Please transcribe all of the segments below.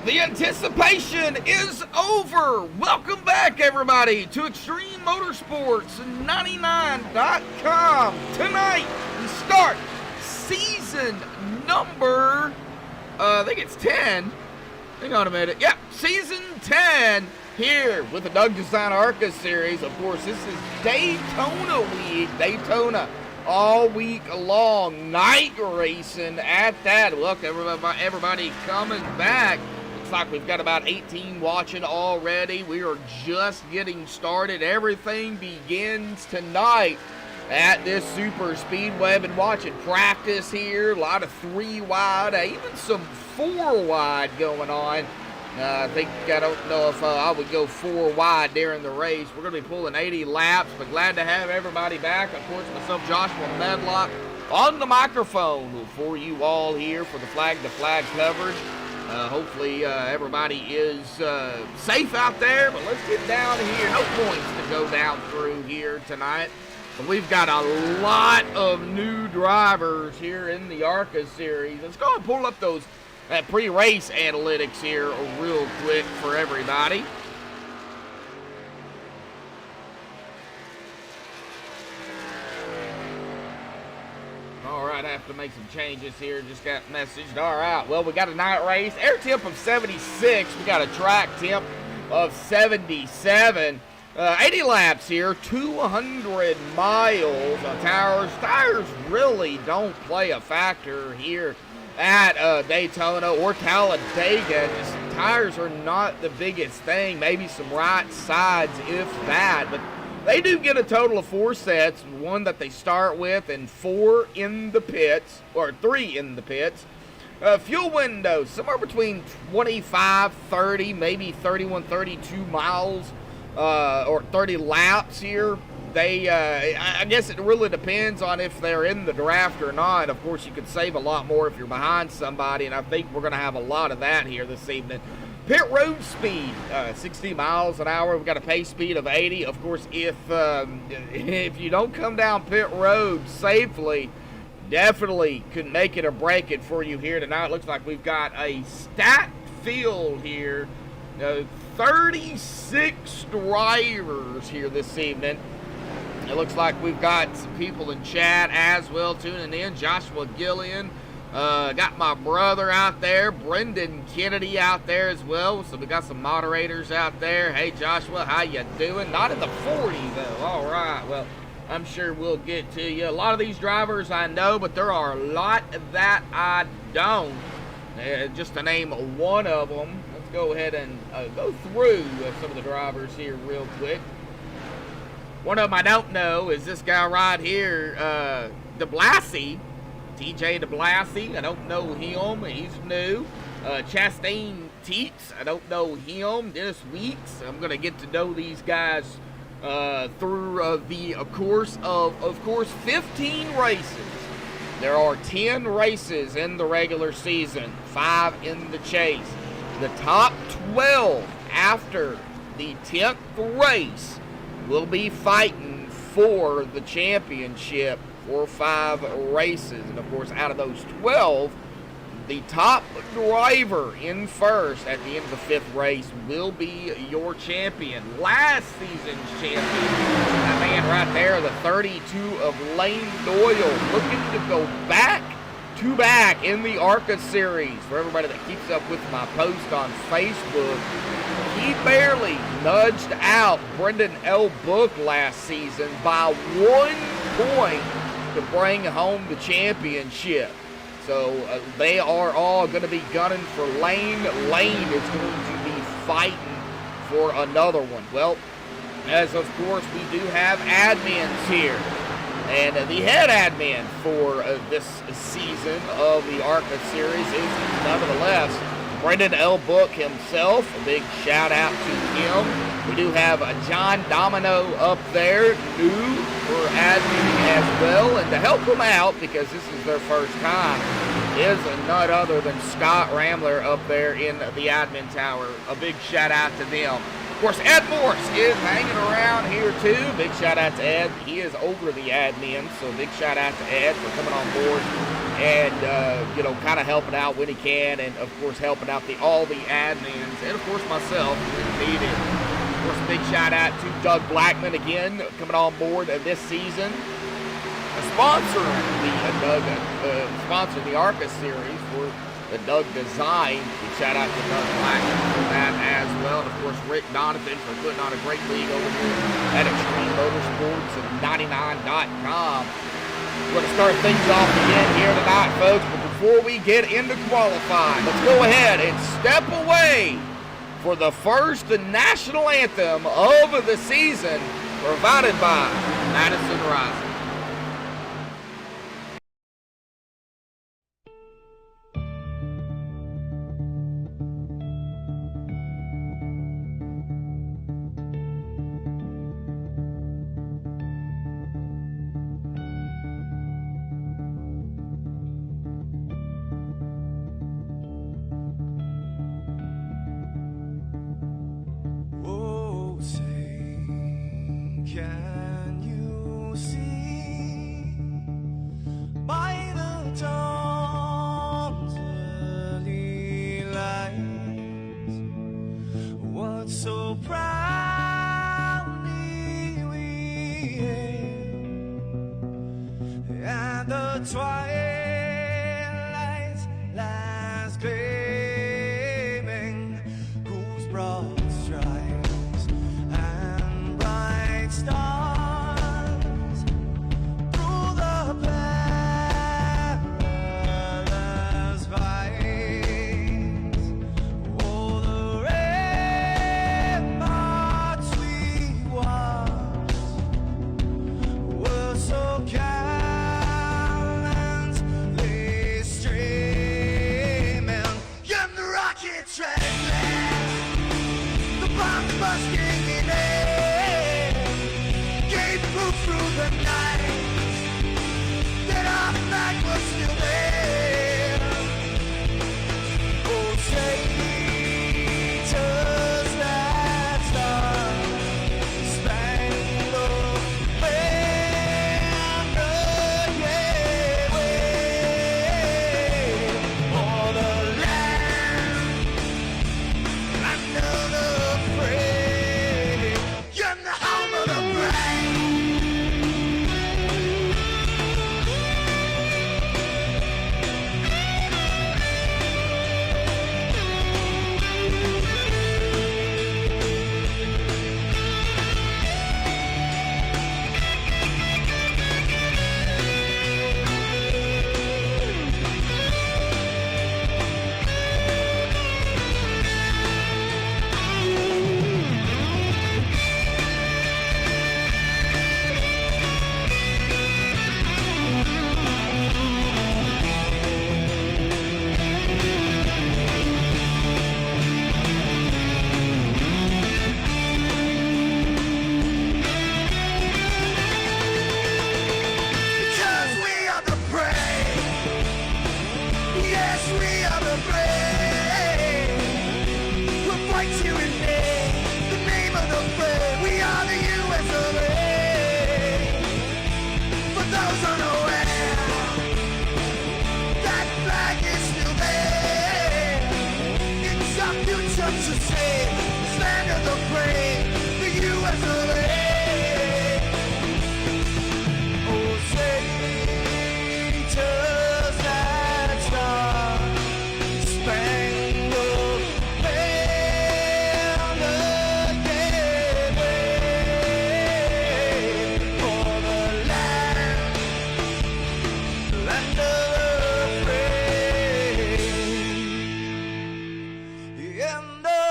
The anticipation is over. Welcome back, everybody, to Extreme Motorsports 99.com. Tonight, we start season number, I think it's 10. Hang on a minute. Yep, season 10 here with the Doug Design ARCA series. Of course, this is Daytona week. Daytona all week long. Night racing at that. Look, everybody coming back. Looks like we've got about 18 watching already. We are just getting started. Everything begins tonight at this Superspeedway. I've been watching practice here. A lot of 3 wide, even some 4 wide going on. I don't know if I would go 4 wide during the race. We're going to be pulling 80 laps, but glad to have everybody back. Of course, myself, Joshua Medlock, on the microphone for you all here for the flag-to-flag coverage. Hopefully everybody is safe out there, but let's get down here. No points to go down through here tonight. But we've got a lot of new drivers here in the ARCA series. Let's go and pull up those pre-race analytics here real quick for everybody. All right, I have to make some changes here. Just got messaged. All right, well, we got a night race. Air temp of 76. We got a track temp of 77. 80 laps here, 200 miles on tires. Tires really don't play a factor here at Daytona or Talladega. Just, tires are not the biggest thing. Maybe some right sides, if that. But they do get a total of 4 sets, 1 that they start with and 4 in the pits, or 3 in the pits. Fuel window, somewhere between 25, 30, maybe 31, 32 miles, or 30 laps here. I guess it really depends on if they're in the draft or not. Of course, you could save a lot more if you're behind somebody, and I think we're going to have a lot of that here this evening. Pit road speed, 60 miles an hour. We've got a pace speed of 80. Of course, if you don't come down pit road safely, definitely could make it or break it for you here tonight. Looks like we've got a stacked field here. 36 drivers here this evening. It looks like we've got some people in chat as well tuning in. Joshua Gillian. Got my brother out there, Brendan Kennedy out there as well. So we got some moderators out there. Hey Joshua, how you doing? Not in the 40 though. All right, well, I'm sure we'll get to you. A lot of these drivers I know, but there are a lot that I don't. Just to name one of them, let's go ahead and go through some of the drivers here real quick. One of them I don't know is this guy right here, DeBlassie. TJ DeBlassie, I don't know him, he's new. Chastain Teets, I don't know him. Dennis Weeks, I'm going to get to know these guys through the course of course, 15 races. There are 10 races in the regular season, 5 in the chase. The top 12 after the 10th race will be fighting for the championship for 5 races. And of course, out of those 12, the top driver in first at the end of the 5th race will be your champion. Last season's champion, that man right there, the 32 of Lane Doyle, looking to go back to back in the ARCA series. For everybody that keeps up with my post on Facebook, he barely nudged out Brendan L. Book last season by 1 point to bring home the championship. So they are all going to be gunning for Lane. Lane is going to be fighting for another one. Well, as of course we do have admins here. And the head admin for this season of the ARCA series is nevertheless Brendan L. Book himself. A big shout out to him. We do have John Domino up there, new for admin as well. And to help them out, because this is their first time, is none other than Scott Ramler up there in the admin tower. A big shout out to them. Of course, Ed Morse is hanging around here too. Big shout out to Ed. He is over the admin, so big shout out to Ed for coming on board and you know, kind of helping out when he can, and of course helping out all the admins, and of course myself when needed. Of course, a big shout out to Doug Blackman again, coming on board this season, sponsoring the ARCA series for the Doug design. Big shout out to Doug Blackman for that as well, and of course Rick Donovan for putting on a great league over here at Extreme Motorsports and 99.com. We're going to start things off again here tonight, folks, but before we get into qualifying, let's go ahead and step away for the first national anthem of the season, provided by Madison Rising. Can you see by the dawn's early light what so proudly we hailed at the twilight's last gleaming, whose broad stripes and bright stars through the perilous fights, oh, the ramparts we watched were so gallantly streaming, and the rockets trembling, the bombs bursting in air, gave proof through the night that our flag was still there. Oh, traitors that star-spangled banner, yeah, wave for the land under the frame, and the home of the brave. Because we are the brave. Yes, we are the brave. We'll fight you in the name of the brave. We are the US of A. For those unaware, that flag is still there. It's our future to save. This land of the brave, the US of A. Oh, traitors that star-spangled banner, yeah, wave for the land under the frame, and the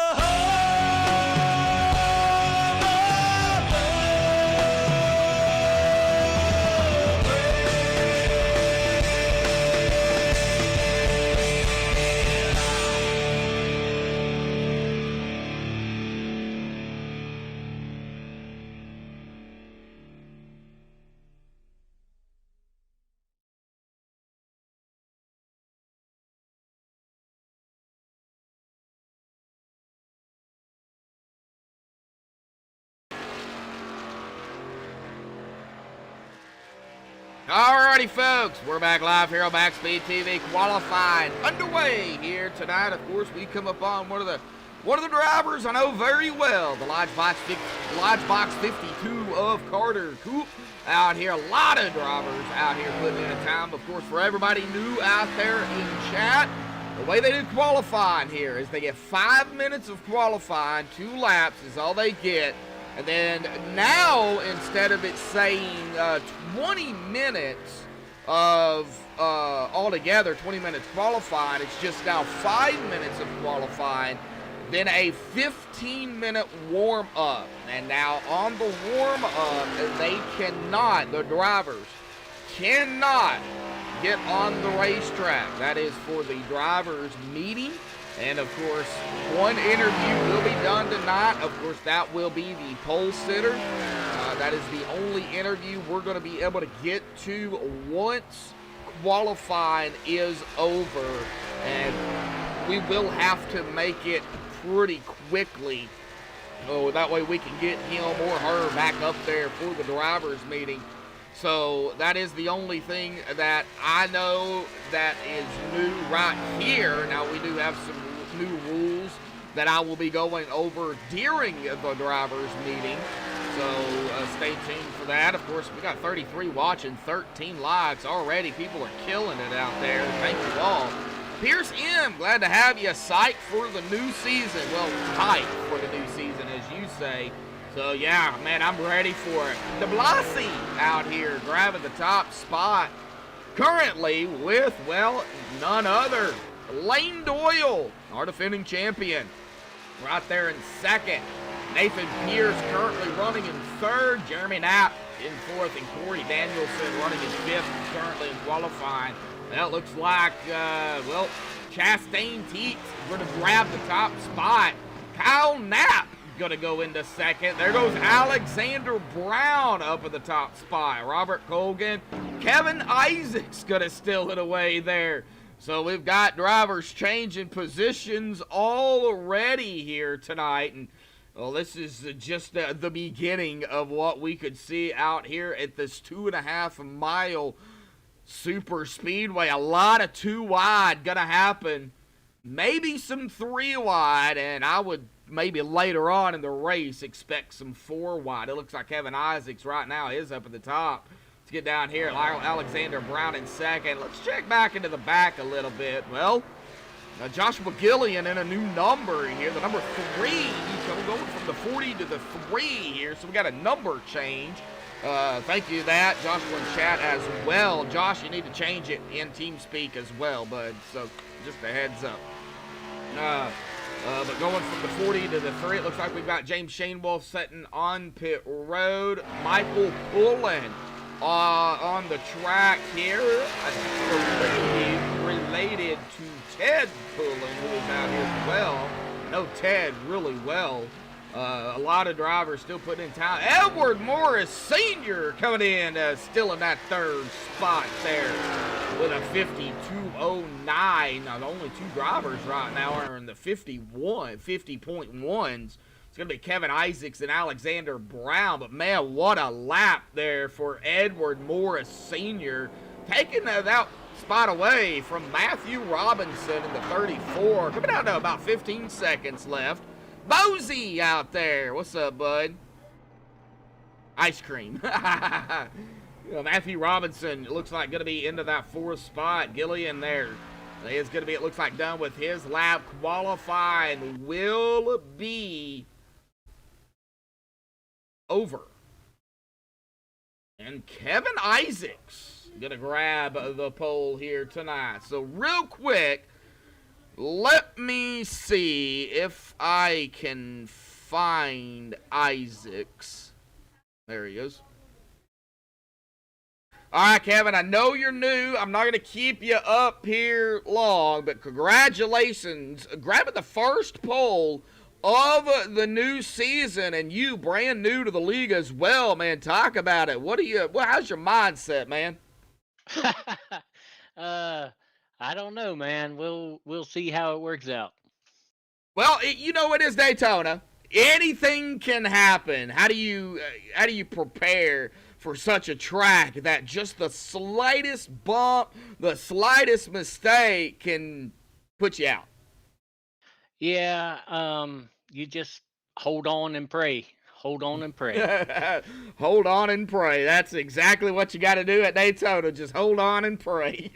Alrighty, folks, we're back live here on MaxspeedTV TV. Qualifying underway here tonight. Of course, we come upon one of the drivers I know very well, the Lodge Box 52 of Carter Coupe out here. A lot of drivers out here putting in a time. Of course, for everybody new out there in chat, the way they do qualifying here is they get 5 minutes of qualifying, 2 laps is all they get. And then now, instead of it saying 20 minutes of altogether, 20 minutes qualifying, it's just now 5 minutes of qualifying, then a 15-minute warm-up. And now on the warm-up, they cannot, the drivers cannot get on the racetrack. That is for the drivers' meeting. And, of course, one interview will be done tonight. Of course, that will be the pole sitter. That is the only interview we're going to be able to get to once qualifying is over. And we will have to make it pretty quickly. Oh, that way we can get him or her back up there for the drivers' meeting. So that is the only thing that I know that is new right here. Now, we do have some new rules that I will be going over during the drivers' meeting. So stay tuned for that. Of course, we got 33 watching, 13 likes already. People are killing it out there. Thank you all. Pierce M., glad to have you. Psyched for the new season. Well, hyped for the new season, as you say. So, yeah, man, I'm ready for it. DeBlasi out here grabbing the top spot. Currently with, well, none other. Lane Doyle, our defending champion. Right there in second. Nathan Pierce currently running in third. Jeremy Knapp in fourth. And Corey Danielson running in fifth, currently in qualifying. Well, it looks like, well, Chastain Teets going to grab the top spot. Kyle Knapp going to go into second. There goes Alexander Brown up at the top spot. Robert Colgan. Kevin Isaacs going to steal it away there. So we've got drivers changing positions already here tonight. And, well, this is just the beginning of what we could see out here at this 2.5 mile super speedway. A lot of 2 wide going to happen. Maybe some 3 wide. And I would maybe later on in the race expect some 4 wide. It looks like Kevin Isaacs right now is up at the top. Let's get down here. Alexander Brown in second. Let's check back into the back a little bit. Well, Joshua Gillian in a new number here. The number 3. He's going from the 40 to the 3 here. So we got a number change. Thank you for that. Joshua in chat as well. Josh, you need to change it in TeamSpeak as well, bud. So just a heads up. But going from the 40 to the 3, it looks like we've got James Shanewolf sitting on pit road. Michael Pullen on the track here. I believe related to Ted Pullen, who is out here as well. I know Ted really well. A lot of drivers still putting in time. Edward Morris Sr. coming in, still in that third spot there with a 52.09. Now, the only 2 drivers right now are in the 50.1s. It's going to be Kevin Isaacs and Alexander Brown. But, man, what a lap there for Edward Morris Sr. Taking that spot away from Matthew Robinson in the 34. Coming down to about 15 seconds left. Bozy out there. What's up, bud? Ice cream. Matthew Robinson, it looks like going to be into that 4th spot. Gillian there is going to be, it looks like, done with his lap. Qualifying will be over. And Kevin Isaacs going to grab the pole here tonight. So real quick, let me see if I can find Isaacs. There he is. All right, Kevin, I know you're new. I'm not going to keep you up here long, but congratulations. Grabbing the first pole of the new season, and you brand new to the league as well, man. Talk about it. How's your mindset, man? I don't know, man. We'll see how it works out. Well, it is Daytona. Anything can happen. How do you prepare for such a track that just the slightest bump, the slightest mistake can put you out. Yeah, you just hold on and pray. Hold on and pray. Hold on and pray. That's exactly what you got to do at Daytona. Just hold on and pray.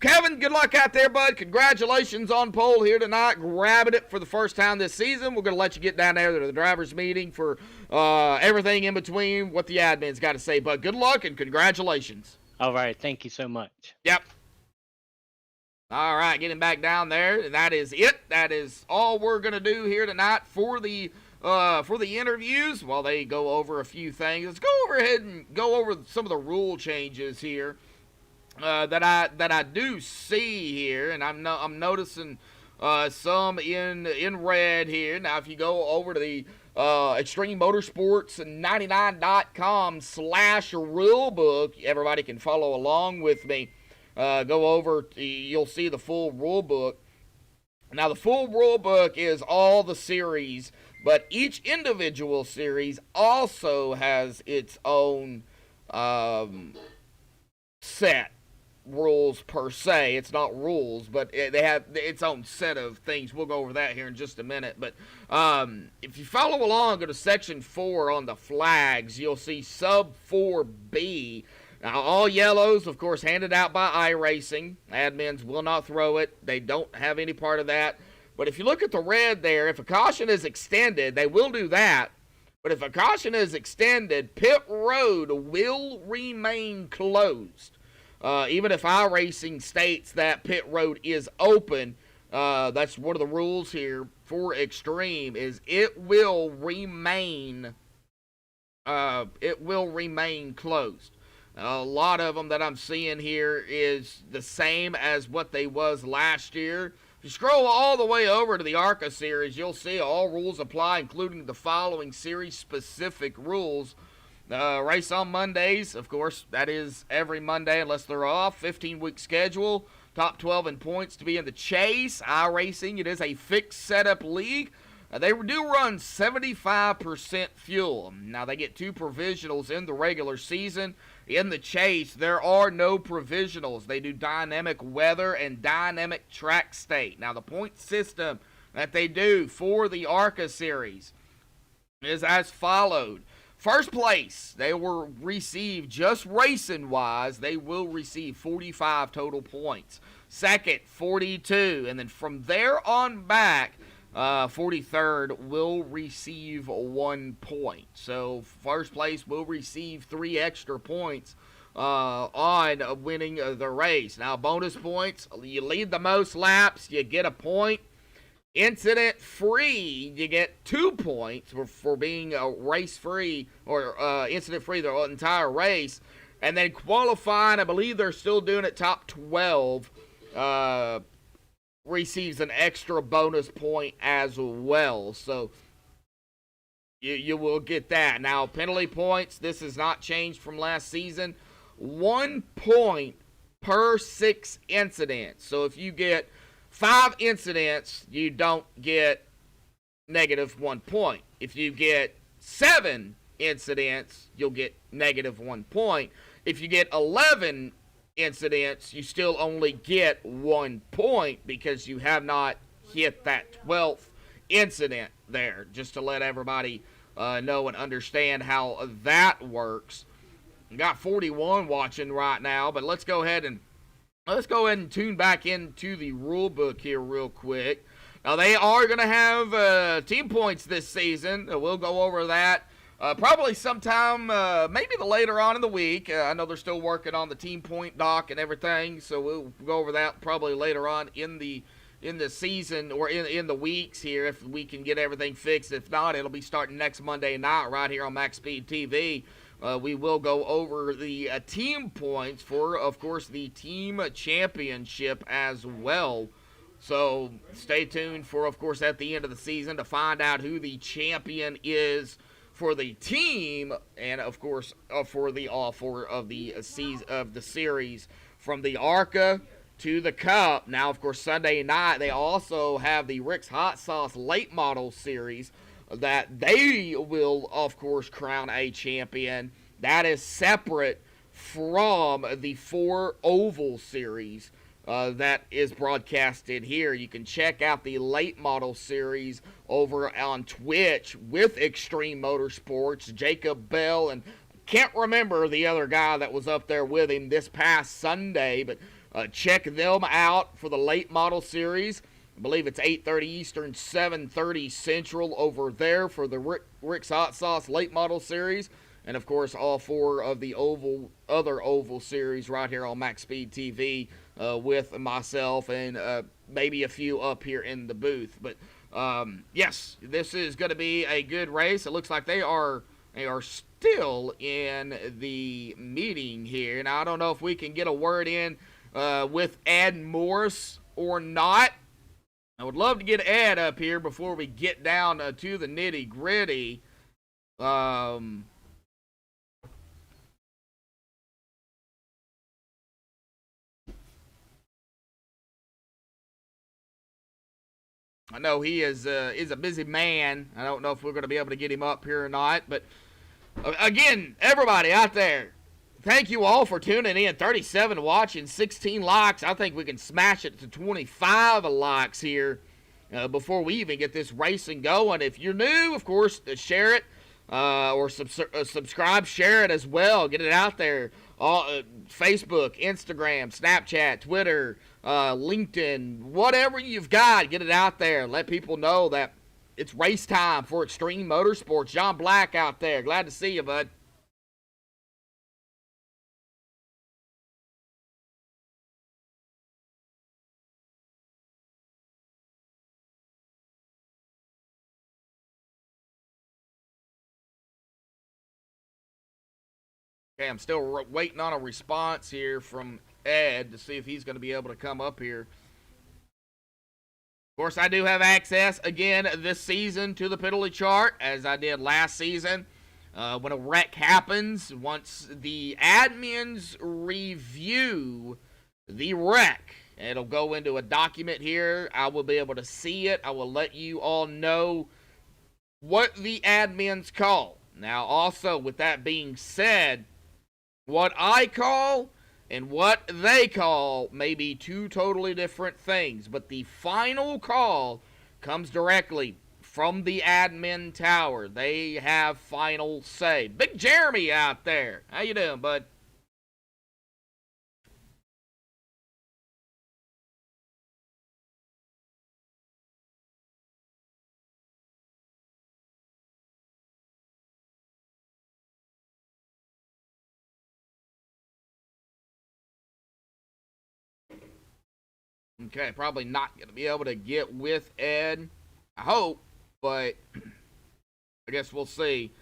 Kevin, good luck out there, bud. Congratulations on pole here tonight. Grabbing it for the first time this season. We're going to let you get down there to the driver's meeting for everything in between, what the admin's got to say. But good luck and congratulations. All right. Thank you so much. Yep. All right, getting back down there. And that is it. That is all we're going to do here tonight for the interviews while they go over a few things. Let's go ahead and go over some of the rule changes here that I do see here, and I'm noticing some in red here. Now, if you go over to the Extreme Motorsports 99.com/rulebook, everybody can follow along with me. Go over, you'll see the full rule book. Now, the full rule book is all the series, but each individual series also has its own set rules per se. It's not rules, but they have its own set of things. We'll go over that here in just a minute. But if you follow along, go to section 4 on the flags, you'll see sub 4B. Now, all yellows, of course, handed out by iRacing. Admins will not throw it. They don't have any part of that. But if you look at the red there, if a caution is extended, they will do that. But if a caution is extended, pit road will remain closed. Even if iRacing states that pit road is open, that's one of the rules here for Extreme, is it will remain closed. A lot of them that I'm seeing here is the same as what they was last year. If you scroll all the way over to the ARCA series, you'll see all rules apply, including the following series-specific rules. Race on Mondays, of course, that is every Monday unless they're off. 15-week schedule, top 12 in points to be in the chase. iRacing, it is a fixed setup league. They do run 75% fuel. Now, they get 2 provisionals in the regular season. In the chase, there are no provisionals. They do dynamic weather and dynamic track state. Now, the point system that they do for the ARCA series is as followed. First place, they will receive, just racing-wise, they will receive 45 total points. Second, 42. And then from there on back, 43rd will receive 1 point. So first place will receive 3 extra points on winning the race. Now, bonus points, you lead the most laps, you get a point. Incident free, you get 2 points for being race free or incident free the entire race. And then qualifying, I believe they're still doing it top 12, receives an extra bonus point as well. So you will get that. Now, penalty points, this has not changed from last season. 1 point per 6 incidents. So if you get 5 incidents, you don't get negative 1 point. If you get 7 incidents, you'll get negative 1 point. If you get 11 incidents, you still only get 1 point because you have not hit that 12th incident there. Just to let everybody know and understand how that works. We got 41 watching right now, but let's go ahead and tune back into the rule book here real quick. Now, they are going to have team points this season. We'll go over that probably sometime, maybe later on in the week. I know they're still working on the team point doc and everything, so we'll go over that probably later on in the season or in the weeks here if we can get everything fixed. If not, it'll be starting next Monday night right here on MaxspeedTV TV. We will go over the team points for, of course, the team championship as well. So stay tuned for, of course, at the end of the season to find out who the champion is for the team, and of course for the offer of the season of the series from the ARCA to the Cup. Now, of course, Sunday night they also have the Rick's Hot Sauce Late Model Series that they will, of course, crown a champion. that is separate from the 4 oval series that is broadcasted here. You can check out the late model series over on Twitch with Extreme Motorsports, Jacob Bell, and can't remember the other guy that was up there with him this past Sunday, but check them out for the late model series. I believe it's 8:30 Eastern, 7:30 Central over there for the Rick's Hot Sauce late model series. And, of course, all 4 of the other oval series right here on MaxspeedTV TV with myself and maybe a few up here in the booth. But, yes, this is going to be a good race. It looks like they are still in the meeting here. Now, I don't know if we can get a word in with Ed Morris or not. I would love to get Ed up here before we get down to the nitty-gritty. I know he is a busy man. I don't know if we're going to be able to get him up here or not. But, again, everybody out there, thank you all for tuning in. 37 watching, 16 likes. I think we can smash it to 25 likes here before we even get this racing going. If you're new, of course, share it or subscribe, share it as well. Get it out there. Facebook, Instagram, Snapchat, Twitter, LinkedIn, whatever you've got, get it out there. Let people know that it's race time for Extreme Motorsports. John Black out there. Glad to see you, bud. Okay, I'm still waiting on a response here from Ed to see if he's going to be able to come up here. Of course, I do have access again this season to the penalty chart as I did last season. When a wreck happens, once the admins review the wreck, it'll go into a document here. I will be able to see it. I will let you all know what the admins call. Now, also, with that being said, what I call and what they call may be 2 totally different things, but the final call comes directly from the admin tower. They have final say. Big Jeremy out there. How you doing, bud? Okay, probably not going to be able to get with Ed. I hope, but I guess we'll see.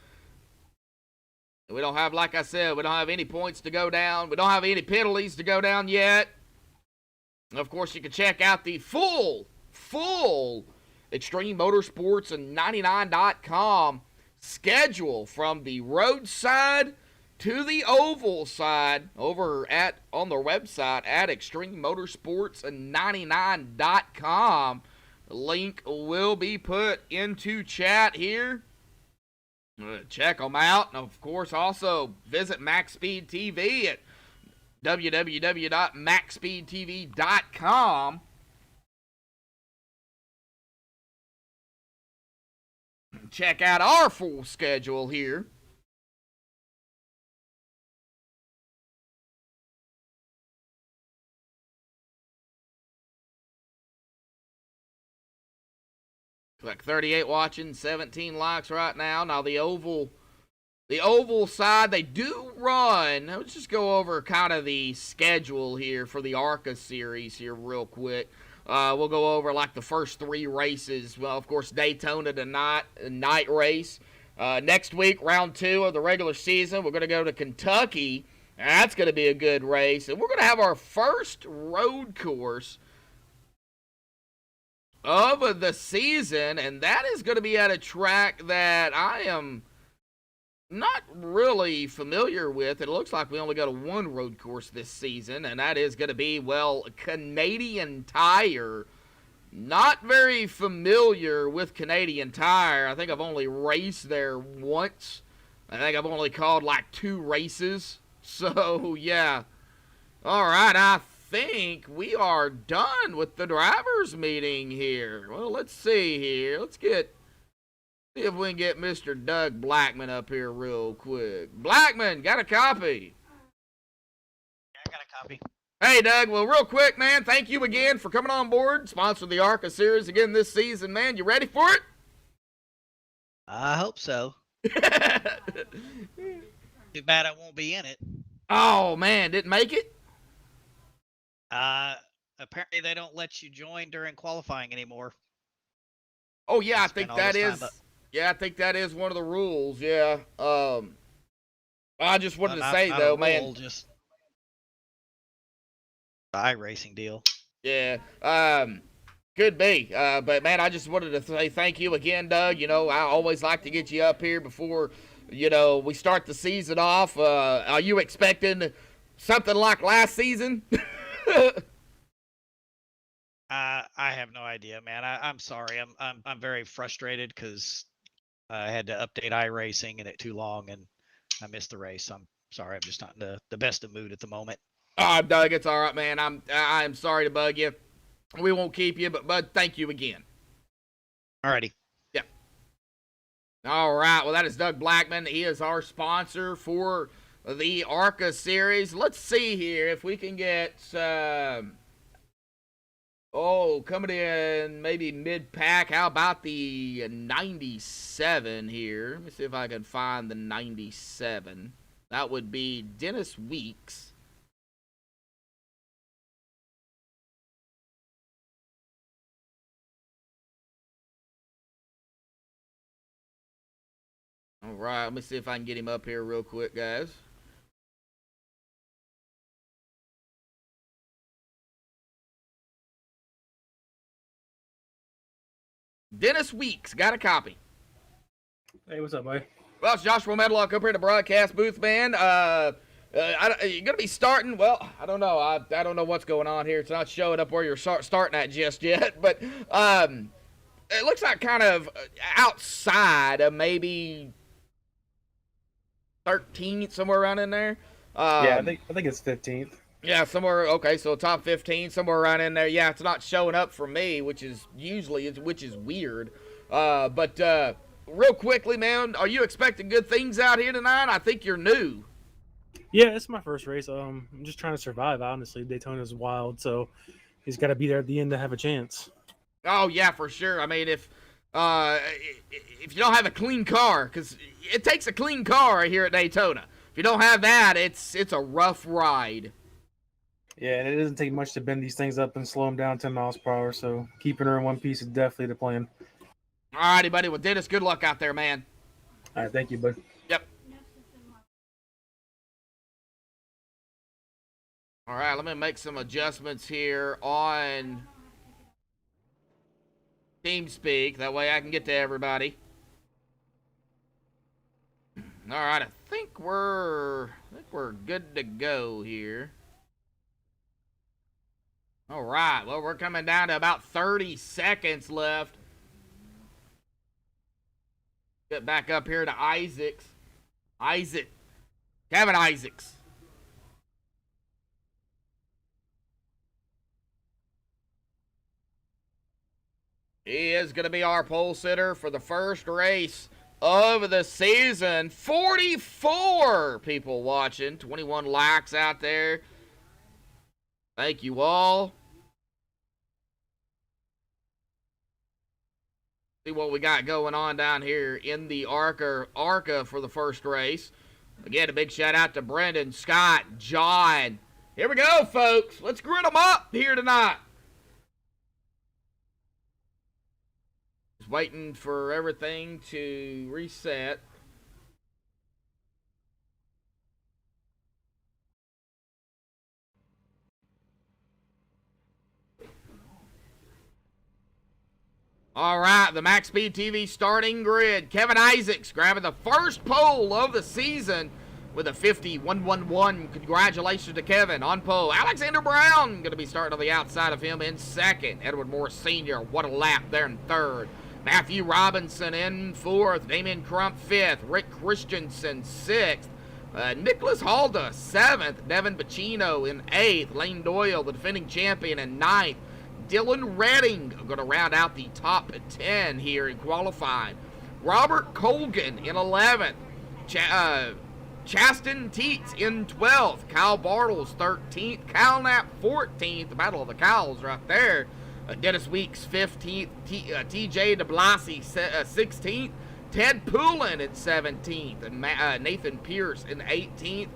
We don't have, like I said, we don't have any points to go down. We don't have any penalties to go down yet. Of course, you can check out the full Extreme Motorsports and 99.com schedule from the roadside to the oval side over on their website at Extreme Motorsports and 99.com. The link will be put into chat here. Check them out. And of course, also visit Maxspeed TV at www.maxspeedtv.com. Check out our full schedule here. Like 38 watching, 17 likes right now. Now the oval side, they do run. Let's just go over kind of the schedule here for the ARCA series here real quick. We'll go over like the first 3 races. Well, of course, Daytona tonight, a night race. Next week, round 2 of the regular season, we're going to go to Kentucky. That's going to be a good race. And we're going to have our first road course of the season, and that is going to be at a track that I am not really familiar with. It looks like we only got a 1 road course this season, and that is going to be, well, Canadian Tire. Not very familiar with Canadian Tire. I think I've only raced there once I think I've only called like 2 races. So, yeah. All right, I think we are done with the drivers meeting here. Well, let's see here. See if we can get Mr. Doug Blackman up here real quick. Blackman, got a copy? Yeah, I got a copy. Hey, Doug. Well, real quick, man, thank you again for coming on board. Sponsor the ARCA series again this season, man. You ready for it? I hope so. Too bad I won't be in it. Oh, man, didn't make it? Apparently they don't let you join during qualifying anymore. Oh, yeah, I Spend think all that this is... time up. Yeah, I think that is one of the rules, yeah. I just wanted to Not- say, not though, a man... rule, just the iRacing deal. Yeah, could be. But, man, I just wanted to say thank you again, Doug. You know, I always like to get you up here before, you know, we start the season off. Are you expecting something like last season? I have no idea, man. I'm sorry. I'm very frustrated because I had to update iRacing and it too long, and I missed the race. I'm sorry. I'm just not in the best of mood at the moment. Oh, Doug, it's all right, man. I'm sorry to bug you. We won't keep you, but Bud, thank you again. Alrighty. Yeah. All right. Well, that is Doug Blackman. He is our sponsor for the ARCA series. Let's see here if we can get coming in maybe mid-pack. How about the 97 here? Let me see if I can find the 97. That would be Dennis Weeks. All right, let me see if I can get him up here real quick, guys. Dennis Weeks, got a copy. Hey, what's up, buddy? Well, it's Joshua Medlock up here in the broadcast booth, man. You're going to be starting, well, I don't know. I don't know what's going on here. It's not showing up where you're starting at just yet. But it looks like kind of outside of maybe 13th, somewhere around in there. Yeah, I think it's 15th. Yeah, somewhere, okay, so top 15, somewhere around in there. Yeah, it's not showing up for me, which is weird. But real quickly, man, are you expecting good things out here tonight? I think you're new. Yeah, it's my first race. I'm just trying to survive, honestly. Daytona's wild, so he's got to be there at the end to have a chance. Oh, yeah, for sure. I mean, if you don't have a clean car, because it takes a clean car here at Daytona. If you don't have that, it's a rough ride. Yeah, and it doesn't take much to bend these things up and slow them down 10 miles per hour, so keeping her in one piece is definitely the plan. All righty, buddy. Well, Dennis, good luck out there, man. All right, thank you, bud. Yep. All right, let me make some adjustments here on TeamSpeak. That way I can get to everybody. All right, I think we're good to go here. All right, well, we're coming down to about 30 seconds left. Get back up here to Kevin Isaacs. He is going to be our pole sitter for the first race of the season. 44 people watching, 21 likes out there. Thank you all. See what we got going on down here in the ARCA for the first race. Again, a big shout out to Brendan, Scott, John. Here we go, folks. Let's grit them up here tonight. Just waiting for everything to reset. All right, the Maxspeed TV starting grid. Kevin Isaacs grabbing the first pole of the season with a 50.111. Congratulations to Kevin on pole. Alexander Brown going to be starting on the outside of him in second. Edward Moore Sr., what a lap there in third. Matthew Robinson in 4th, Damien Crump 5th, Rick Christensen 6th, Nicholas Halda 7th, Devin Bacino in 8th, Lane Doyle, the defending champion, in 9th, Dylan Redding going to round out the top 10 here in qualifying. Robert Colgan in 11th, Chaston Teets in 12th, Kyle Bartles 13th, Kyle Knapp 14th, the battle of the Kyles right there. Dennis Weeks 15th, TJ DeBlasi 16th, Ted Poulin at 17th, and Nathan Pierce in 18th,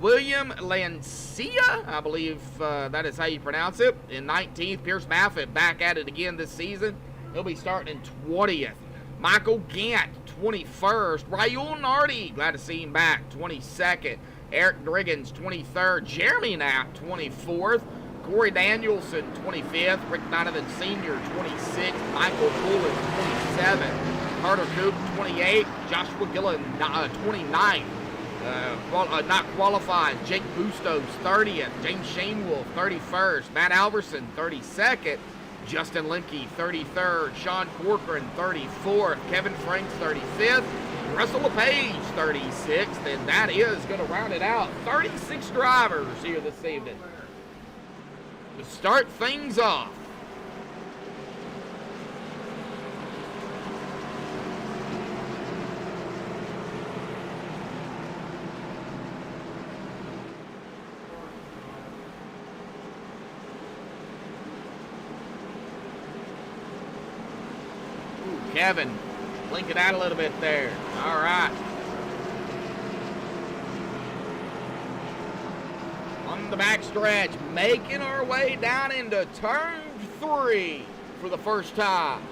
William Lancia, I believe that is how you pronounce it, in 19th. Pierce Maffitt back at it again this season. He'll be starting in 20th. Michael Gant, 21st. Raul Nardi, glad to see him back, 22nd. Eric Driggins, 23rd. Jeremy Knapp, 24th. Corey Danielson, 25th. Rick Donovan Sr., 26th. Michael Poulin, 27th. Carter Coop, 28th. Joshua Gillen, 29th. Not qualified. Jake Bustos, 30th. James Shanewolf, 31st. Matt Alverson, 32nd. Justin Lemke, 33rd. Sean Corcoran, 34th. Kevin Franks, 35th. Russell LePage, 36th. And that is going to round it out. 36 drivers here this evening to start things off. Kevin, blink it out a little bit there. All right. On the backstretch, making our way down into turn 3 for the first time.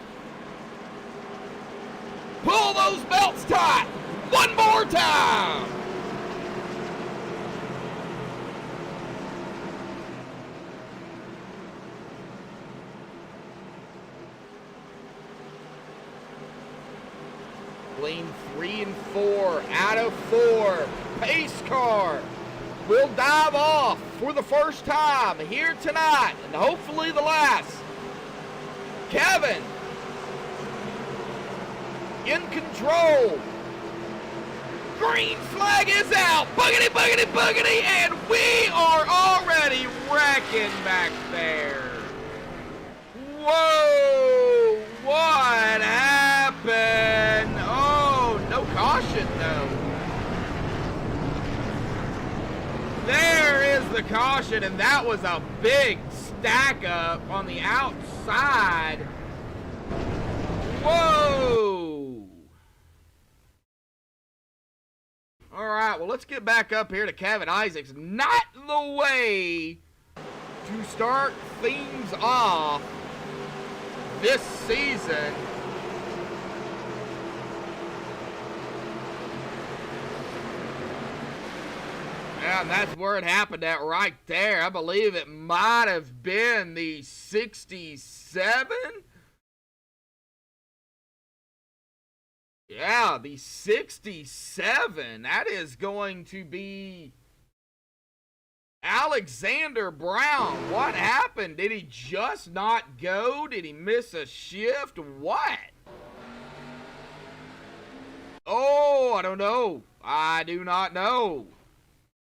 Pull those belts tight. One more time. Lane 3 and 4 out of 4. Pace car will dive off for the first time here tonight and hopefully the last. Kevin in control. Green flag is out. Boogity, boogity, boogity. And we are already wrecking back there. Whoa. What happened? Oh, no caution though. There is the caution, and that was a big stack up on the outside. Whoa. All right, well, let's get back up here to Kevin Isaacs. Not the way to start things off this season. Yeah, and that's where it happened at right there. I believe it might have been the 67. Yeah, the 67. That is going to be Alexander Brown. What happened? Did he just not go? Did he miss a shift? What? Oh, I don't know. I do not know.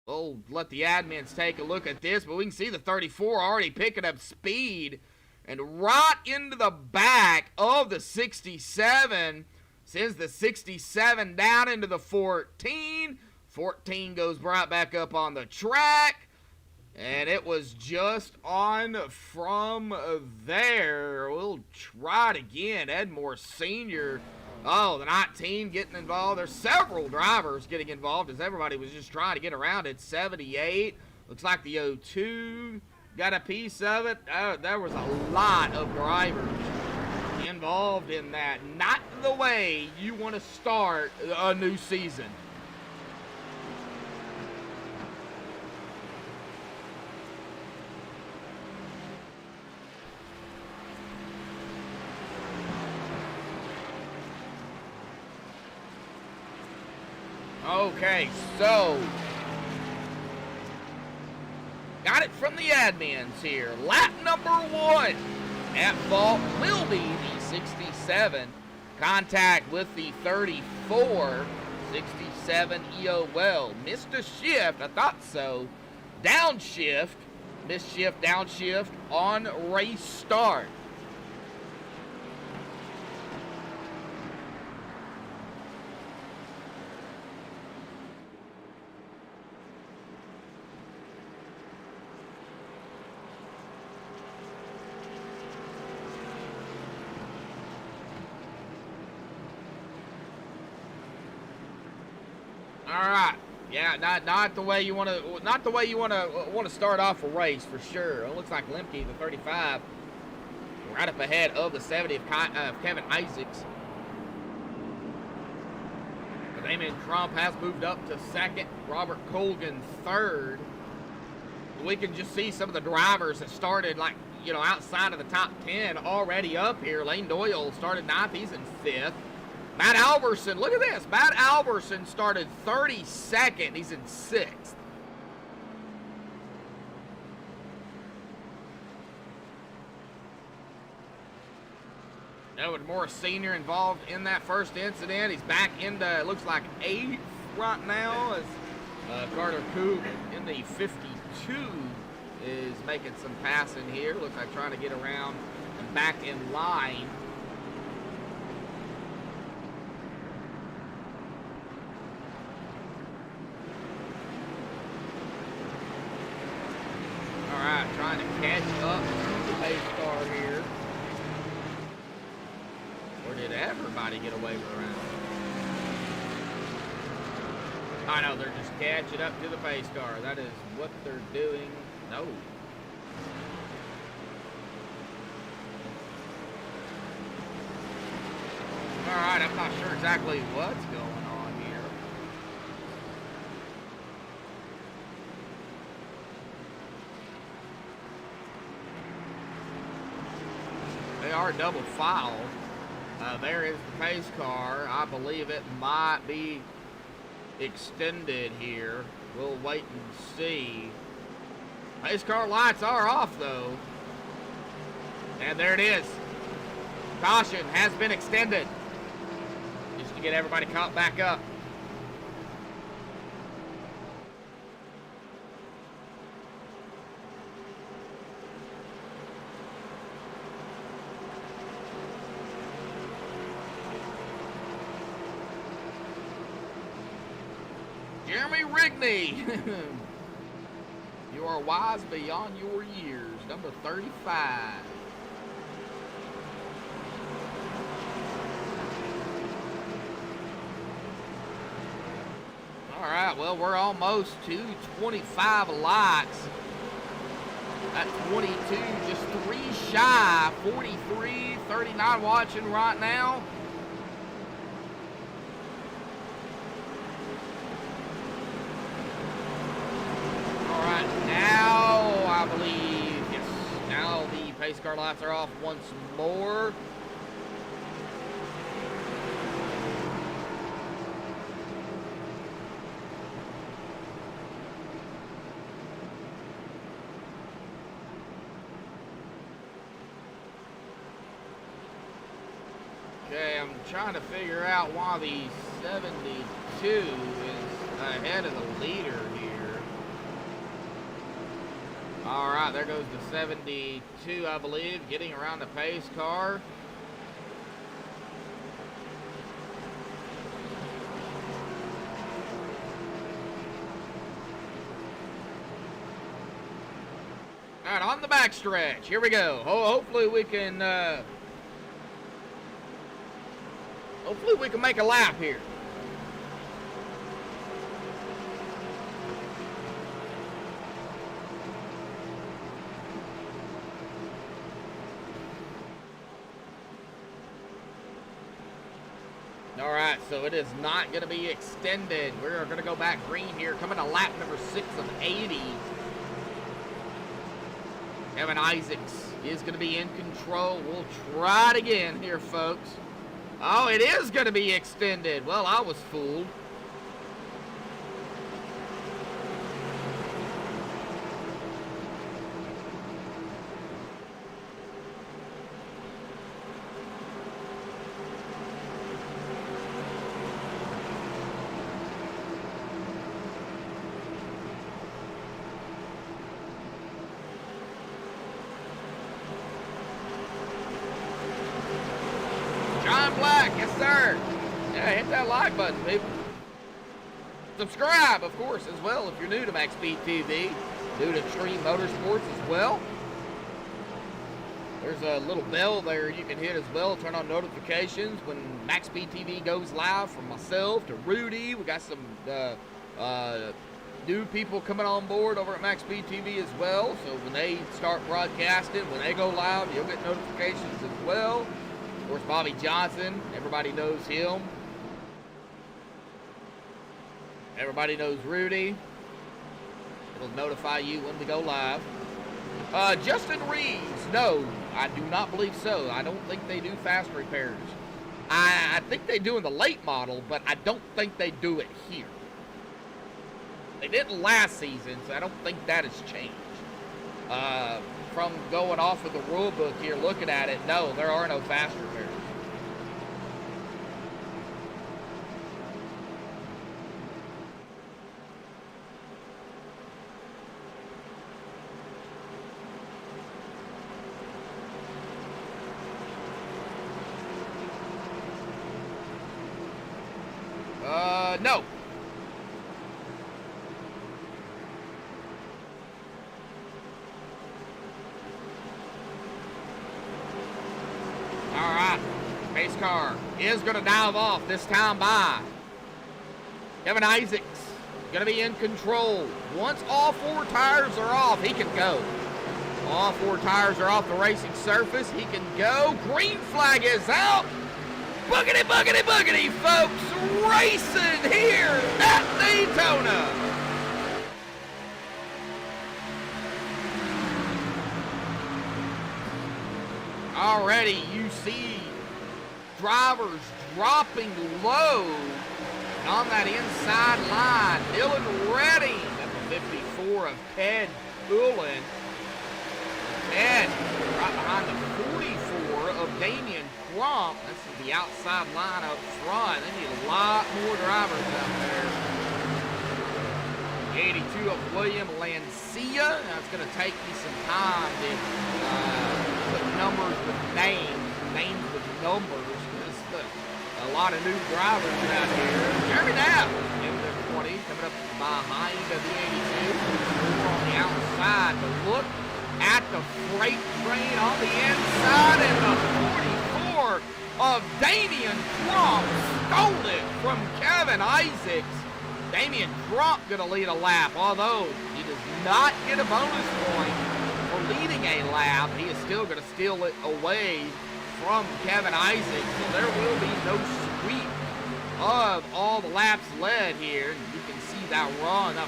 We'll let the admins take a look at this, but we can see the 34 already picking up speed and right into the back of the 67. Sends the 67 down into the 14. 14 goes right back up on the track. And it was just on from there. We'll try it again. Edmore Sr. Oh, the 19 getting involved. There's several drivers getting involved as everybody was just trying to get around it. 78. Looks like the 02 got a piece of it. There was a lot of drivers involved in that. Not the way you want to start a new season. Okay, so got it from the admins here. Lap number 1 at fault will be the 67 Contact with the 34, 67 EO well. Missed a shift, I thought so. Downshift, missed shift, downshift on race start. All right, yeah, not the way you want to start off a race for sure. It looks like Lemke, the 35, right up ahead of the 70 of Kevin Isaacs. But Damon Trump has moved up to second. Robert Colgan third. We can just see some of the drivers that started like outside of the top 10 already up here. Lane Doyle started 9th. He's in 5th. Matt Alverson, look at this. Matt Alverson started 32nd. He's in 6th. Edward Morris Sr. involved in that first incident. He's back into, it looks like 8th right now as Carter Coop in the 52 is making some passing here. Looks like trying to get around and back in line. Alright, trying to catch up to the pace car here. Or did everybody get away with around? I know, they're just catching up to the pace car. That is what they're doing. No. Alright, I'm not sure exactly what's going on here. They are double file. There is the pace car. I believe it might be extended here. We'll wait and see. Pace car lights are off though. And there it is. Caution has been extended. Just to get everybody caught back up. Jeremy Rigney, you are wise beyond your years. Number 35. All right, well, we're almost to 25 lights. At 22, just 3 shy. 43, 39 watching right now. Now, I believe, yes, now the pace car lights are off once more. Okay, I'm trying to figure out why the 72 is ahead of the leader here. All right, there goes the 72, I believe, getting around the pace car. All right, on the backstretch, here we go. Hopefully we can make a lap here. All right, so it is not going to be extended. We're going to go back green here, coming to lap number 6 of 80. Kevin Isaacs is going to be in control. We'll try it again here, folks. Oh, it is going to be extended. Well, I was fooled. that black. Yes, sir. Yeah, hit that like button, people. Subscribe, of course, as well, if you're new to MaxspeedTV, new to Extreme Motorsports as well. There's a little bell there you can hit as well. Turn on notifications when MaxspeedTV goes live, from myself to Rudy. We got some new people coming on board over at MaxspeedTV as well. So when they start broadcasting, when they go live, you'll get notifications as well. Of course, Bobby Johnson, everybody knows him. Everybody knows Rudy. It'll notify you when we go live. Justin Reeves, no, I do not believe so. I don't think they do fast repairs. I think they do in the late model, but I don't think they do it here. They didn't last season, so I don't think that has changed. From going off of the rule book here, looking at it, no, there are no fast repairs. No. All right, pace car is going to dive off this time by Kevin Isaacs. Going to be in control. Once all 4 tires are off, he can go. All 4 tires are off the racing surface. He can go. Green flag is out. Boogity, boogity, boogity, folks. Racing here at Daytona. Already you see drivers dropping low. And on that inside line, Dylan Redding at the 54 of Ted Doyle. Ted right behind the 44 of Damian Crump. That's the outside line up front. They need a lot more drivers out there. 82 of William Lancia. Now it's going to take me some time to put numbers with names with numbers. There's a lot of new drivers out here. Jeremy Knapp, number 20, coming up behind the 82. Over on the outside, but look at the freight train on the inside, and the 44 of Damian Crump stole it from Kevin Isaacs. Damian Crump going to lead a lap, although he does not get a bonus point for leading a lap. He is still going to steal it away from Kevin Isaacs, so there will be no sweep of all the laps led here. You can see that run, that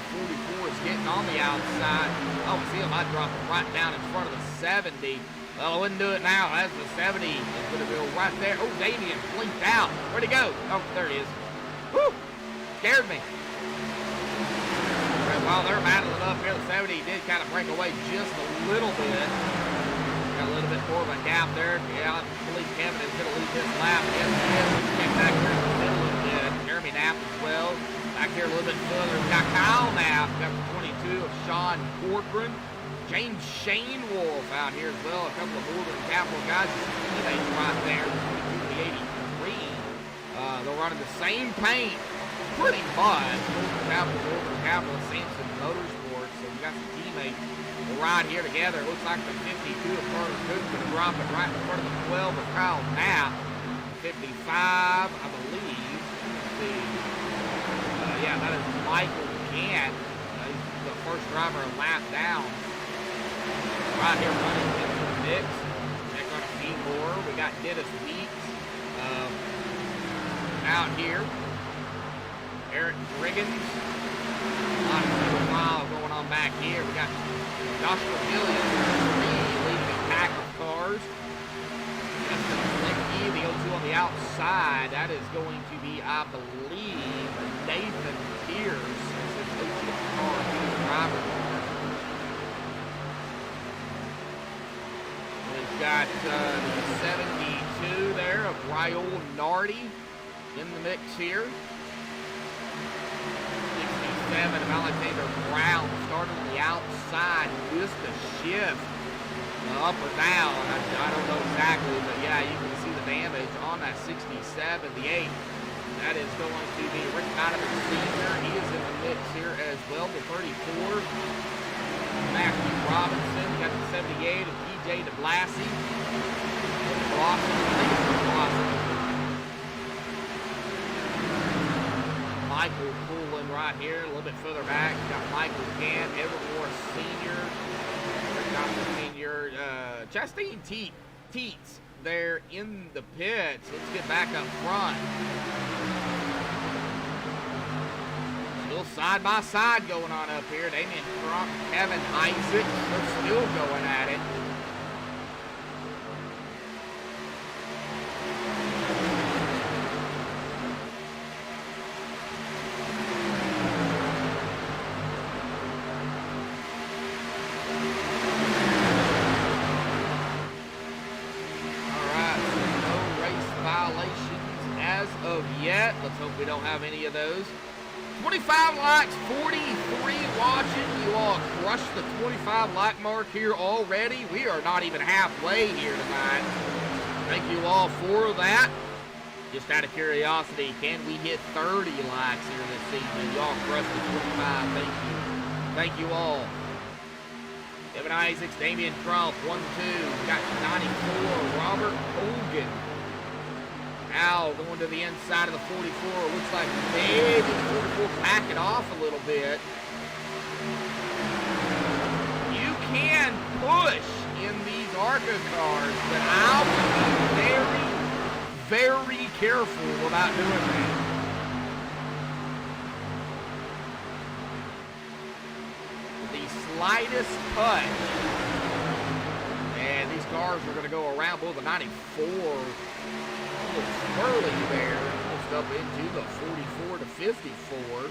44 is getting on the outside. I don't see him, I'd drop him right down in front of the 70. Well, I wouldn't do it now, as the 70 is going to go right there. Oh, Damian blinked out. Where'd he go? Oh, there he is. Whew, scared me. While they're battling up here, the 70 did kind of break away just a little bit. Got a little bit more of a gap there. Yeah, I believe Kevin is going to lead this lap. Yes, he is. Let's get back here in the middle a little bit. Jeremy Knapp as well. Back here a little bit further, we got Kyle Knapp. Got the 22 of Sean Corcoran. James Shane Wolf out here as well. A couple of Northern Capital guys. Teammates right there. The 83. They'll run in the same paint. Pretty much. Northern Capital, Samson Motorsports. So we got some teammates right here together. It looks like the 52 of Carter Cook's going to drop it right in front of the 12 of Kyle Knapp. 55, I believe. Let's see. Yeah, that is Michael Gant. He's the first driver a lap down. Right here running into the mix. Check on a few more. We got Dennis Weeks out here. Eric Riggins. A lot of miles going on back here. We got Joshua Gillian leading a pack of cars. Justin Licky, the 02 on the outside. That is going to be, I believe, Nathan Pierce. This is 02 car, driver. We've got the 72 there of Raul Nardi in the mix here. 67 of Alexander Brown started on the outside, missed a shift. up or down. I don't know exactly, but yeah, you can see the damage on that 67, the 8. That is going to be Rick Donovan Sr. He is in the mix here as well, the 34. Matthew Robinson, got the 78 of PJ DeBlassie. Michael Poulin right here, a little bit further back. Got Michael Gann, Evermore Sr., Rick Donovan Sr., Chastain Teets there in the pits. Let's get back up front. Still side by side going on up here. Damian Crump, Kevin Isaac, they're still going at it. Yet. Let's hope we don't have any of those. 25 likes, 43 watching. You all crushed the 25 like mark here already. We are not even halfway here tonight. Thank you all for that. Just out of curiosity, can we hit 30 likes here this season? You all crushed the 25. Thank you. Thank you all. Kevin Isaacs, Damian Crump, 1-2. We got 94. Robert Hogan. Now going to the inside of the 44. Looks like maybe the 44 back it off a little bit. You can push in these ARCA cars, but I'll be very, very careful about doing that. The slightest touch. And these cars are going to go around. Boy, the 94. Swirly there, almost up into the 44 to 54.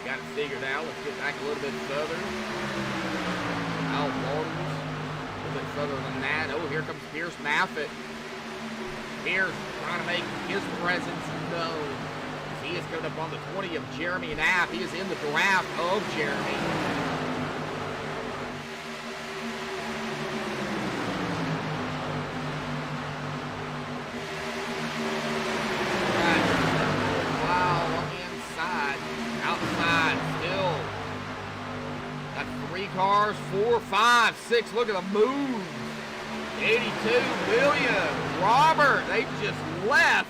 Got it figured out. Let's get back a little bit further. Al Bartles, a little bit further than that. Oh, here comes Pierce Maffitt. Pierce trying to make his presence known. He is coming up on the 20 of Jeremy Knapp. He is in the draft of Jeremy. Cars, 4, 5, 6. Look at the move. 82, Williams, Robert. They just left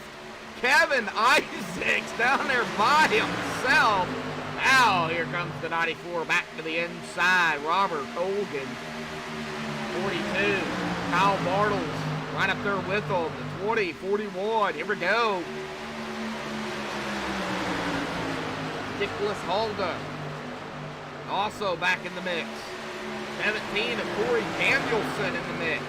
Kevin Isaacs down there by himself. Now here comes the 94 back to the inside. Robert Hogan, 42. Kyle Bartles right up there with them. The 20, 41. Here we go. Nicholas Halda. Also back in the mix. 17 of Corey Danielson in the mix.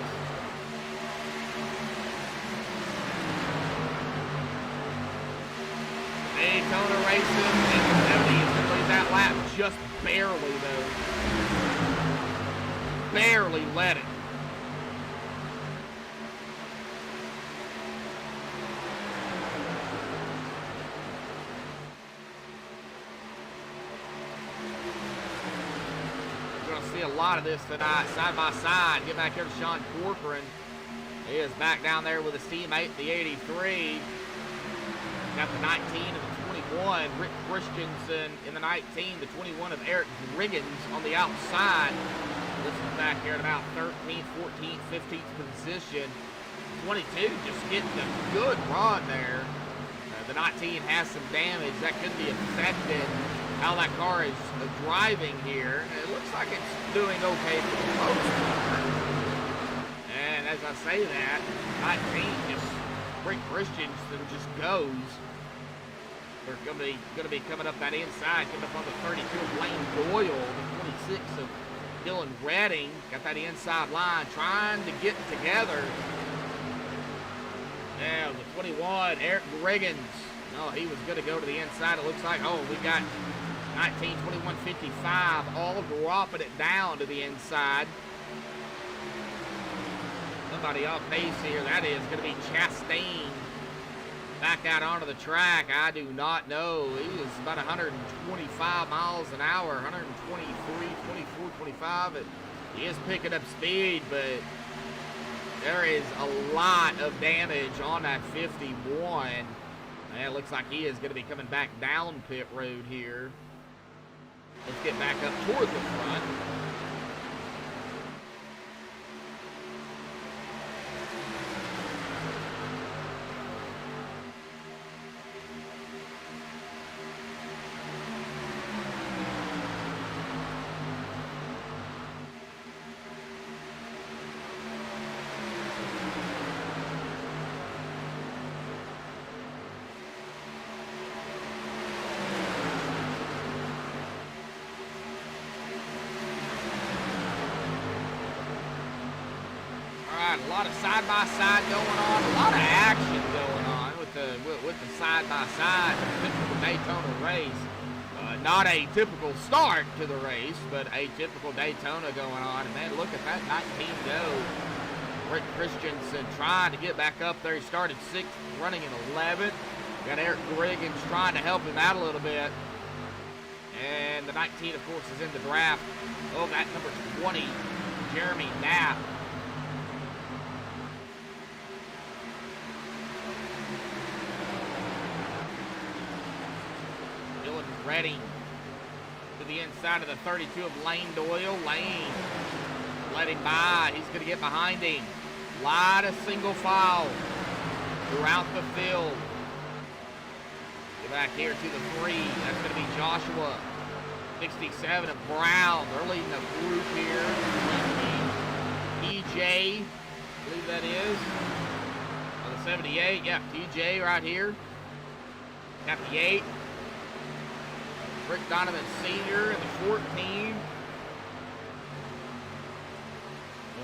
Daytona racing in the 70s. Lead that lap just barely, though. Barely led it. See a lot of this tonight, side by side. Get back here to Sean Corcoran. He is back down there with his teammate, the 83. Got the 19 and the 21, Rick Christensen in the 19, the 21 of Eric Riggins on the outside. This is back here at about 13th, 14th, 15th position. 22 just getting a good run there. The 19 has some damage that could be affected. How that car is driving here. It looks like it's doing okay for the most part. And as I say that, 19 just, Rick Christensen just goes. They're going to be coming up that inside, coming up on the 32 of Lane Doyle, the 26 of Dylan Redding. Got that inside line, trying to get together. Now the 21, Eric Riggins. No, he was going to go to the inside. It looks like, oh, we got 19, 21, 55, all dropping it down to the inside. Somebody off pace here. That is going to be Chastain. Back out onto the track. I do not know. He is about 125 miles an hour, 123, 24, 25. He is picking up speed, but There is a lot of damage on that 51. And it looks like he is going to be coming back down pit road here. Let's get back up toward the front. A lot of side-by-side going on, a lot of action going on with the side-by-side typical Daytona race. Not a typical start to the race, but a typical Daytona going on. And man, look at that 19 go. Rick Christensen trying to get back up there. He started 6th, running in 11th. Got Eric Griggins trying to help him out a little bit. And the 19, of course, is in the draft. Oh, that number 20, Jeremy Knapp. Ready to the inside of the 32 of Lane Doyle. Lane let him by. He's going to get behind him. Lot of single file throughout the field. Get back here to the 3. That's going to be Joshua. 67 of Brown. They're leading the group here. TJ, I believe that is. On the 78. Yeah, TJ right here. Got the 8. Rick Donovan Sr. in the 14.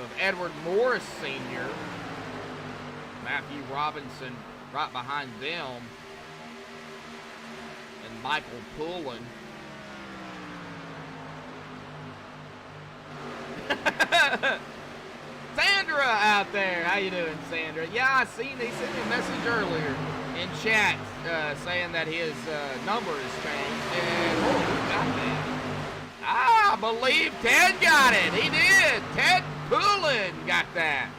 Of Edward Morris Sr. Matthew Robinson right behind them. And Michael Pullen. Sandra out there. How you doing, Sandra? Yeah, I seen he sent me a message earlier in chat saying that his number has changed. And who got that? I believe Ted got it. He did. Ted Pullen got that.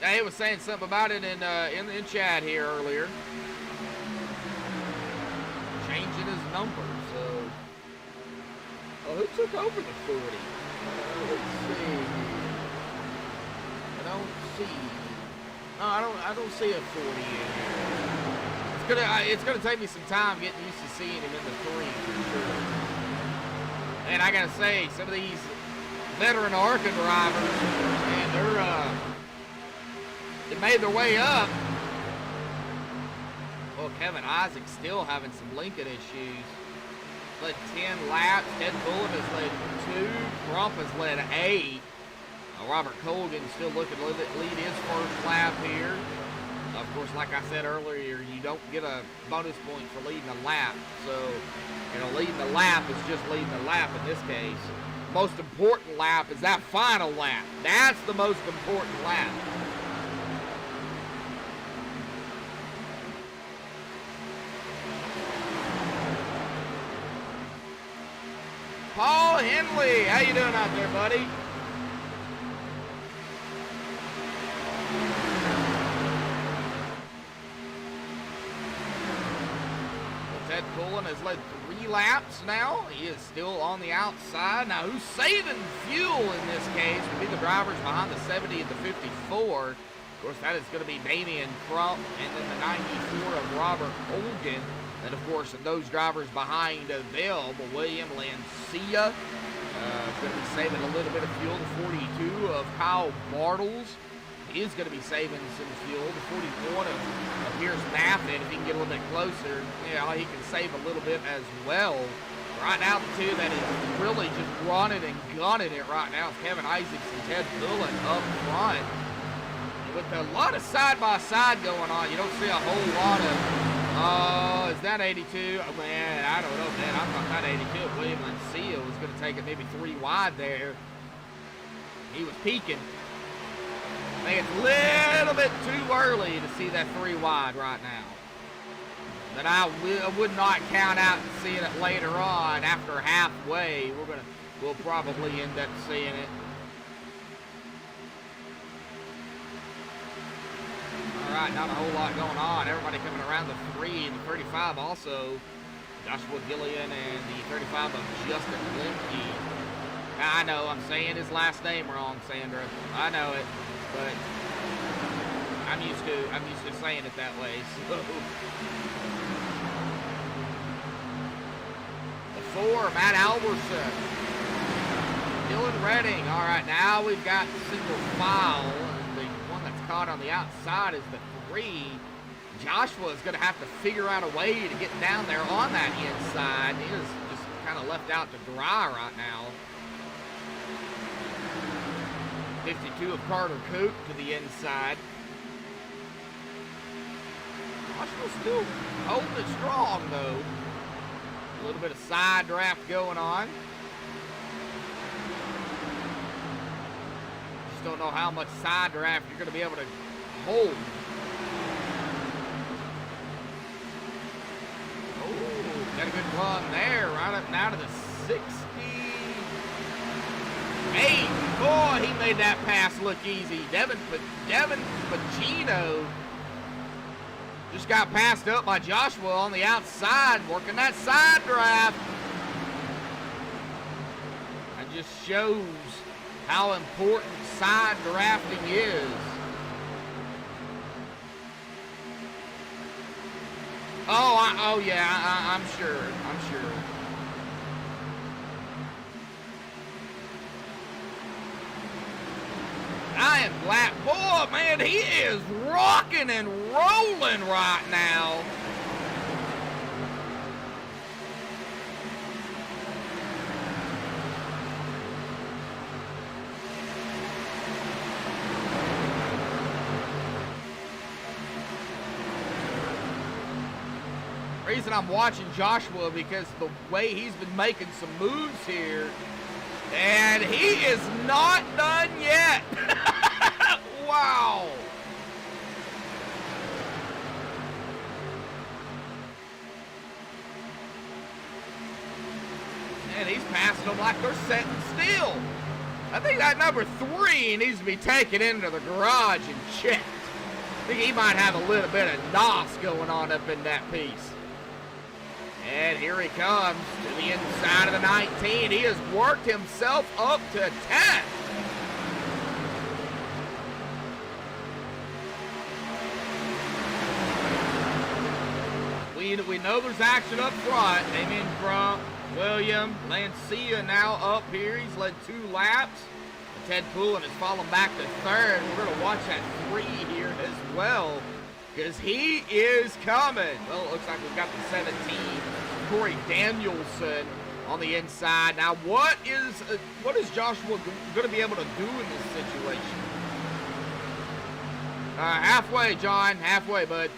Yeah, he was saying something about it in chat here earlier. Changing his number, so. Oh, who took over the 40? Let's see. I don't see a 40 in here. It's gonna take me some time getting used to seeing him in the 3 for sure. And I gotta say, some of these veteran ARCA drivers, man, they made their way up. Well, Kevin Isaac's still having some Lincoln issues. Led 10 laps. Ted Bullen has led 2. Crump has led 8. Robert Colgan still looking to lead his first lap here. Of course, like I said earlier, you don't get a bonus point for leading a lap. So, leading a lap is just leading a lap in this case. Most important lap is that final lap. That's the most important lap. Paul Henley, how you doing out there, buddy? Well, Ted Pullen has led 3 laps now. He is still on the outside. Now, who's saving fuel in this case would be the drivers behind the 70 and the 54. Of course, that is going to be Damian Crump and then the 94 of Robert Colgan. And, of course, those drivers behind them, William Lancia, going to be saving a little bit of fuel. The 42 of Kyle Bartles is going to be saving some fuel. The 41 of Pierce Maffin, if he can get a little bit closer, he can save a little bit as well. Right now, the 2 that is really just running and gunning it right now is Kevin Isaacs and Ted Pullen up front. And with a lot of side-by-side going on, you don't see a whole lot of... Oh, is that 82? Oh, man, I don't know, man. I thought that 82 of William Lancia was going to take it maybe 3 wide there. He was peaking. think it's a little bit too early to see that 3 wide right now. But I would not count out seeing it later on after halfway. We'll probably end up seeing it. All right, not a whole lot going on. Everybody coming around the 3 and the 35 also. Joshua Gillian and the 35 of Justin Lemke. I know I'm saying his last name wrong, Sandra. I know it, but I'm used to saying it that way. So the 4, Matt Alberson. Dylan Redding. All right, now we've got single file, and the one that's caught on the outside is the 3. Joshua is going to have to figure out a way to get down there on that inside. He is just kind of left out to dry right now. 52 of Carter Coop to the inside. Joshua's still holding it strong, though. A little bit of side draft going on. Just don't know how much side draft you're going to be able to hold. Oh, got a good run there, right up now to the 60. Hey, boy, he made that pass look easy. Devin Pacino just got passed up by Joshua on the outside, working that side draft. That just shows how important side drafting is. Oh yeah, I'm sure. I am glad. Boy, man, he is rocking and rolling right now. The reason I'm watching Joshua because the way he's been making some moves here. And he is not done yet. Wow. And he's passing them like they're sitting still. I think that number 3 needs to be taken into the garage and checked. I think he might have a little bit of NOS going on up in that piece. And here he comes to the inside of the 19. He has worked himself up to 10. We know there's action up front. Damien Crump, William, Lancia now up here. He's led 2 laps. Ted Poulin has fallen back to 3rd. We're going to watch that 3 here as well, because he is coming. Well, it looks like we've got the 17, Corey Danielson on the inside. Now, what is Joshua going to be able to do in this situation? Halfway, John. Halfway, bud.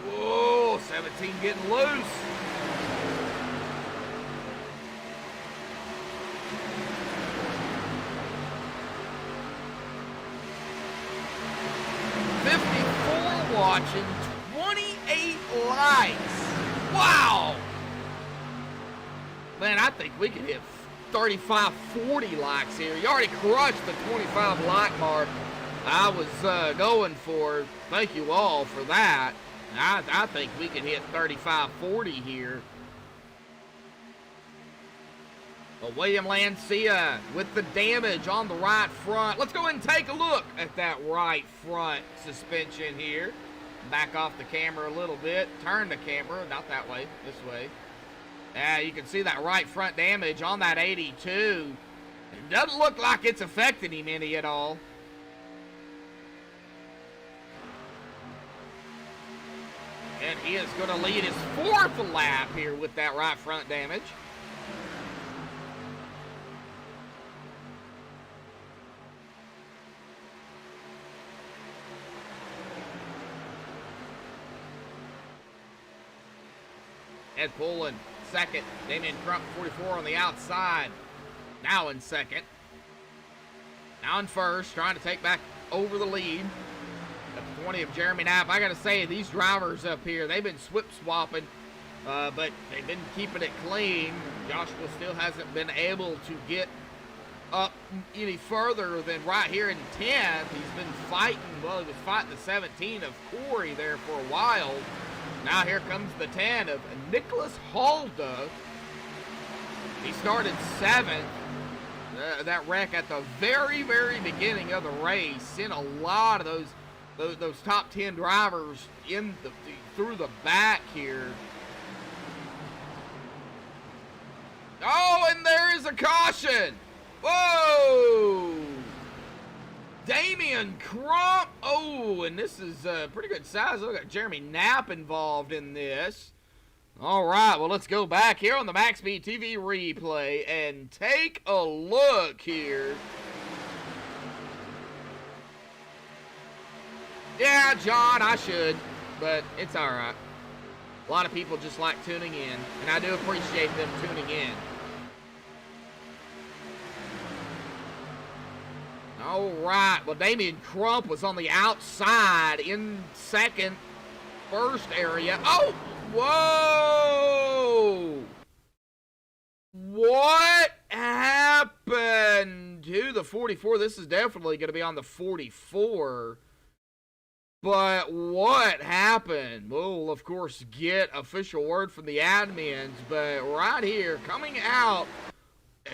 Whoa, 17 getting loose. Watching 28 likes. Wow. Man, I think we could hit 35, 40 likes here. You already crushed the 25 like mark I was going for. Thank you all for that. I think we could hit 35, 40 here. But William Lancia with the damage on the right front. Let's go ahead and take a look at that right front suspension here. Back off the camera a little bit. Turn the camera, not that way, this way. You can see that right front damage on that 82. It doesn't look like it's affecting him any at all. And he is going to lead his 4th lap here with that right front damage. Ed Poulin second. Damian Crump, 44 on the outside. Now in second. Now in first, trying to take back over the lead. At the 20 of Jeremy Knapp. I got to say, these drivers up here, they've been swip swapping, but they've been keeping it clean. Joshua still hasn't been able to get up any further than right here in 10th. He's been fighting, well, he was fighting the 17 of Corey there for a while. Now here comes the 10 of Nicholas Halda. He started 7th. That wreck at the very, very beginning of the race sent a lot of those top 10 drivers through the back here. Oh, and there is a caution. Whoa! Damian Crump. Oh, and this is a pretty good size. Look at Jeremy Knapp involved in this. All right, well, let's go back here on the MaxspeedTV TV replay and take a look here. Yeah, John, I should, but it's all right. A lot of people just like tuning in, and I do appreciate them tuning in. All right, well, Damian Crump was on the outside in second, first area. Oh, whoa! What happened to the 44? This is definitely going to be on the 44. But what happened? We'll, of course, get official word from the admins. But right here, coming out,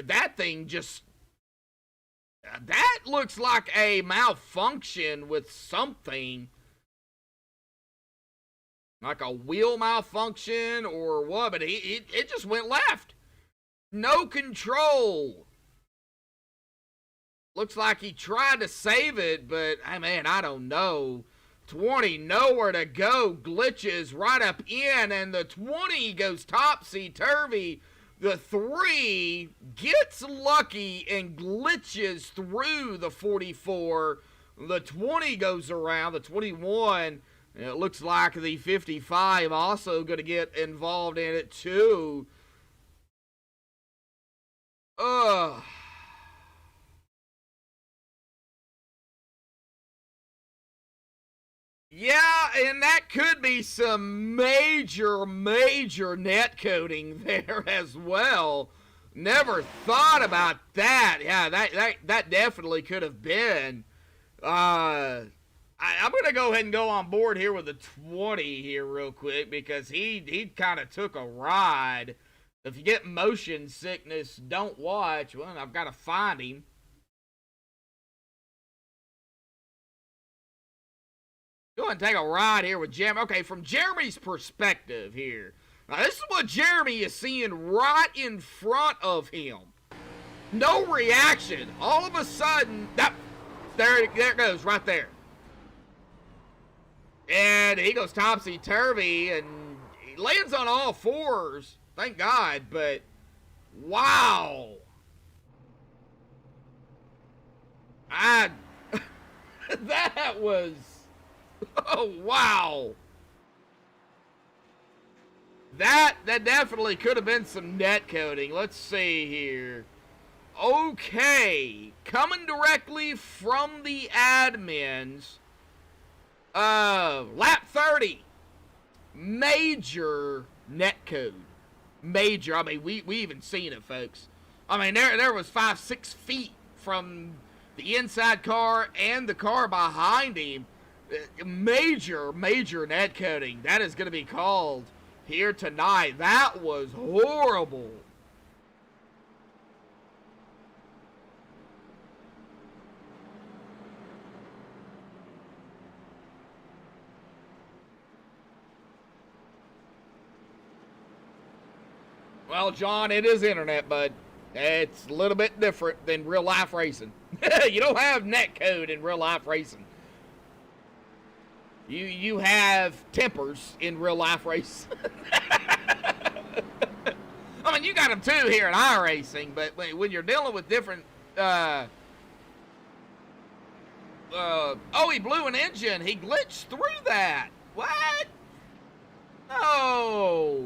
that thing just... that looks like a malfunction with something. Like a wheel malfunction or what, but it just went left. No control. Looks like he tried to save it, but, hey, man, I don't know. 20, nowhere to go. Glitches right up in, and the 20 goes topsy-turvy. The 3 gets lucky and glitches through the 44. The 20 goes around, the 21... it looks like the 55 also going to get involved in it too. Ugh. Yeah, and that could be some major net coding there as well. Never thought about that. Yeah, that definitely could have been. I'm going to go ahead and go on board here with the 20 here real quick because he kind of took a ride. If you get motion sickness, don't watch. Well, I've got to find him. Go ahead and take a ride here with Jeremy. Okay, from Jeremy's perspective here. Now, this is what Jeremy is seeing right in front of him. No reaction. All of a sudden, there it goes right there. And he goes topsy-turvy, and he lands on all fours. Thank God, but wow. That was, oh, wow. That definitely could have been some net coding. Let's see here. Okay, coming directly from the admins. Lap 30. Major net code. Major. I mean, we even seen it, folks. I mean, there was 5-6 feet from the inside car and the car behind him. Major net coding. That is going to be called here tonight. That was horrible. Well, John, it is internet, bud. It's a little bit different than real life racing. You don't have net code in real life racing. You have tempers in real life racing. I mean, you got them too here in iRacing, but when you're dealing with different, oh, he blew an engine. He glitched through that. What? No.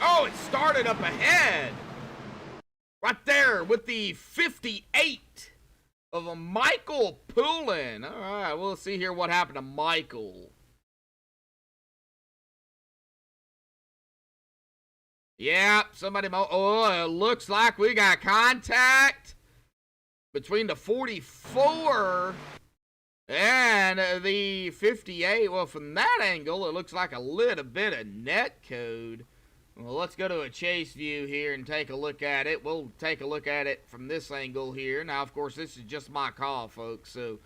Oh, it started up ahead. Right there with the 58 of a Michael Poulin. All right, we'll see here what happened to Michael. Yep, somebody. Oh, it looks like we got contact between the 44 and the 58. Well, from that angle, it looks like a little bit of net code. Well, let's go to a chase view here and take a look at it. We'll take a look at it from this angle here. Now, of course, this is just my call, folks. So,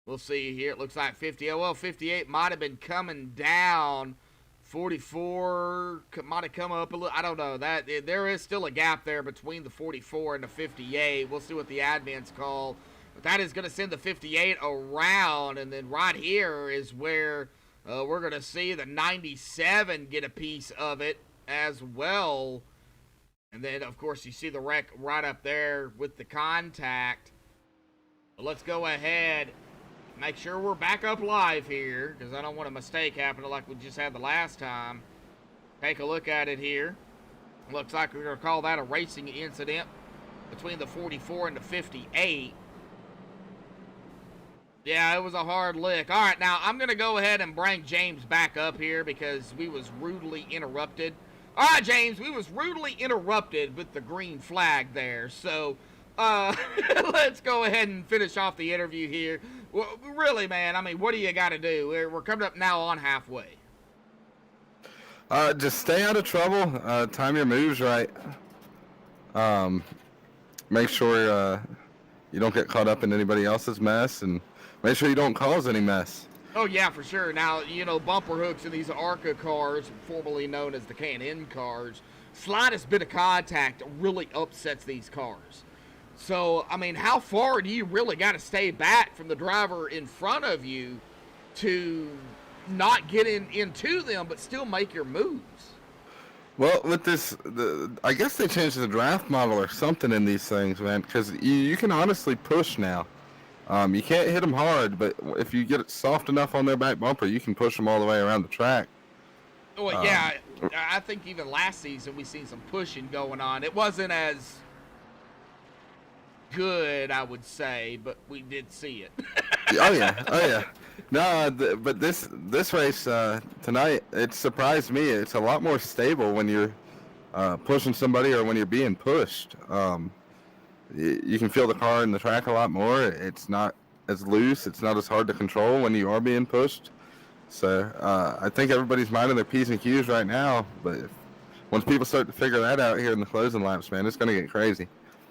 we'll see here. It looks like 58. Well, 58 might have been coming down. 44 might have come up a little. I don't know. There is still a gap there between the 44 and the 58. We'll see what the admins call. But that is going to send the 58 around. And then right here is where we're going to see the 97 get a piece of it as well. And then, of course, you see the wreck right up there with the contact. But let's go ahead. Make sure we're back up live here, because I don't want a mistake happening like we just had the last time. Take a look at it here. Looks like we're going to call that a racing incident between the 44 and the 58. Yeah, it was a hard lick. All right, now I'm going to go ahead and bring James back up here because we was rudely interrupted. All right, James, we was rudely interrupted with the green flag there. So, let's go ahead and finish off the interview here. Well, really, man, I mean, what do you got to do? We're coming up now on halfway. Just stay out of trouble. Time your moves right. Make sure you don't get caught up in anybody else's mess, and make sure you don't cause any mess. Oh, yeah, for sure. Now, you know, bumper hooks in these ARCA cars, formerly known as the K&N cars, slightest bit of contact really upsets these cars. So, I mean, how far do you really got to stay back from the driver in front of you to not get into them but still make your moves? Well, with this, I guess they changed the draft model or something in these things, man, because you can honestly push now. You can't hit them hard, but if you get it soft enough on their back bumper, you can push them all the way around the track. Well, yeah, I think even last season we seen some pushing going on. It wasn't as good, I would say, but we did see it. Oh yeah. No, but this race tonight, it surprised me. It's a lot more stable when you're pushing somebody or when you're being pushed. You can feel the car in the track a lot more. It's not as loose. It's not as hard to control when you are being pushed. So I think everybody's minding their P's and Q's right now. But once people start to figure that out here in the closing laps, man, it's going to get crazy.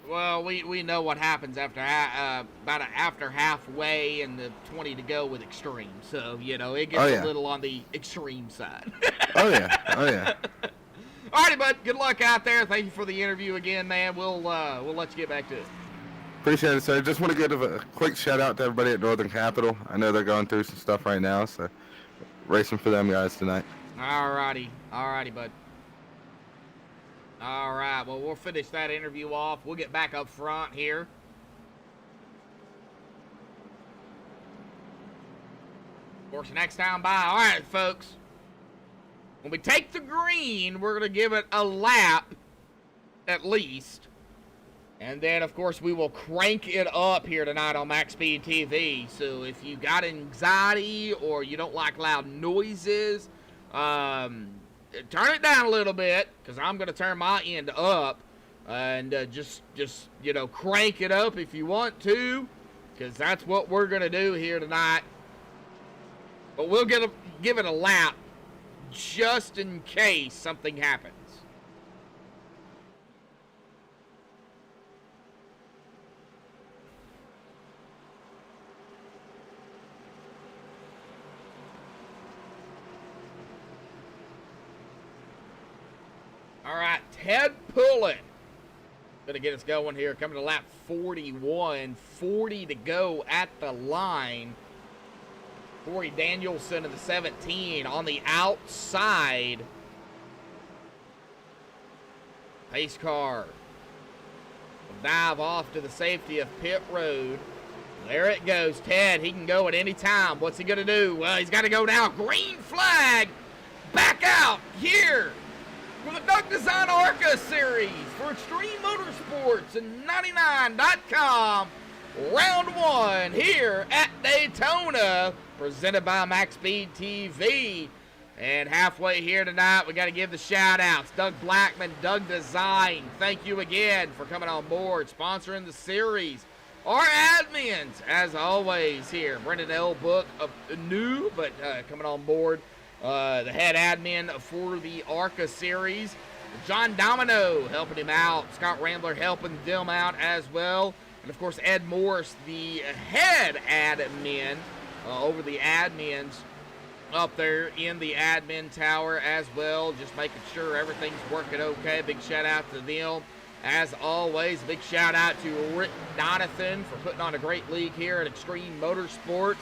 Well, we know what happens after after halfway and the 20 to go with extreme. So, you know, it gets a little on the extreme side. Oh yeah. Alrighty, bud. Good luck out there. Thank you for the interview again, man. We'll let you get back to it. Appreciate it, sir. Just want to give a quick shout out to everybody at Northern Capital. I know they're going through some stuff right now, so racing for them guys tonight. Alrighty, bud. All right, well, we'll finish that interview off. We'll get back up front here. Of course, next time by. All right, folks. When we take the green, we're going to give it a lap, at least. And then, of course, we will crank it up here tonight on Maxspeed TV. So if you got anxiety or you don't like loud noises, turn it down a little bit, because I'm going to turn my end up, and just you know, crank it up if you want to, because that's what we're going to do here tonight. But we'll give it a lap just in case something happens. All right, Ted Pullen gonna get us going here. Coming to lap 41, 40 to go at the line. Corey Danielson of the 17 on the outside. Pace car will dive off to the safety of pit road. There it goes. Ted, he can go at any time. What's he gonna do? Well, he's got to go now. Green flag. Back out here for the Doug Design ARCA Series for Extreme Motorsports and 99.com. Round 1 here at Daytona, presented by Maxspeed TV. And halfway here tonight, we got to give the shout-outs. Doug Blackman, Doug Design, thank you again for coming on board, sponsoring the series. Our admins, as always, here. Brendan L. Book, new, but coming on board. The head admin for the ARCA Series. John Domino helping him out. Scott Rambler helping them out as well. And, of course, Ed Morris, the head admin over the admins up there in the admin tower as well. Just making sure everything's working okay. Big shout-out to them. As always, big shout-out to Rick Donathan for putting on a great league here at Extreme Motorsports.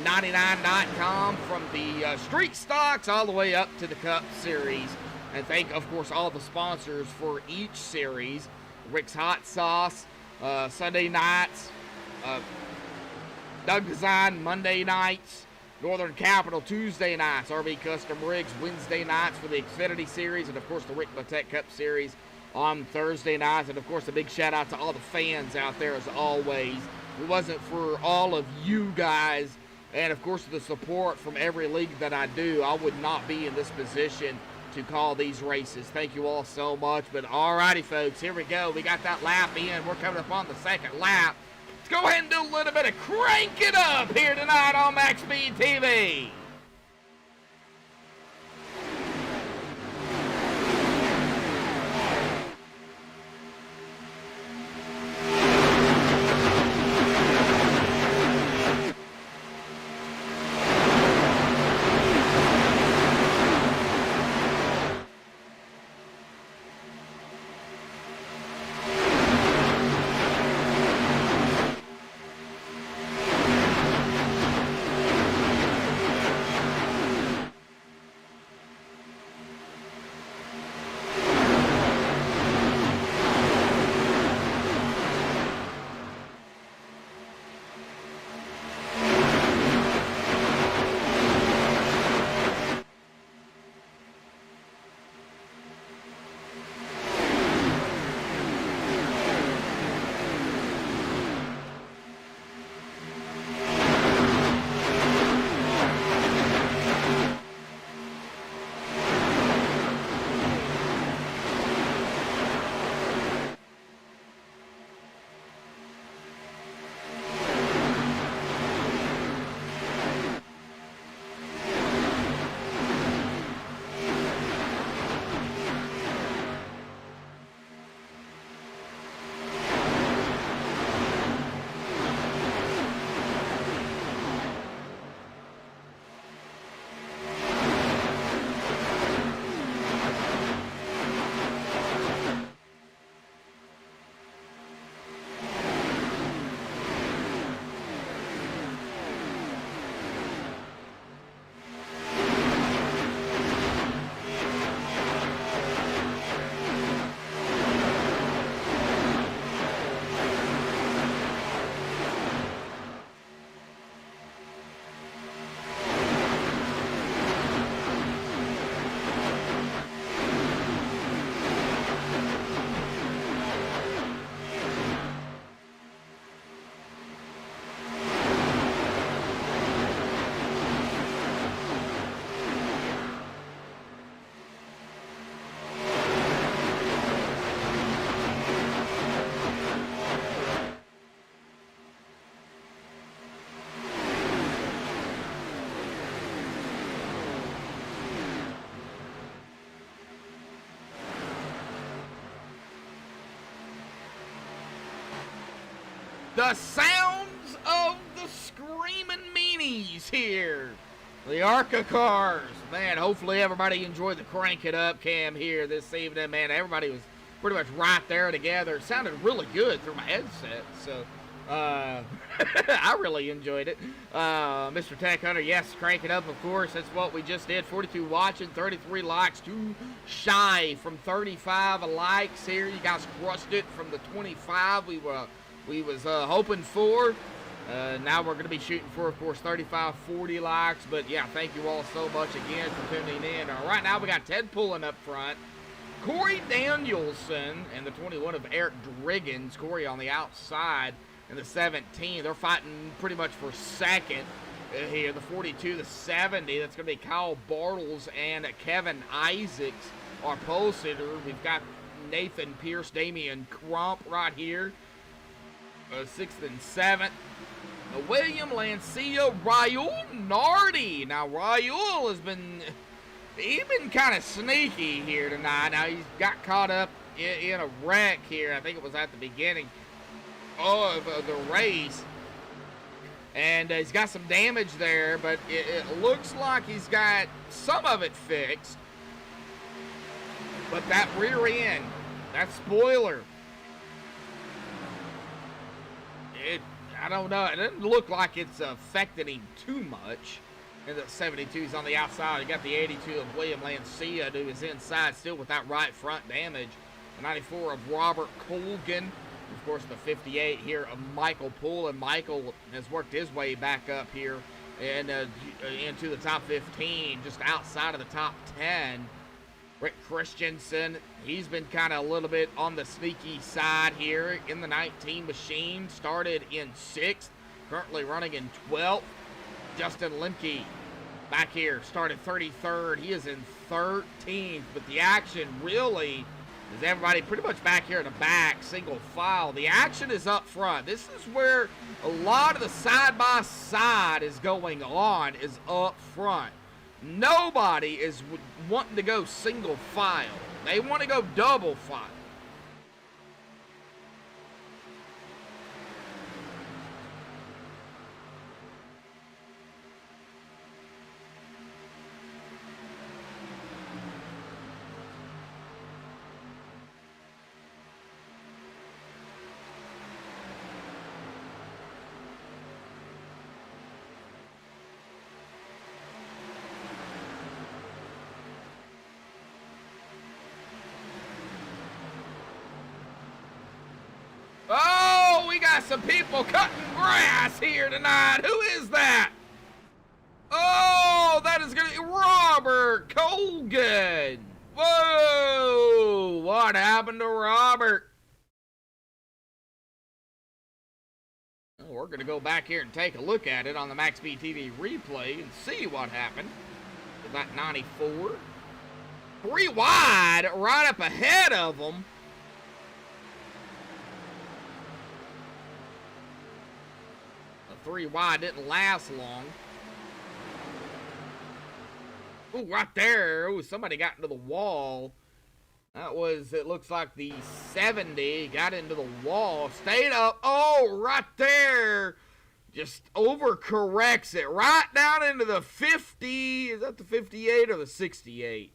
99.com from the street stocks all the way up to the Cup Series. And thank, of course, all the sponsors for each series. Rick's Hot Sauce, Sunday nights, Doug Design Monday nights, Northern Capital Tuesday nights, RV Custom Rigs Wednesday nights for the Xfinity Series, and of course the Rick Latette Cup Series on Thursday nights. And of course a big shout out to all the fans out there as always. If it wasn't for all of you guys and of course the support from every league that I do, I would not be in this position to call these races. Thank you all so much. But alrighty folks, here we go. We got that lap in. We're coming up on the second lap. Let's go ahead and do a little bit of crank it up here tonight on Maxspeed TV. The sounds of the screaming meanies here. The ARCA cars. Man, hopefully everybody enjoyed the Crank It Up cam here this evening. Man, everybody was pretty much right there together. It sounded really good through my headset. So, I really enjoyed it. Mr. Tech Hunter, yes, Crank It Up, of course. That's what we just did. 42 watching, 33 likes. Too shy from 35 likes here. You guys crushed it from the 25 we was hoping for. Now we're going to be shooting for, of course, 35, 40 likes. But, yeah, thank you all so much again for tuning in. Right now we got Ted pulling up front. Corey Danielson and the 21 of Eric Driggins. Corey on the outside and the 17. They're fighting pretty much for second here. The 42, the 70. That's going to be Kyle Bartles and Kevin Isaacs, our pole sitter. We've got Nathan Pierce, Damian Crump right here. 6th and 7th. William Lancia, Raul Nardi. Now, Raul has been kind of sneaky here tonight. Now, he's got caught up in a wreck here. I think it was at the beginning of the race. And he's got some damage there, but it looks like he's got some of it fixed. But that rear end, that spoiler, I don't know. It doesn't look like it's affecting him too much. And the 72's on the outside. You got the 82 of William Lancia, who is inside still with that right front damage. The 94 of Robert Colgan. Of course, the 58 here of Michael Poole. And Michael has worked his way back up here and into the top 15, just outside of the top 10. Rick Christensen, he's been kind of a little bit on the sneaky side here in the 19 machine. Started in 6th, currently running in 12th. Justin Lemke back here, started 33rd. He is in 13th, but the action really is everybody pretty much back here in the back, single file. The action is up front. This is where a lot of the side-by-side is going on, is up front. Nobody is wanting to go single file. They want to go double file. Oh, we got some people cutting grass here tonight. Who is that? Oh, that is going to be Robert Colgan. Whoa, what happened to Robert? Well, we're going to go back here and take a look at it on the MaxspeedTV TV replay and see what happened with that 94. 3 wide, right up ahead of them. The 3 wide didn't last long. Oh, right there. Oh, somebody got into the wall. That was, it looks like the 70 got into the wall, stayed up. Oh, right there. Just overcorrects it right down into the 50. Is that the 58 or the 68?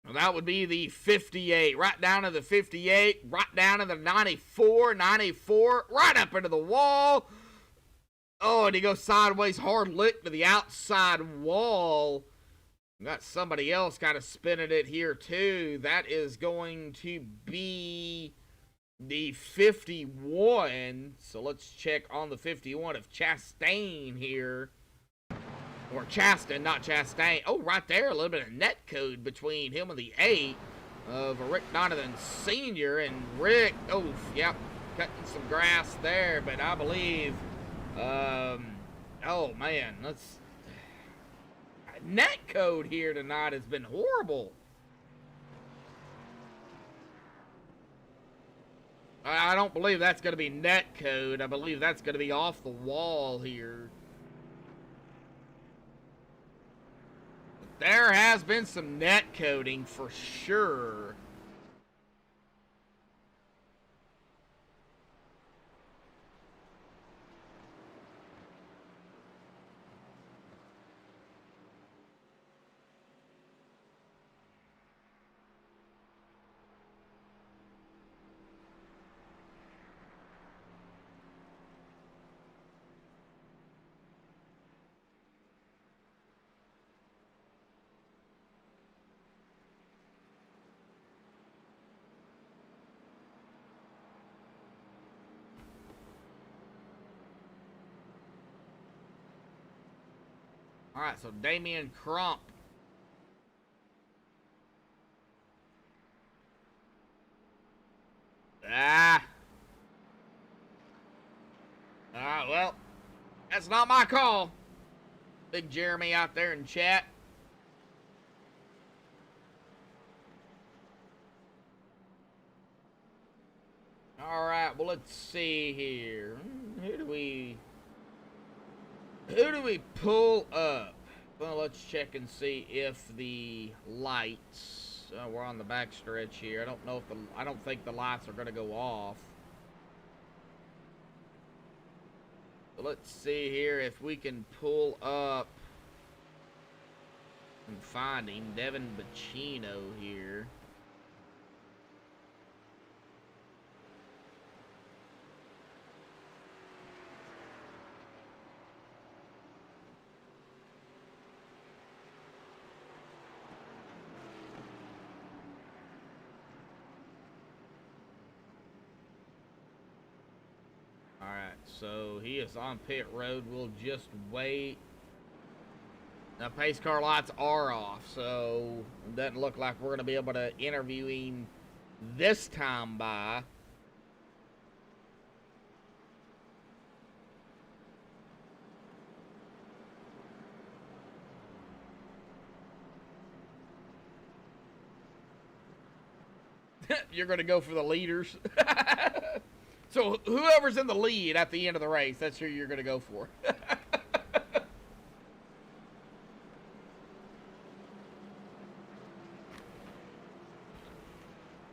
Well, that would be the 58. Right down to the 58. Right down to the 94. 94. Right up into the wall. Oh, and he goes sideways, hard lick to the outside wall. Got somebody else kind of spinning it here, too. That is going to be the 51. So let's check on the 51 of Chastain here. Or Chastain, not Chastain. Oh, right there, a little bit of net code between him and the 8 of Rick Donovan Sr. And Rick, oh, yep, cutting some grass there. But I believe, oh, man, let's... Net code here tonight has been horrible. I don't believe that's going to be net code. I believe that's going to be off the wall here. But there has been some net coding for sure. All right, so Damian Crump Ah. Alright, well, that's not my call. Big Jeremy out there in chat. Alright, well, let's see here. Who do we pull up? Well, let's check and see if the lights. We're on the back stretch here. I don't know if I don't think the lights are going to go off. So let's see here if we can pull up and find him. Devin Bacino here. Alright, so he is on pit road. We'll just wait. Now, pace car lights are off, so it doesn't look like we're going to be able to interview him this time by. You're going to go for the leaders. So whoever's in the lead at the end of the race, that's who you're going to go for.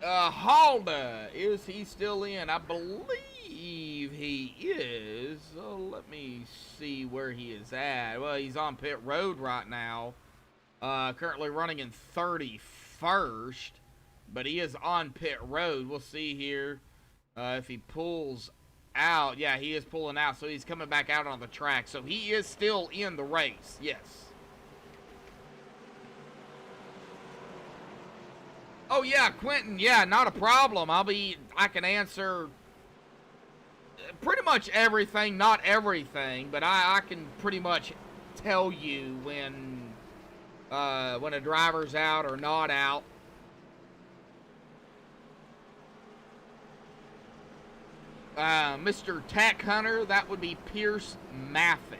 Halda, is he still in? I believe he is. So let me see where he is at. Well, he's on pit road right now. Currently running in 31st, but he is on pit road. We'll see here. If he pulls out, yeah, he is pulling out, so he's coming back out on the track. So he is still in the race, yes. Oh, yeah, Quentin, yeah, not a problem. I can answer pretty much everything, not everything, but I can pretty much tell you when a driver's out or not out. Mr. Tack Hunter, that would be Pierce Maffett.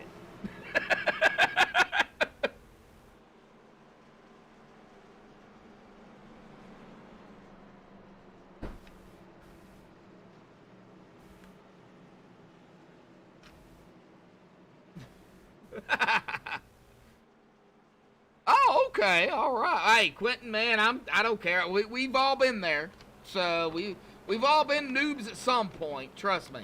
Oh, okay, all right. Hey, Quentin, man, I don't care. We've all been there, so we've all been noobs at some point. Trust me.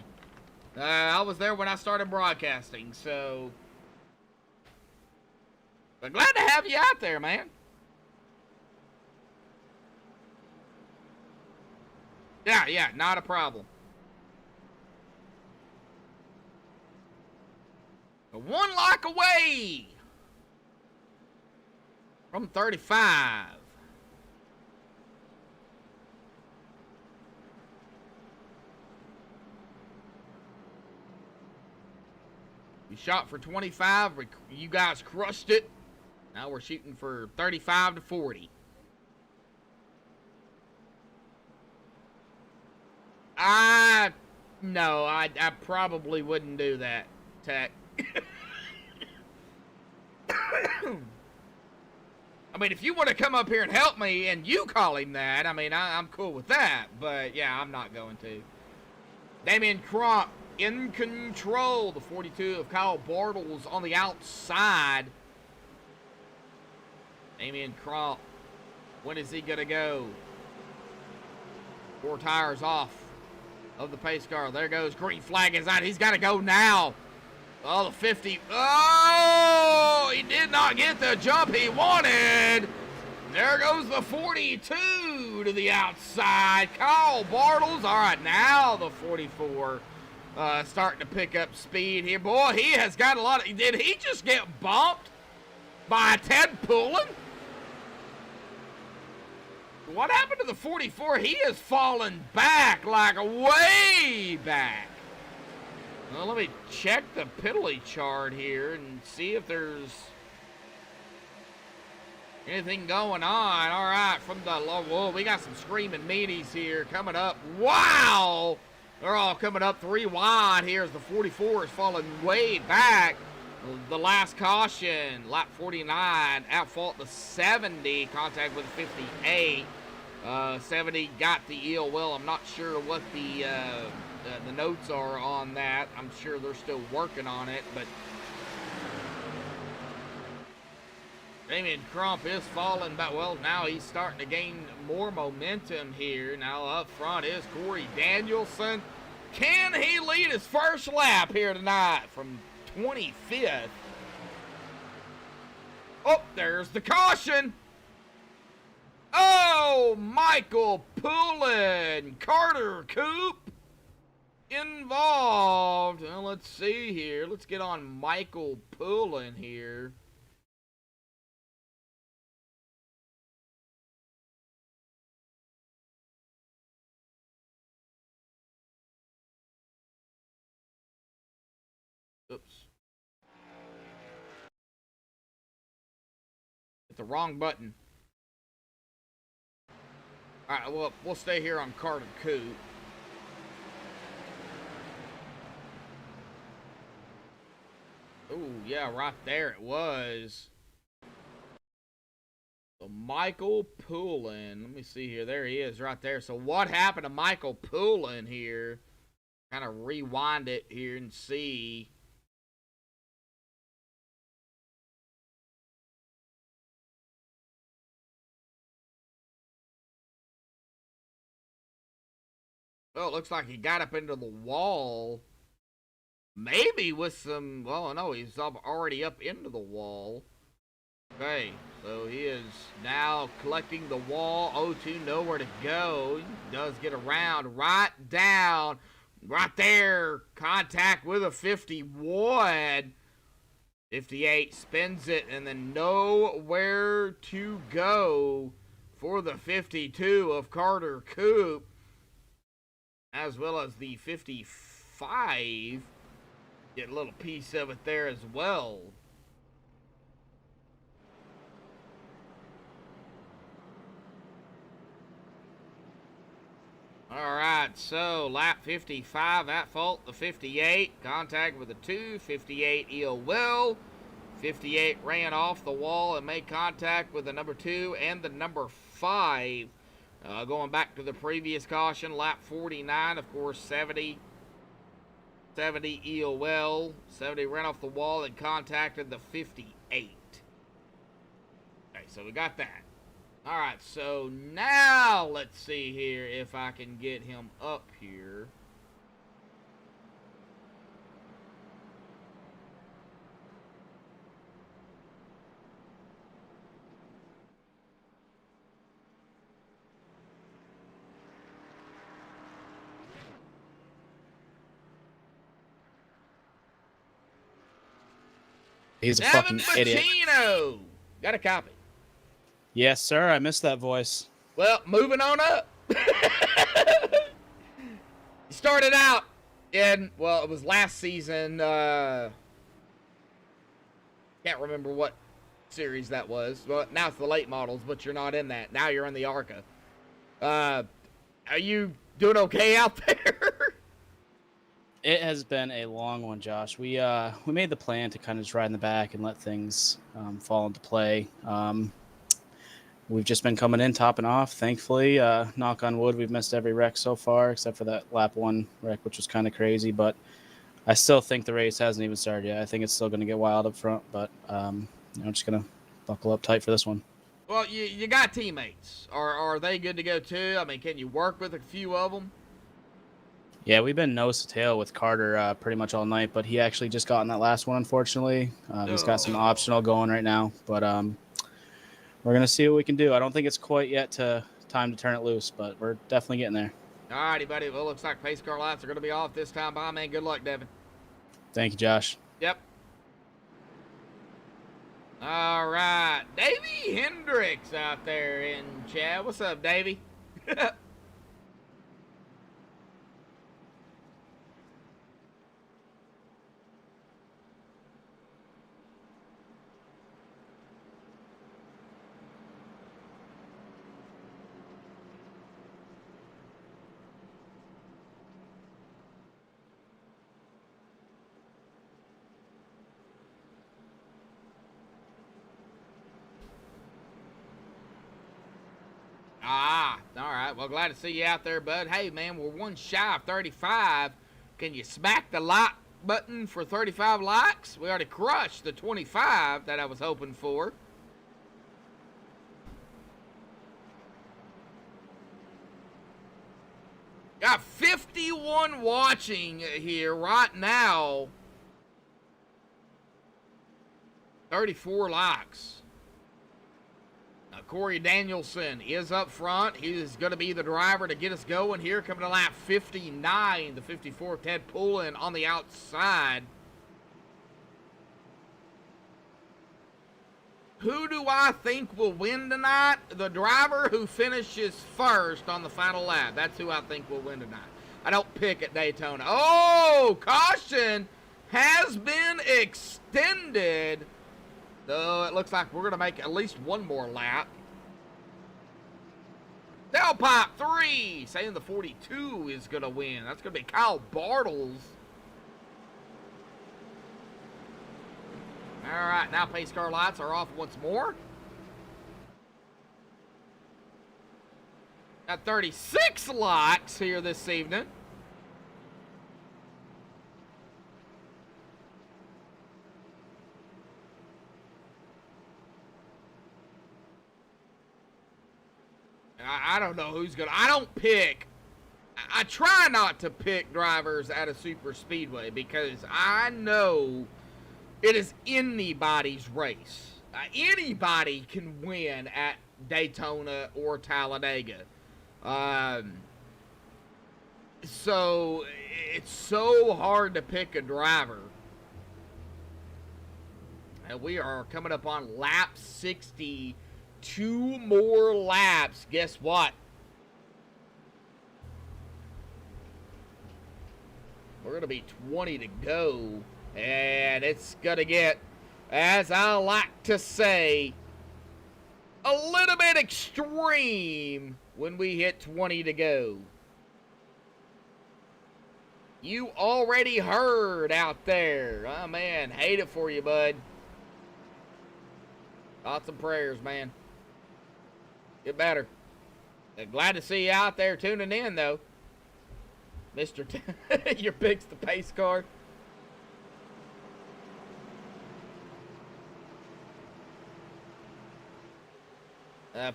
I was there when I started broadcasting, so. But glad to have you out there, man. Yeah, not a problem. One like away from 35. We shot for 25. You guys crushed it. Now we're shooting for 35 to 40. No, I probably wouldn't do that, Tech. I mean, if you want to come up here and help me and you call him that, I mean, I'm cool with that. But, yeah, I'm not going to. Damian Crump in control. The 42 of Kyle Bartles on the outside. Damian Crump. When is he going to go? 4 tires off of the pace car. There goes. Green flag is out. He's got to go now. Oh, the 50. Oh, he did not get the jump he wanted. There goes the 42 to the outside. Kyle Bartles. All right, now the 44 starting to pick up speed here. Boy, he has got a lot of. Did he just get bumped by Ted Pullen? What happened to the 44? He is falling back, like way back. Well, let me check the penalty chart here and see if there's Anything going on? All right, from the whoa, we got some screaming meanies here coming up. Wow! They're all coming up 3 wide here as the 44 is falling way back. The last caution, lap 49, out fault the 70, contact with 58. 70 got the eel well. I'm not sure what the notes are on that. I'm sure they're still working on it, but Damian Crump is falling back. Well, now he's starting to gain more momentum here. Now up front is Corey Danielson. Can he lead his first lap here tonight from 25th? Oh, there's the caution. Oh, Michael Poulin, Carter Coop involved. Well, let's see here. Let's get on Michael Poulin here. Oops. Hit the wrong button. All right, well, we'll stay here on Carter Coop. Oh, yeah, right there it was. So Michael Poulin. Let me see here. There he is right there. So what happened to Michael Poulin here? Kind of rewind it here and see. Well, it looks like he got up into the wall. Maybe with some, well, no, he's already up into the wall. Okay, so he is now collecting the wall. O2 nowhere to go. He does get around right down. Right there. Contact with a 51. 58 spins it and then nowhere to go for the 52 of Carter Coop. As well as the 55. Get a little piece of it there as well. Alright, so lap 55 at fault, the 58. Contact with the 2, 58 eel well. 58 ran off the wall and made contact with the number 2 and the number 5. Going back to the previous caution, lap 49, of course, 70 eel well. 70 ran off the wall and contacted the 58. Okay, so we got that. All right, so now let's see here if I can get him up here. He's a Devin fucking idiot. Bacino! Got a copy. Yes, sir. I missed that voice. Well, moving on up. He started out in, well, it was last season. Can't remember what series that was. Well, now it's the late models, but you're not in that. Now you're in the ARCA. Are you doing okay out there? It has been a long one, Josh. We made the plan to kind of just ride in the back and let things fall into play. We've just been coming in, topping off. Thankfully, knock on wood, we've missed every wreck so far, except for that lap 1 wreck, which was kind of crazy. But I still think the race hasn't even started yet. I think it's still going to get wild up front, but I'm just going to buckle up tight for this one. Well, you got teammates. Are they good to go too? I mean, can you work with a few of them? Yeah, we've been nose to tail with Carter pretty much all night, but he actually just got in that last one, unfortunately. He's got some optional going right now, but we're going to see what we can do. I don't think it's quite yet time to turn it loose, but we're definitely getting there. All righty, buddy. Well, looks like pace car lights are going to be off this time. Bye, man. Good luck, Devin. Thank you, Josh. Yep. All right. Davey Hendricks out there in chat. What's up, Davey? right. Well, glad to see you out there, bud. Hey, man, we're one shy of 35. Can you smack the like button for 35 likes? We already crushed the 25 that I was hoping for. Got 51 watching here right now. 34 likes. Corey Danielson is up front. He is going to be the driver to get us going here. Coming to lap 59, the 54, Ted Poulin on the outside. Who do I think will win tonight? The driver who finishes first on the final lap. That's who I think will win tonight. I don't pick at Daytona. Oh, caution has been extended. Though it looks like we're going to make at least one more lap. Tailpipe 3 saying the 42 is going to win. That's going to be Kyle Bartles. All right, now pace car lights are off once more. Got 36 likes here this evening. I don't know who's gonna. I don't pick. I try not to pick drivers at a super speedway because I know it is anybody's race. Anybody can win at Daytona or Talladega. So it's so hard to pick a driver. And we are coming up on lap 60. 2 more laps. Guess what? We're going to be 20 to go. And it's going to get, as I like to say, a little bit extreme when we hit 20 to go. You already heard out there. Oh, man. Hate it for you, bud. Thoughts and prayers, man. Get better. Glad to see you out there tuning in, though. Mr. Your pick's the pace car.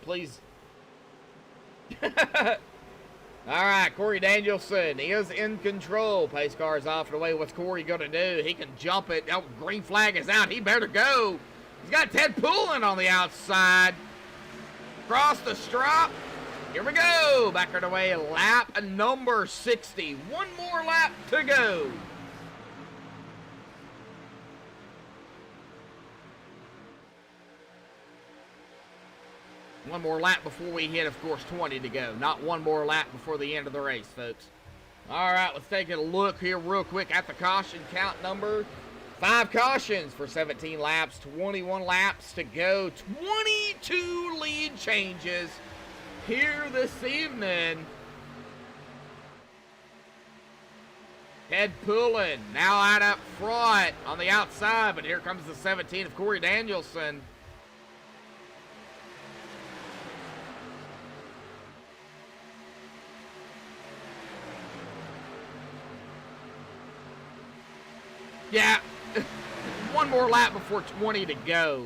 Please. All right, Corey Danielson is in control. Pace car is off and away. What's Corey going to do? He can jump it. Oh, green flag is out. He better go. He's got Ted Poulin on the outside. Across the strop. Here we go. Back right away. Lap number 60. One more lap to go. One more lap before we hit, of course, 20 to go. Not one more lap before the end of the race, folks. All right, let's take a look here real quick at the caution count number. 5 cautions for 17 laps, 21 laps to go, 22 lead changes here this evening. Ted Poulin now out up front on the outside, but here comes the 17 of Corey Danielson. Yeah. One more lap before 20 to go.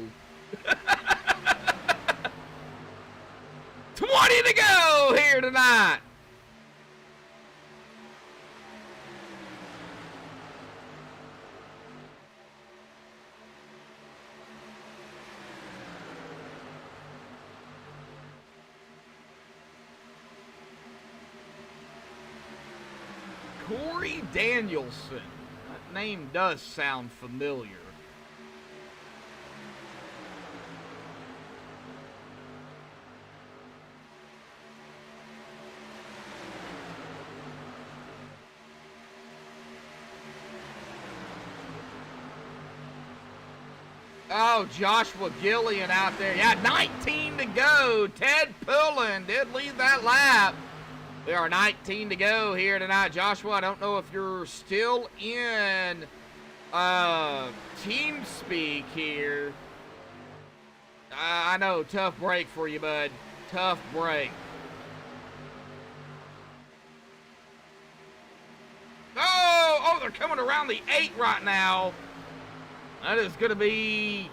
20 to go here tonight. Corey Danielson. That name does sound familiar. Oh, Joshua Gillian out there. Yeah, 19 to go. Ted Poulin did lead that lap. There are 19 to go here tonight. Joshua, I don't know if you're still in TeamSpeak here. I know, tough break for you, bud. Tough break. they're coming around the 8 right now. That is going to be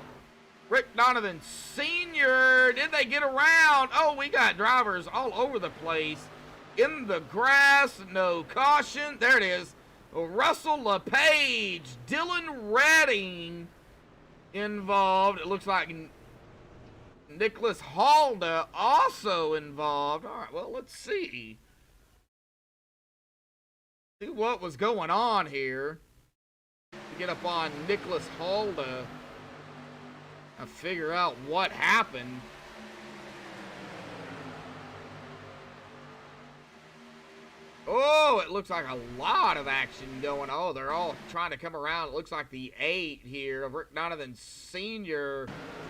Rick Donovan Sr. Did they get around? Oh, we got drivers all over the place. In the grass, no caution. There it is. Russell LePage, Dylan Redding involved. It looks like Nicholas Halda also involved. All right, well, let's see. See what was going on here. Get up on Nicholas Halda and figure out what happened. Oh, it looks like a lot of action going on. Oh, they're all trying to come around. It looks like the 8 here of Rick Donovan Sr.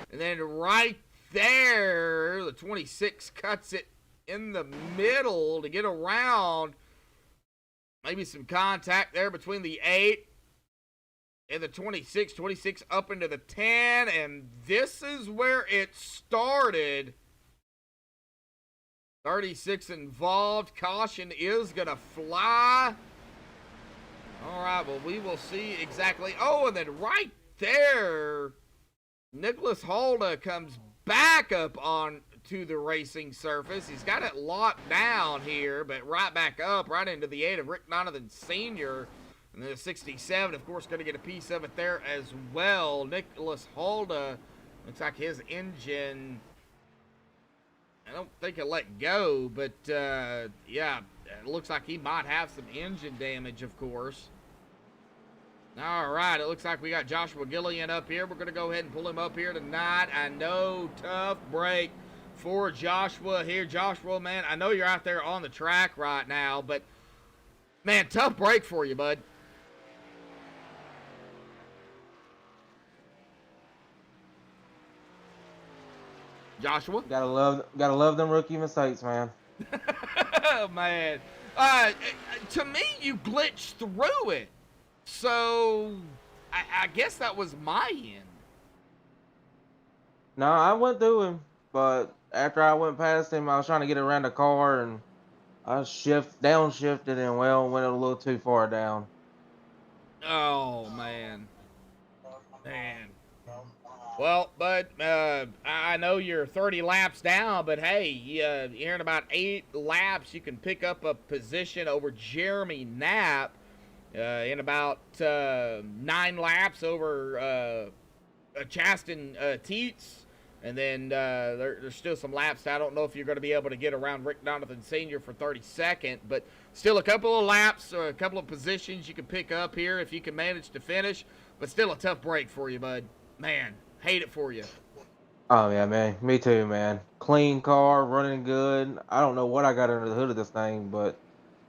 And then right there, the 26 cuts it in the middle to get around. Maybe some contact there between the 8 and the 26. 26 up into the 10. And this is where it started. 36 involved. Caution is going to fly. All right, well, we will see exactly. Oh, and then right there, Nicholas Halda comes back up on to the racing surface. He's got it locked down here, but right back up, right into the 8 of Rick Donovan Sr. And the 67, of course, going to get a piece of it there as well. Nicholas Halda, looks like his engine, I don't think he'll let go, but yeah, it looks like he might have some engine damage, of course. All right, it looks like we got Joshua Gillian up here. We're going to go ahead and pull him up here tonight. I know, tough break for Joshua here. Joshua, man, I know you're out there on the track right now, but, man, tough break for you, bud. Joshua? Gotta love them rookie mistakes, man. Man. To me, you glitched through it. So, I guess that was my end. No, I went through him, but after I went past him, I was trying to get around the car, and I downshifted, and well, went a little too far down. Oh, man. Man. Well, bud, I know you're 30 laps down, but hey, you're in about 8 laps. You can pick up a position over Jeremy Knapp. In about 9 laps over Chasten Teets. And then there's still some laps. I don't know if you're going to be able to get around Rick Donovan Sr. for 32nd, but still a couple of laps or a couple of positions you can pick up here if you can manage to finish. But still a tough break for you, bud. Man, hate it for you. Oh, yeah, man. Me too, man. Clean car, running good. I don't know what I got under the hood of this thing, but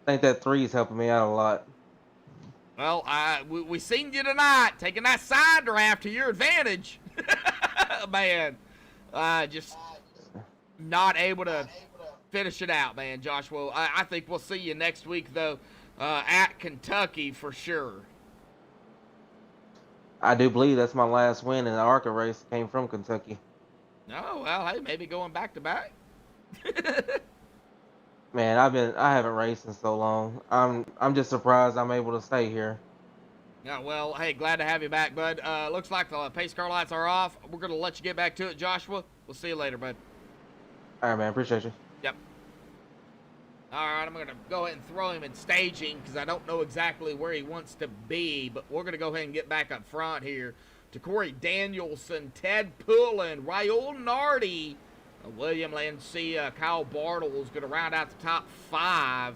I think that 3 is helping me out a lot. Well, we seen you tonight taking that side draft to your advantage. Man, just not able to finish it out, man, Joshua. I think we'll see you next week, though, at Kentucky for sure. I do believe that's my last win in the ARCA race. Came from Kentucky. Oh, well, hey, maybe going back to back. Man, I haven't raced in so long. I'm just surprised I'm able to stay here. Yeah, well, hey, glad to have you back, bud. Looks like the pace car lights are off. We're going to let you get back to it, Joshua. We'll see you later, bud. All right, man. Appreciate you. Yep. All right, I'm going to go ahead and throw him in staging because I don't know exactly where he wants to be, but we're going to go ahead and get back up front here to Corey Danielson, Ted Pullen, Raul Nardi, William Lancey, Kyle Bartle is going to round out the top 5.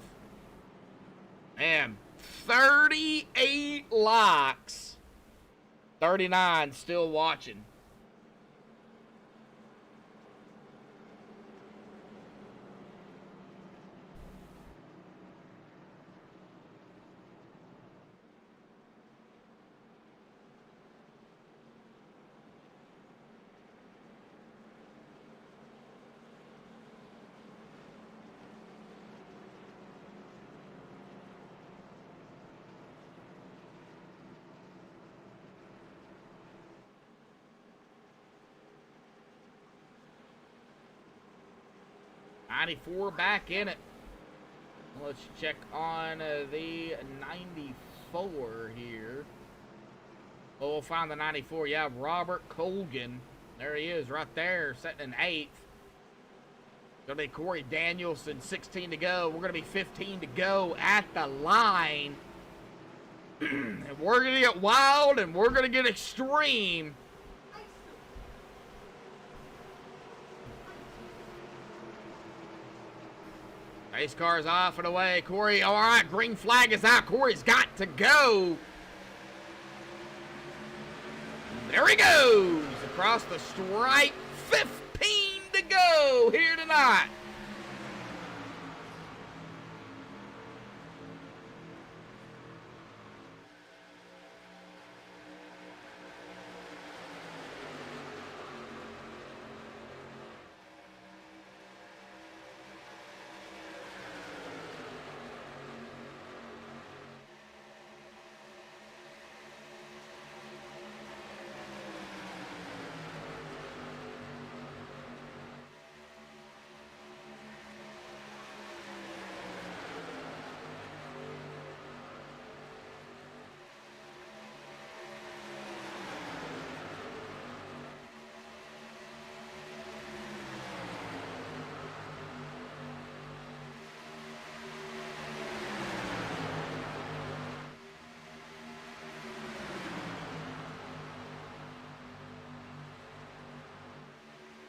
Man, 38 likes, 39 still watching. '94 back in it. Let's check on the 94 here. Oh, we'll find the 94. Yeah, Robert Colgan. There he is right there, sitting in 8th. Gonna be Corey Danielson, 16 to go. We're gonna be 15 to go at the line. And we're gonna get wild and we're gonna get extreme. Race car's off and away. Corey, all right, green flag is out. Corey's got to go. There he goes across the stripe. 15 to go here tonight.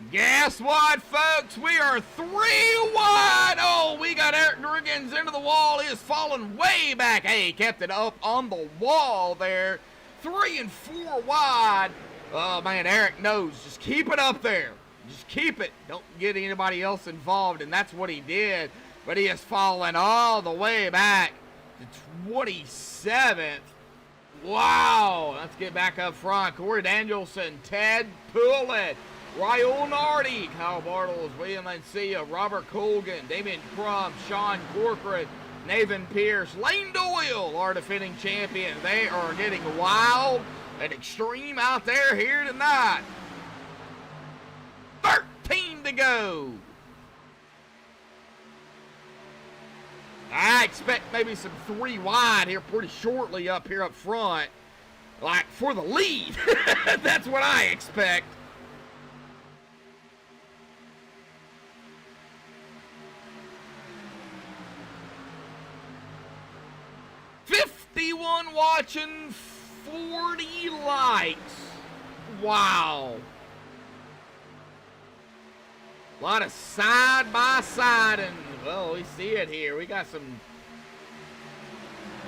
Guess what, folks? We are 3 wide. Oh, we got Eric Driggins into the wall. He is falling way back. Hey, he kept it up on the wall there. 3 and 4 wide. Oh, man, Eric knows. Just keep it up there. Just keep it. Don't get anybody else involved, and that's what he did. But he is falling all the way back to 27th. Wow. Let's get back up front. Corey Danielson, Ted Pullitt, Raul Nardi, Kyle Bartles, William Lancia, Robert Colgan, Damian Crum, Sean Corcoran, Nathan Pierce, Lane Doyle, our defending champion. They are getting wild and extreme out there here tonight. 13 to go. I expect maybe some 3 wide here pretty shortly up here up front. Like for the lead. That's what I expect. Watching, 40 likes. Wow. A lot of side by side, and well, we see it here. We got some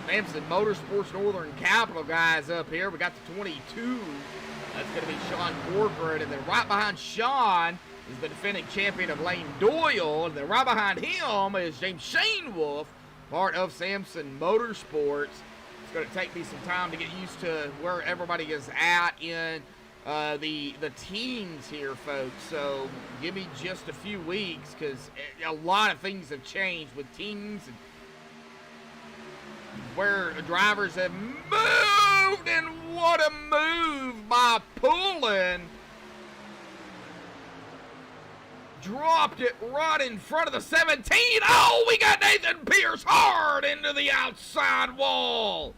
Sampson Motorsports Northern Capital guys up here. We got the 22. That's going to be Sean Corcoran, and then right behind Sean is the defending champion of Lane Doyle, and then right behind him is James Shane Wolf, part of Sampson Motorsports. It's going to take me some time to get used to where everybody is at in the teams here, folks. So give me just a few weeks, because a lot of things have changed with teams and where the drivers have moved. And what a move by Poulin. Dropped it right in front of the 17. Oh, we got Nathan Pierce hard into the outside wall.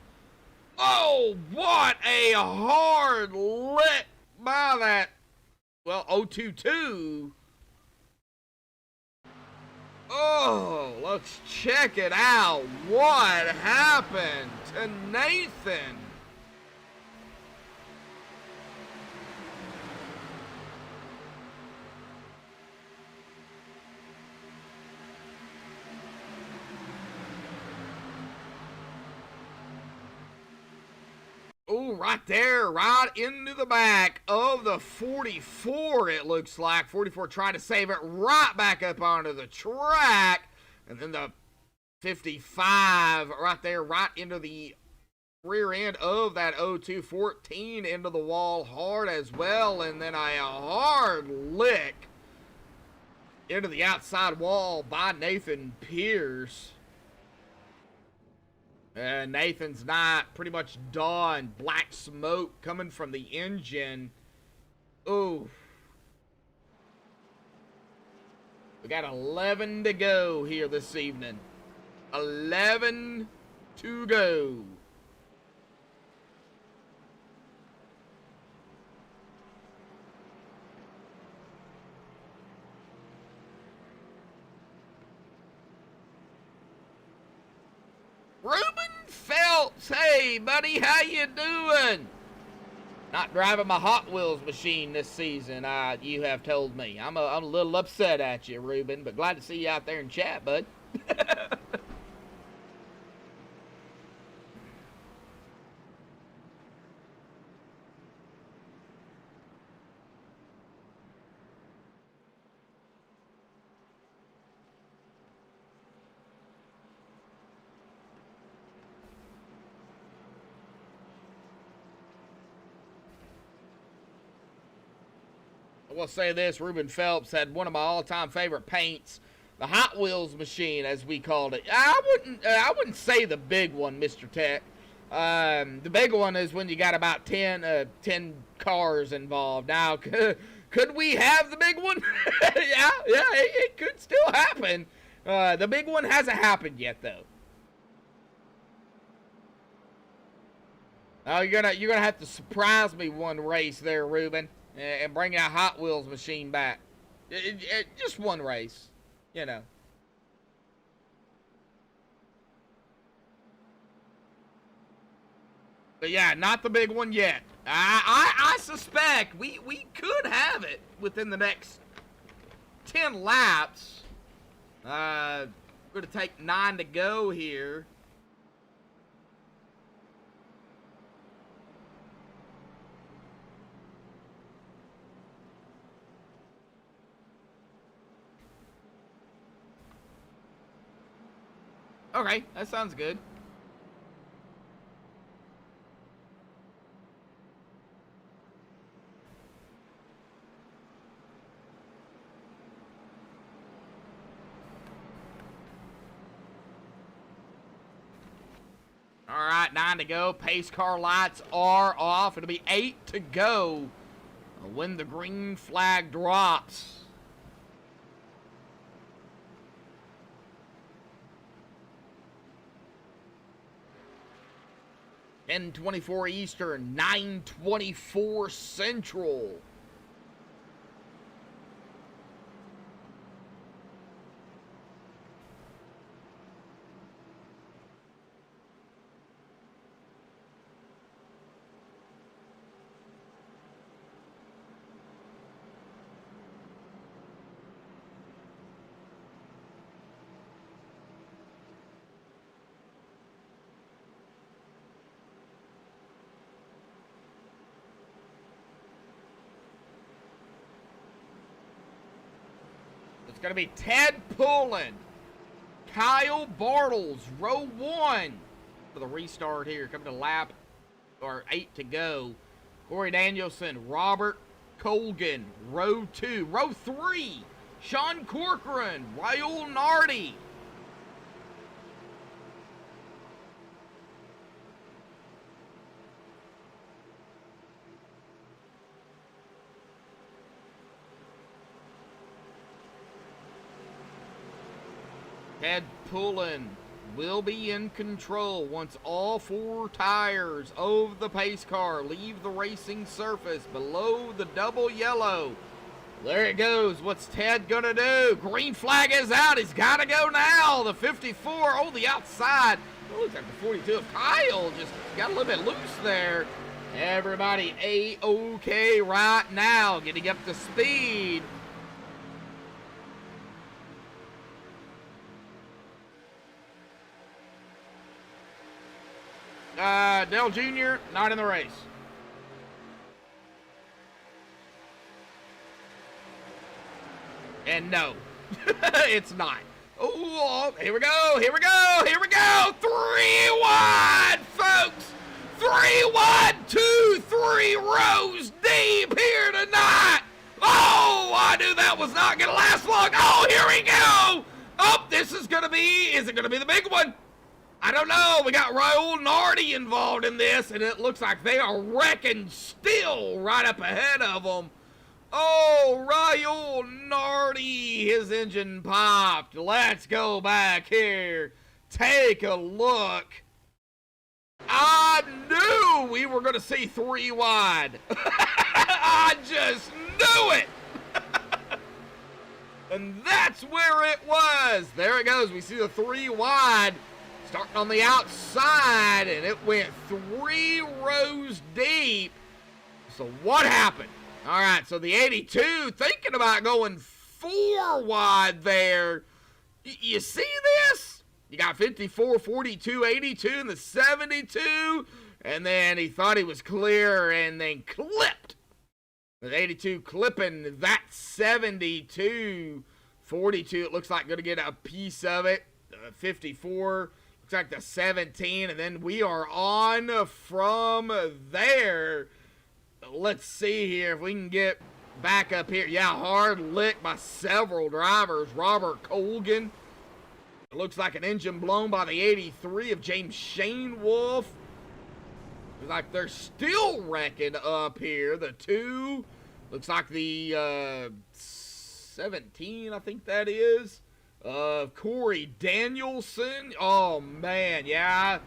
Oh, what a hard lick by that, well, 022. Oh, let's check it out. What happened to Nathan? Oh, right there, right into the back of the 44, it looks like. 44 trying to save it right back up onto the track. And then the 55 right there, right into the rear end of that 02. 14 into the wall hard as well. And then a hard lick into the outside wall by Nathan Pierce. Nathan's not pretty much done. Black smoke coming from the engine. Ooh. We got 11 to go here this evening. 11 to go. Ruben Phelps, hey buddy, how you doing? Not driving my Hot Wheels machine this season, you have told me. I'm a little upset at you, Ruben, but glad to see you out there in chat, bud. I will say this, Ruben Phelps had one of my all-time favorite paints, the Hot Wheels machine, as we called it. I wouldn't say the big one, Mr. Tech. The big one is when you got about 10 cars involved. Now, could we have the big one? yeah, it could still happen. The big one hasn't happened yet, though. Oh, you're gonna have to surprise me one race there, Ruben. And bring that Hot Wheels machine back. Just one race, you know. But yeah, not the big one yet. I suspect we could have it within the next 10 laps. We're going to take 9 to go here. Okay, that sounds good. All right, 9 to go. Pace car lights are off. It'll be 8 to go when the green flag drops. 10:24 Eastern, 9:24 Central. It's going to be Ted Pullen, Kyle Bartles, row 1 for the restart here. Coming to lap, or 8 to go. Corey Danielson, Robert Colgan, row 2. Row 3, Sean Corcoran, Raul Nardi. Ted Pullen will be in control once all 4 tires of the pace car leave the racing surface below the double yellow. There it goes. What's Ted gonna do? Green flag is out. He's gotta go now. The 54, oh, the outside. It looks like the 42 of Kyle just got a little bit loose there. Everybody A-OK right now, getting up to speed. Dell Jr., not in the race. And no, it's not. Oh, here we go, here we go, here we go. 3 wide, folks. 3 wide, 2, 3 rows deep here tonight. Oh, I knew that was not going to last long. Oh, here we go. Oh, this is going to be, is it going to be the big one? I don't know. We got Raul Nardi involved in this, and it looks like they are wrecking still right up ahead of them. Oh, Raul Nardi, his engine popped. Let's go back here take a look. I knew we were going to see 3 wide. I just knew it. And that's where it was. There it goes. We see the 3 wide starting on the outside, and it went 3 rows deep. So what happened? All right, so the 82 thinking about going 4 wide there. You see this? You got 54, 42, 82, and the 72. And then he thought he was clear and then clipped. The 82 clipping that 72. 42, it looks like going to get a piece of it. 54, looks like the 17. And then we are on from there. Let's see here if we can get back up here. Yeah, hard lick by several drivers. Robert Colgan. It looks like an engine blown by the 83 of James Shane Wolf. Looks like they're still wrecking up here. The 2. Looks like the 17, I think that is. Corey Danielson. Oh, man. Yeah.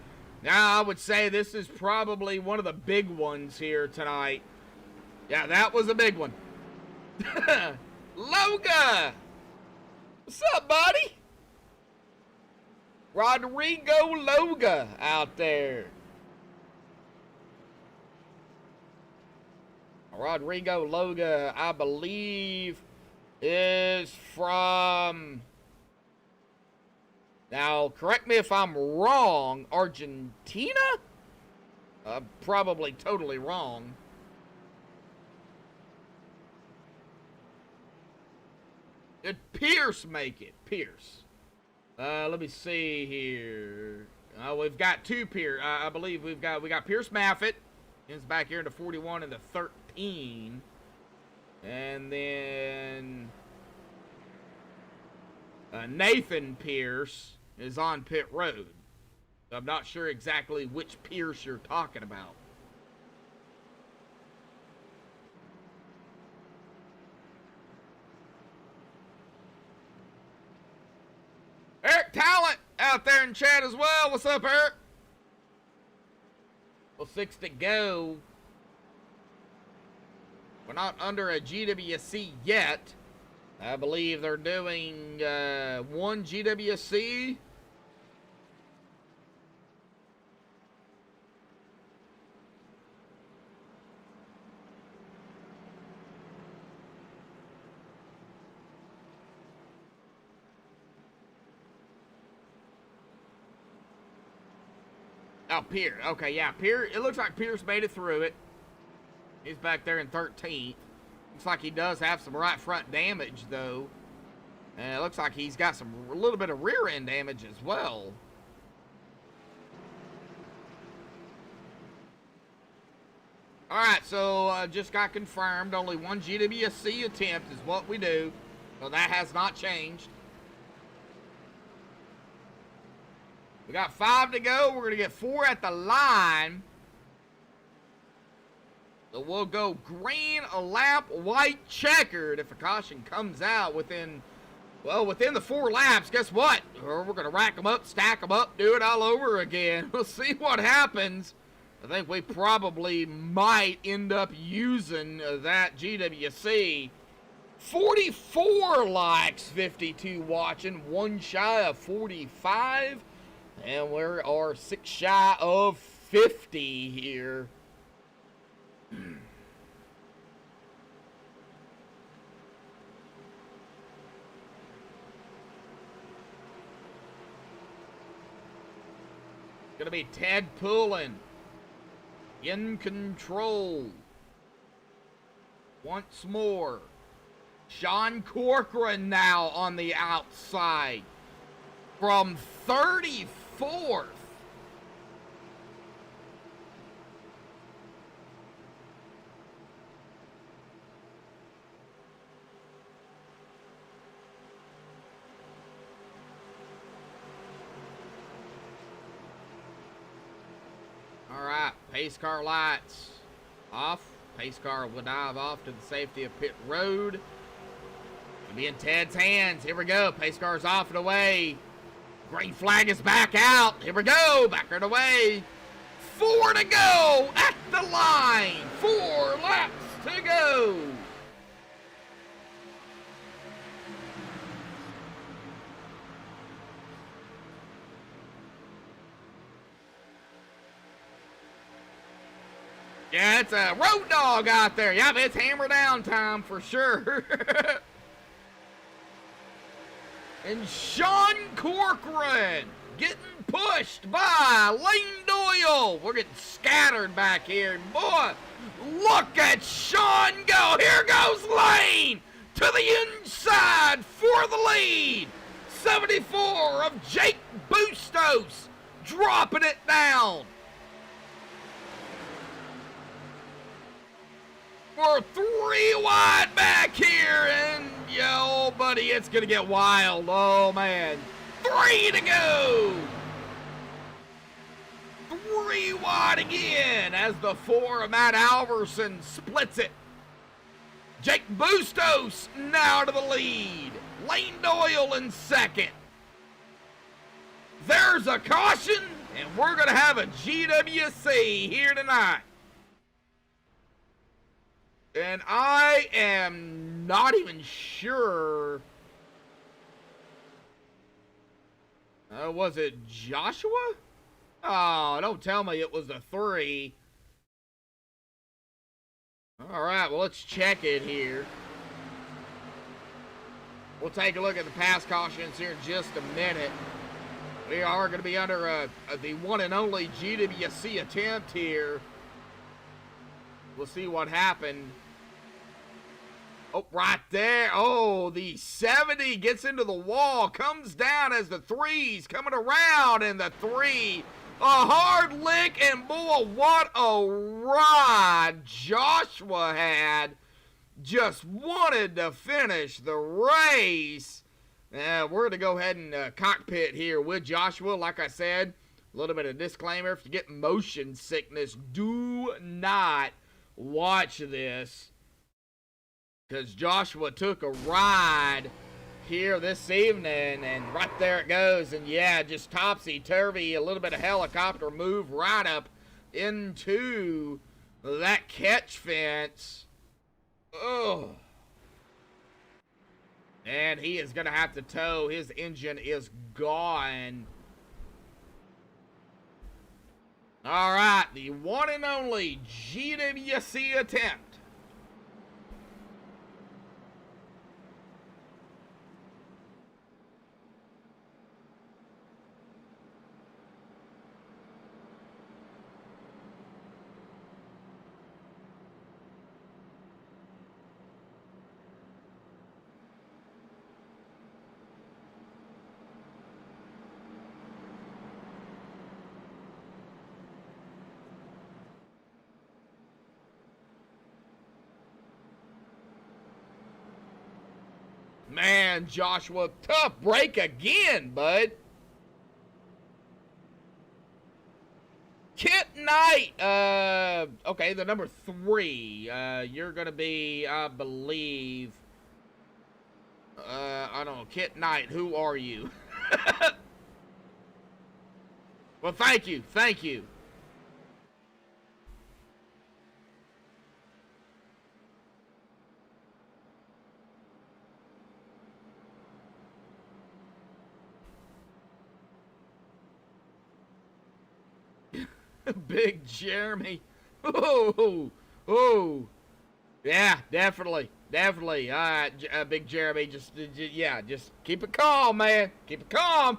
Now, I would say this is probably one of the big ones here tonight. Yeah, that was a big one. Loga! What's up, buddy? Rodrigo Loga out there. Rodrigo Loga, I believe, is from... Now, correct me if I'm wrong, Argentina? Probably totally wrong. Did Pierce make it? Pierce. Let me see here. We've got 2 Pierce. I believe we got Pierce Maffitt. He's back here in the 41 and the 13. And then Nathan Pierce is on pit road. I'm not sure exactly which Pierce you're talking about. Eric Talent out there in chat as well. What's up, Eric? Well, 6 to go. We're not under a GWC yet. I believe they're doing 1 GWC. Oh, Pierce. Okay, yeah, Pierce. It looks like Pierce made it through it. He's back there in 13th. Looks like he does have some right front damage, though. And it looks like he's got a little bit of rear end damage as well. All right, so just got confirmed. Only 1 GWC attempt is what we do. So that has not changed. We got 5 to go. We're going to get 4 at the line. So we'll go green, a lap, white, checkered. If a caution comes out within the 4 laps, guess what? We're going to rack them up, stack them up, do it all over again. We'll see what happens. I think we probably might end up using that GWC. 44 likes, 52 watching, 1 shy of 45. And we are 6 shy of 50 here. Gonna be Ted Pullen in control. Once more. Sean Corcoran now on the outside. From 34th. All right, pace car lights off. Pace car will dive off to the safety of pit road. It'll be in Ted's hands. Here we go. Pace car's off and away. Green flag is back out. Here we go. Back right away. 4 to go at the line. 4 laps to go. Yeah, it's a road dog out there. Yep, it's hammer down time for sure. And Sean Corcoran getting pushed by Lane Doyle. We're getting scattered back here. Boy, look at Sean go. Here goes Lane to the inside for the lead. 74 of Jake Bustos dropping it down. We're 3 wide back here, and yo, buddy, it's gonna get wild. Oh man, 3 to go. 3 wide again as the 4 of Matt Alverson splits it. Jake Bustos now to the lead. Lane Doyle in second. There's a caution, and we're gonna have a GWC here tonight. And I am not even sure. Was it Joshua? Oh, don't tell me it was a 3. All right, well, let's check it here. We'll take a look at the pass cautions here in just a minute. We are going to be under the one and only GWC attempt here. We'll see what happened. Oh, right there. Oh, the 70 gets into the wall, comes down as the 3's coming around, and the 3, a hard lick, and boy, what a ride Joshua had. Just wanted to finish the race. We're going to go ahead and cockpit here with Joshua. Like I said, a little bit of disclaimer. If you get motion sickness, do not watch this, because Joshua took a ride here this evening, and right there it goes. And yeah, just topsy-turvy, a little bit of helicopter move right up into that catch fence. Oh. And he is going to have to tow. His engine is gone. All right, the one and only GWC attempt. Man, Joshua, tough break again, bud. Kit Knight, okay, the number 3. You're gonna be, I believe, I don't know, Kit Knight, who are you? Well, thank you, thank you. Big Jeremy. Oh, oh. Yeah, definitely. Definitely. All right, Big Jeremy, just keep it calm, man. Keep it calm.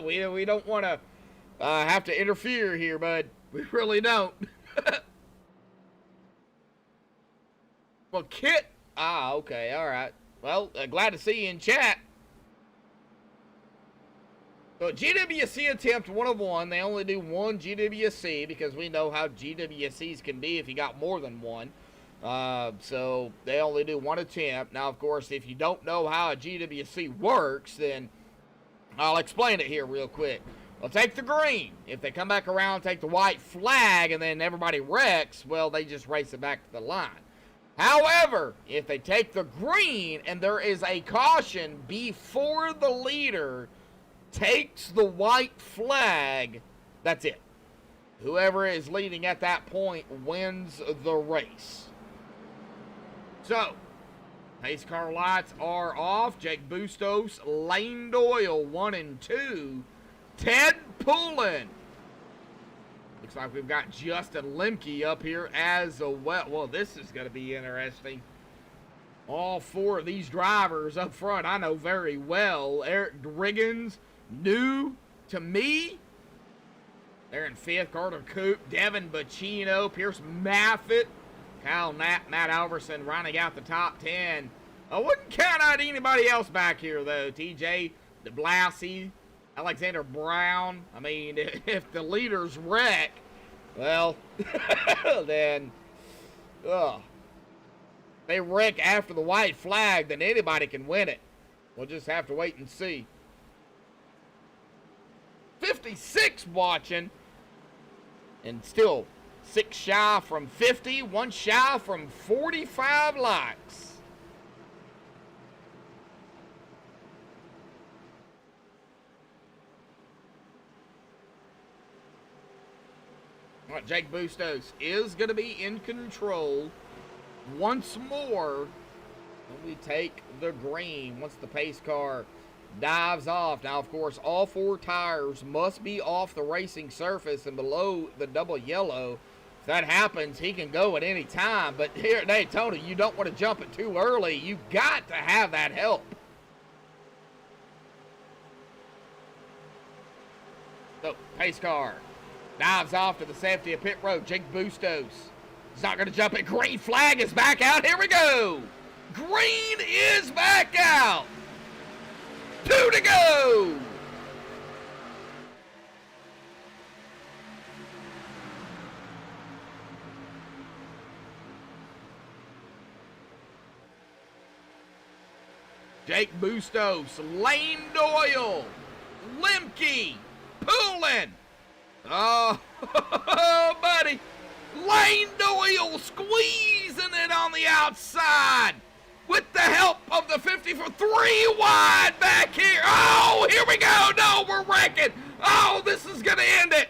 we don't want to have to interfere here, bud. We really don't. Well, Kit. Ah, okay. All right. Well, glad to see you in chat. So GWC attempt 1 of 1. They only do 1 GWC because we know how GWCs can be if you got more than 1. So they only do 1 attempt. Now, of course, if you don't know how a GWC works, then I'll explain it here real quick. Well, take the green. If they come back around, take the white flag, and then everybody wrecks, well, they just race it back to the line. However, if they take the green and there is a caution before the leader, takes the white flag, that's it. Whoever is leading at that point wins the race. So, pace car lights are off. Jake Bustos, Lane Doyle, 1 and 2. Ted Pullen. Looks like we've got Justin Lemke up here as well. Well, this is going to be interesting. All 4 of these drivers up front I know very well. Eric Driggins, new to me. They're in 5th. Carter Coop, Devin Bacino, Pierce Maffitt, Kyle Matt Alverson rounding out the top 10. I wouldn't count out anybody else back here, though. TJ DeBlassie, Alexander Brown. I mean, if the leaders wreck, well, then, they wreck after the white flag, then anybody can win it. We'll just have to wait and see. 56 watching, and still 6 shy from 50, 1 shy from 45 likes. All right, Jake Bustos is going to be in control once more when we take the green, once the pace car dives off. Now, of course, all 4 tires must be off the racing surface and below the double yellow. If that happens, he can go at any time. But here at Daytona, you don't want to jump it too early. You got to have that help. So, pace car dives off to the safety of pit road. Jake Bustos is not going to jump it. Green flag is back out. Here we go. Green is back out. 2 to go. Jake Bustos, Lane Doyle, Lemke, Poulin. Oh, buddy. Lane Doyle squeezing it on the outside with the help of the 50 for 3 wide back here. Oh, here we go. No, we're wrecking. Oh, this is going to end it.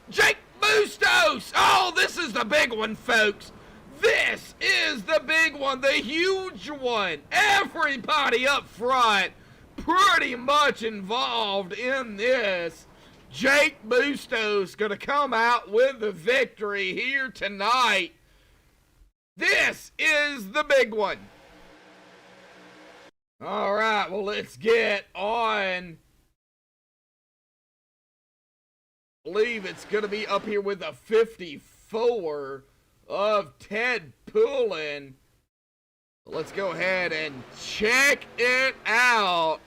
Jake Bustos. Oh, this is the big one, folks. This is the big one, the huge one. Everybody up front pretty much involved in this. Jake Bustos going to come out with the victory here tonight. This is the big one. All right, well, let's get on. I believe it's going to be up here with a 54 of Ted Poulin. Let's go ahead and check it out.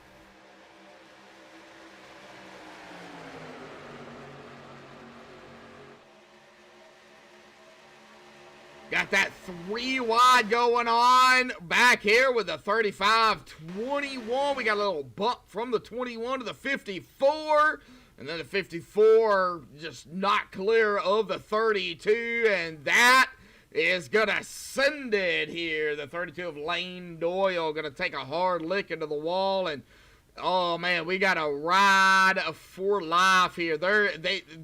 Got that 3 wide going on back here with the 35-21. We got a little bump from the 21 to the 54. And then the 54 just not clear of the 32. And that is going to send it here. The 32 of Lane Doyle going to take a hard lick into the wall. And, oh, man, we got a ride for life here. There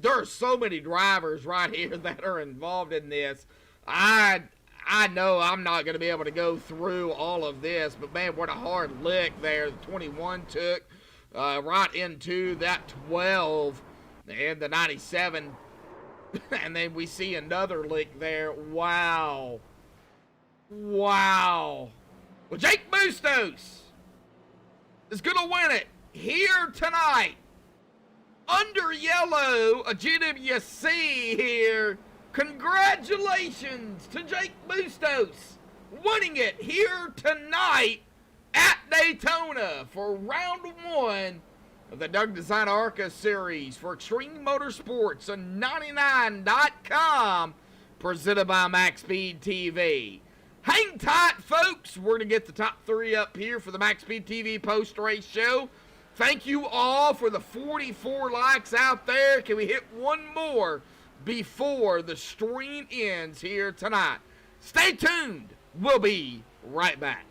are so many drivers right here that are involved in this. I know I'm not going to be able to go through all of this, but, man, what a hard lick there. The 21 took right into that 12 and the 97. And then we see another lick there. Wow. Wow. Well, Jake Bustos is going to win it here tonight. Under yellow, a GWC here. Congratulations to Jake Bustos winning it here tonight at Daytona for round 1 of the Doug Design ARCA series for Extreme Motorsports on 99.com, presented by Maxspeed TV. Hang tight, folks. We're going to get the top 3 up here for the Maxspeed TV post-race show. Thank you all for the 44 likes out there. Can we hit one more before the stream ends here tonight? Stay tuned. We'll be right back.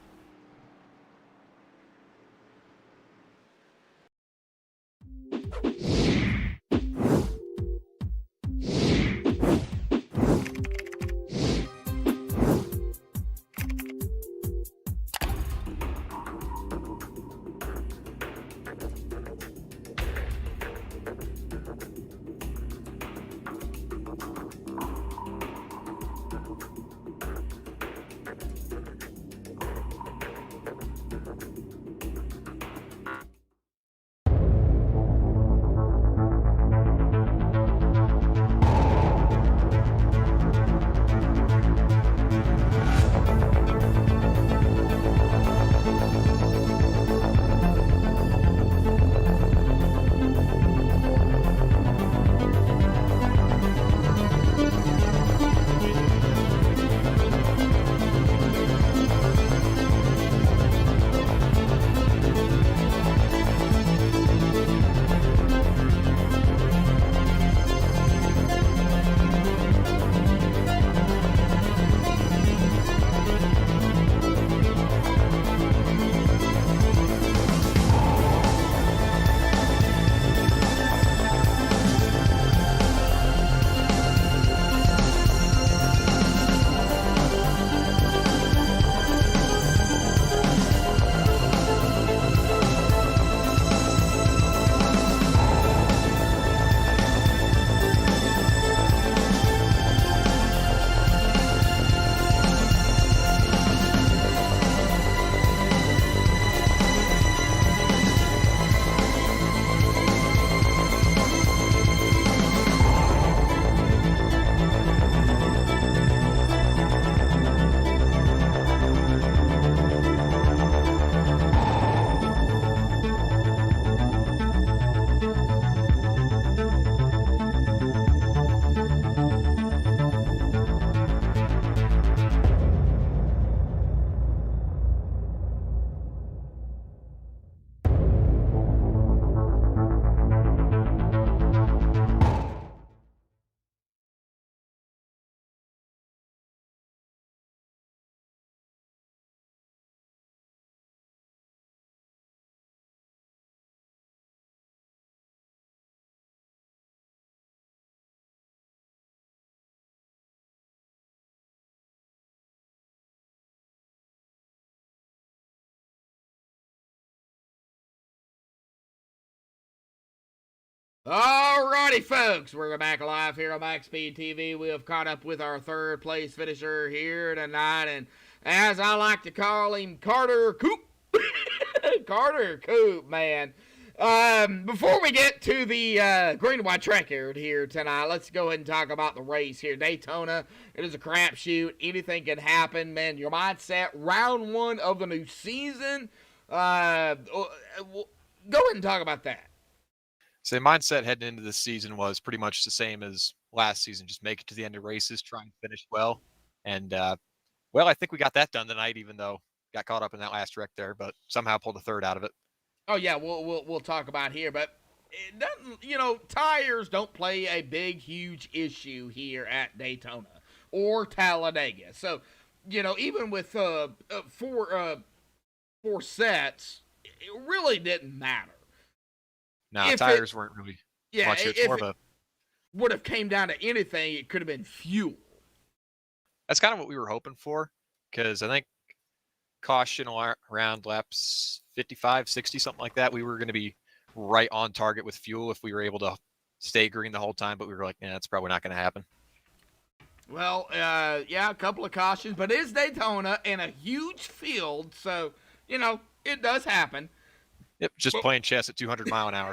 Alrighty, folks, we're back live here on MaxspeedTV TV. We have caught up with our third place finisher here tonight, and as I like to call him, Carter Coop. Carter Coop, man. Before we get to the green and white track here tonight, let's go ahead and talk about the race here. Daytona, it is a crapshoot. Anything can happen, man. Your mindset, round one of the new season. Go ahead and talk about that. So the mindset heading into this season was pretty much the same as last season. Just make it to the end of races, try and finish well. And, well, I think we got that done tonight, even though got caught up in that last wreck there, but somehow pulled a third out of it. Oh, yeah, we'll talk about here. But, it doesn't, you know, tires don't play a big, huge issue here at Daytona or Talladega. So, you know, even with four sets, it really didn't matter. No, tires weren't really much. It's more of a would have came down to anything, it could have been fuel. That's kind of what we were hoping for, because I think caution around laps 55, 60, something like that, we were going to be right on target with fuel if we were able to stay green the whole time, but we were like, yeah, that's probably not going to happen. Well, yeah, a couple of cautions, but it's Daytona in a huge field, so, you know, it does happen. Yep, just playing chess at 200 mile an hour.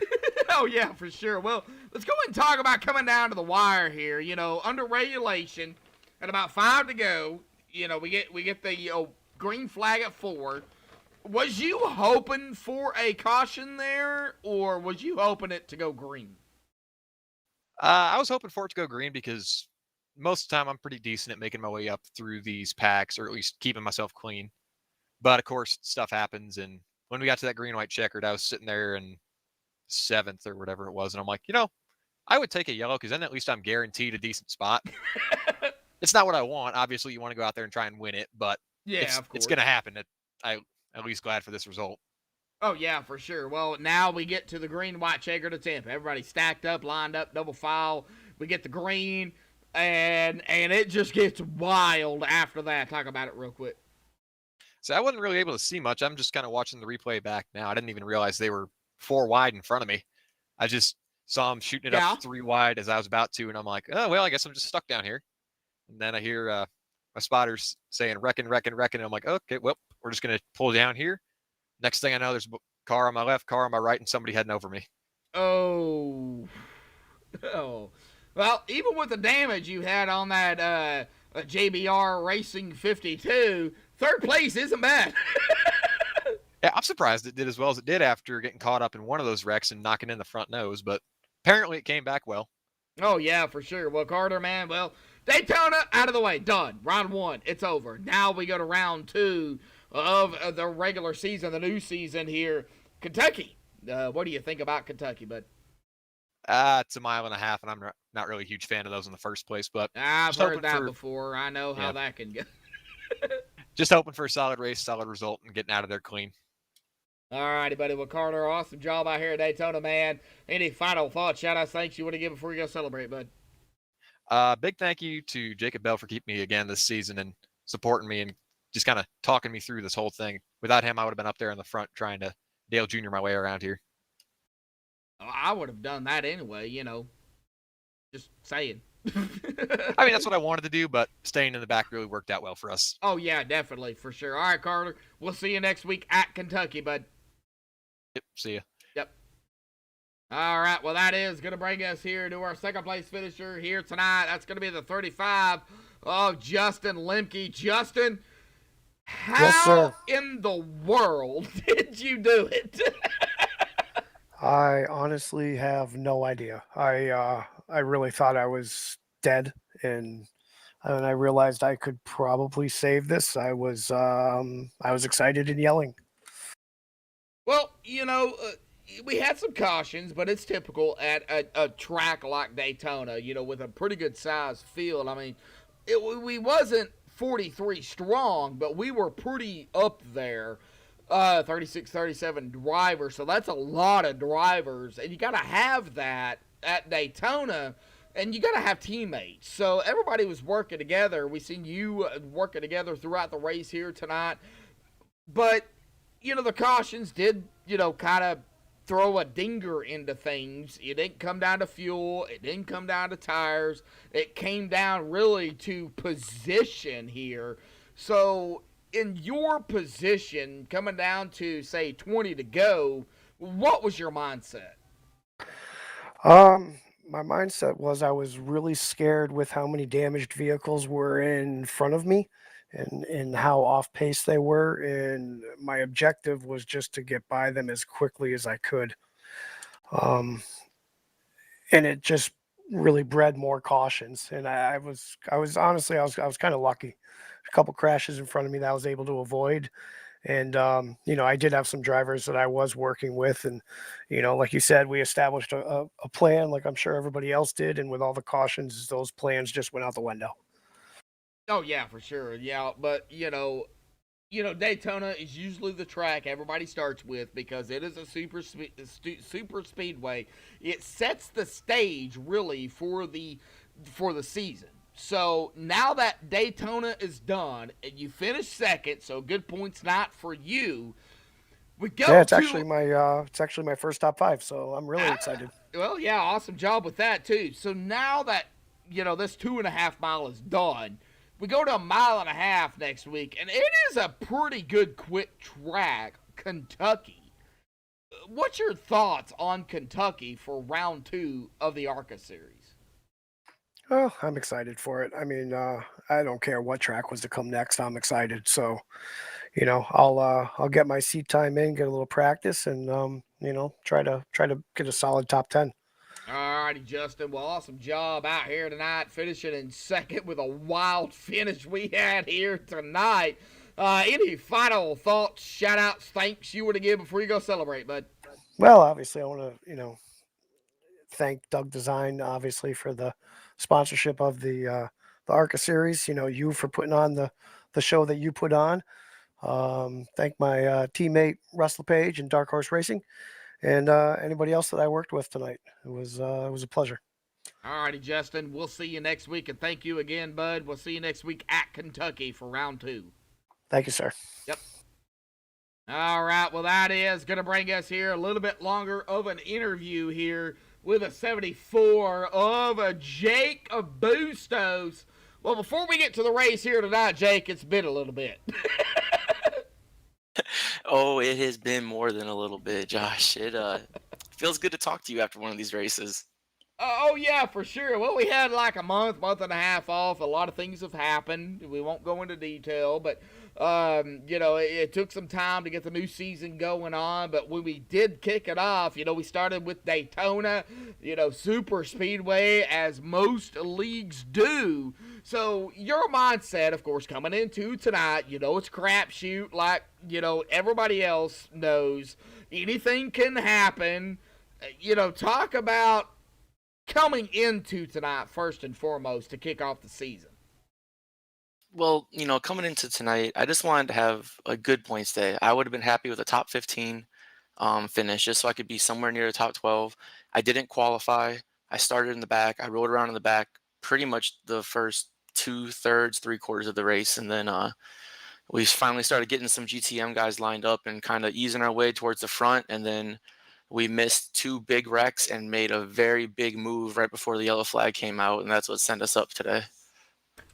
Oh, yeah, for sure. Well, let's go ahead and talk about coming down to the wire here. You know, under regulation, at about 5 to go, you know, we get the green flag at 4. Was you hoping for a caution there, or was you hoping it to go green? I was hoping for it to go green because most of the time I'm pretty decent at making my way up through these packs, or at least keeping myself clean. But, of course, stuff happens, and when we got to that green-white checkered, I was sitting there in 7th or whatever it was, and I'm like, you know, I would take a yellow because then at least I'm guaranteed a decent spot. It's not what I want. Obviously, you want to go out there and try and win it, but yeah, of course, it's going to happen. I'm at least glad for this result. Oh, yeah, for sure. Well, now we get to the green-white checkered attempt. Everybody stacked up, lined up, double file. We get the green, and it just gets wild after that. Talk about it real quick. So I wasn't really able to see much. I'm just kind of watching the replay back now. I didn't even realize they were 4 wide in front of me. I just saw them shooting it up 3 wide as I was about to, and I'm like, oh, well, I guess I'm just stuck down here. And then I hear my spotters saying, wrecking. And I'm like, okay, well, we're just going to pull down here. Next thing I know, there's a car on my left, car on my right, and somebody heading over me. Oh. Well, even with the damage you had on that JBR Racing 52, 3rd place isn't bad. Yeah, I'm surprised it did as well as it did after getting caught up in one of those wrecks and knocking in the front nose, but apparently it came back well. Oh, yeah, for sure. Well, Carter, man, well, Daytona, out of the way, done. Round 1, it's over. Now we go to round 2 of the regular season, the new season here. Kentucky. What do you think about Kentucky, bud? It's 1.5 miles, and I'm not really a huge fan of those in the first place, but I've heard that before. I know how that can go. Just hoping for a solid race, solid result, and getting out of there clean. All righty, buddy. Well, Carter, awesome job out here at Daytona, man. Any final thoughts, shout-outs, thanks you want to give before you go celebrate, bud? Big thank you to Jacob Bell for keeping me again this season and supporting me and just kind of talking me through this whole thing. Without him, I would have been up there in the front trying to Dale Jr. my way around here. I would have done that anyway, you know. Just saying. I mean, that's what I wanted to do, but staying in the back really worked out well for us. Oh, yeah, definitely, for sure. All right, Carter, we'll see you next week at Kentucky, bud. Yep, see ya. Yep. All right, well, that is going to bring us here to our 2nd place finisher here tonight. That's going to be the 35 of Justin Lemke. Justin, how in the world did you do it? I honestly have no idea. I really thought I was dead, and when I realized I could probably save this, I was excited and yelling. Well, you know, we had some cautions, but it's typical at a track like Daytona, you know, with a pretty good sized field. I mean, we wasn't 43 strong, but we were pretty up there. 36, 37 drivers, so that's a lot of drivers, and you got to have that at Daytona, and you got to have teammates. So everybody was working together. We seen you working together throughout the race here tonight, but you know the cautions did, you know, kind of throw a dinger into things. It didn't come down to fuel. It didn't come down to tires. It came down really to position here. So in your position, coming down to, say, 20 to go, what was your mindset? My mindset was I was really scared with how many damaged vehicles were in front of me and how off pace they were. And my objective was just to get by them as quickly as I could. And it just really bred more cautions. And I was honestly, I was kind of lucky. A couple crashes in front of me that I was able to avoid. And, I did have some drivers that I was working with. And, like you said, we established a plan like I'm sure everybody else did. And with all the cautions, those plans just went out the window. Oh, yeah, for sure. Yeah, but, Daytona is usually the track everybody starts with because it is a super speedway. It sets the stage, really, for the season. So now that Daytona is done and you finish second, so good points not for you. We go. Yeah, it's actually my first top 5, so I'm really excited. Well, yeah, awesome job with that too. So now that this 2.5 mile is done, we go to 1.5 miles next week, and it is a pretty good quick track, Kentucky. What's your thoughts on Kentucky for round 2 of the ARCA series? Oh, I'm excited for it. I mean, I don't care what track was to come next. I'm excited. So, I'll get my seat time in, get a little practice, and try to get a solid top 10. All righty, Justin. Well, awesome job out here tonight, finishing in second with a wild finish we had here tonight. Any final thoughts, shout-outs, thanks you want to give before you go celebrate, bud? Well, obviously, I want to, thank Doug Design, obviously, for the sponsorship of the ARCA series. You for putting on the show that you put on. Thank my teammate Russell Page and Dark Horse Racing, and anybody else that I worked with tonight. It was a pleasure. All righty, Justin. We'll see you next week, and thank you again, bud. We'll see you next week at Kentucky for round 2. Thank you, sir. Yep. All right. Well, that is going to bring us here a little bit longer of an interview here with a 74 of Jake Bustos. Well, before we get to the race here tonight, Jake, it's been a little bit. Oh, it has been more than a little bit, Josh. It feels good to talk to you after one of these races. Oh, yeah, for sure. Well, we had like a month and a half off. A lot of things have happened. We won't go into detail, but, it took some time to get the new season going on. But when we did kick it off, we started with Daytona, Superspeedway, as most leagues do. So your mindset, of course, coming into tonight, it's a crapshoot like, everybody else knows. Anything can happen. Talk about coming into tonight first and foremost to kick off the season. Well, coming into tonight, I just wanted to have a good points day. I would have been happy with a top 15 finish just so I could be somewhere near the top 12. I didn't qualify. I started in the back. I rode around in the back pretty much the first 2/3, 3/4 of the race. And then we finally started getting some GTM guys lined up and kind of easing our way towards the front. And then we missed 2 big wrecks and made a very big move right before the yellow flag came out. And that's what sent us up today.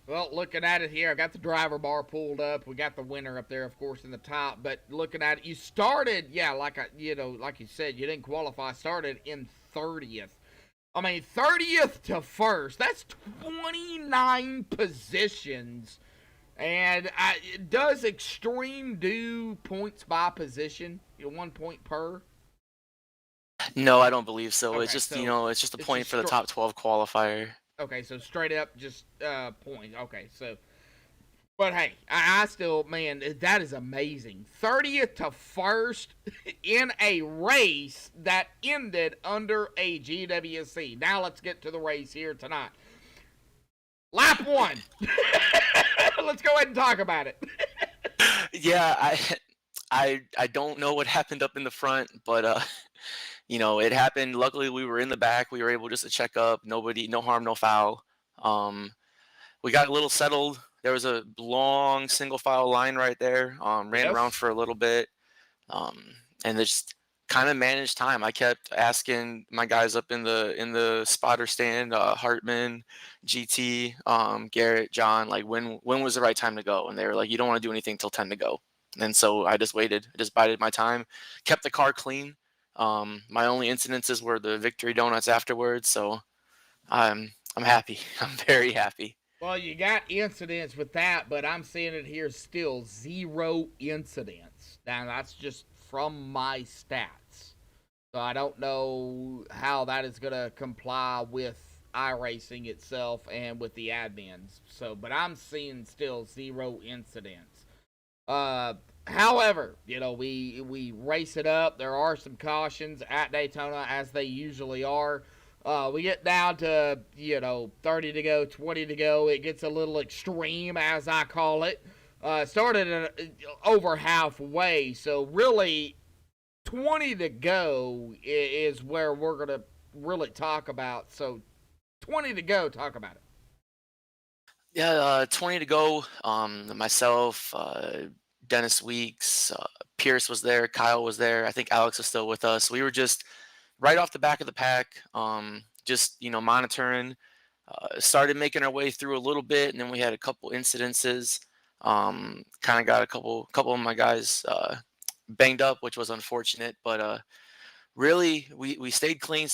Well, looking at it here, I got the driver bar pulled up. We got the winner up there, of course, in the top. But looking at it, you started, like you said, you didn't qualify. Started in 30th. I mean, 30th to first. That's 29 positions. And does Extreme do points by position? 1 point per? No, I don't believe so. Okay, it's just, so it's just a point for the top 12 qualifier. Okay, so straight up just points. Okay, so. But hey, I still, man, that is amazing. 30th to first in a race that ended under a GWC. Now let's get to the race here tonight. Lap 1. Let's go ahead and talk about it. Yeah, I don't know what happened up in the front, but it happened. Luckily, we were in the back. We were able just to check up. No harm, no foul. We got a little settled. There was a long single file line right there. Ran around for a little bit, and just kind of manage time. I kept asking my guys up in the spotter stand, Hartman, GT, Garrett, John, like when was the right time to go? And they were like, you don't want to do anything till 10 to go. And so I just waited. I just bided my time, kept the car clean. My only incidences were the victory donuts afterwards. So I'm happy. I'm very happy. Well, you got incidents with that, but I'm seeing it here still 0 incidents. Now, that's just from my stats. So I don't know how that is going to comply with iRacing itself and with the admins. So, but I'm seeing still 0 incidents. However, you know, we race it up. There are some cautions at Daytona, as they usually are. We get down to, 30 to go, 20 to go. It gets a little extreme, as I call it. Started at over halfway, so really 20 to go is where we're going to really talk about. So 20 to go, talk about it. Yeah, 20 to go. Myself, Dennis Weeks, Pierce was there, Kyle was there. I think Alex was still with us. We were just right off the back of the pack, just monitoring. Started making our way through a little bit, and then we had a couple incidences. Kind of got a couple of my guys banged up, which was unfortunate. But really, we stayed clean.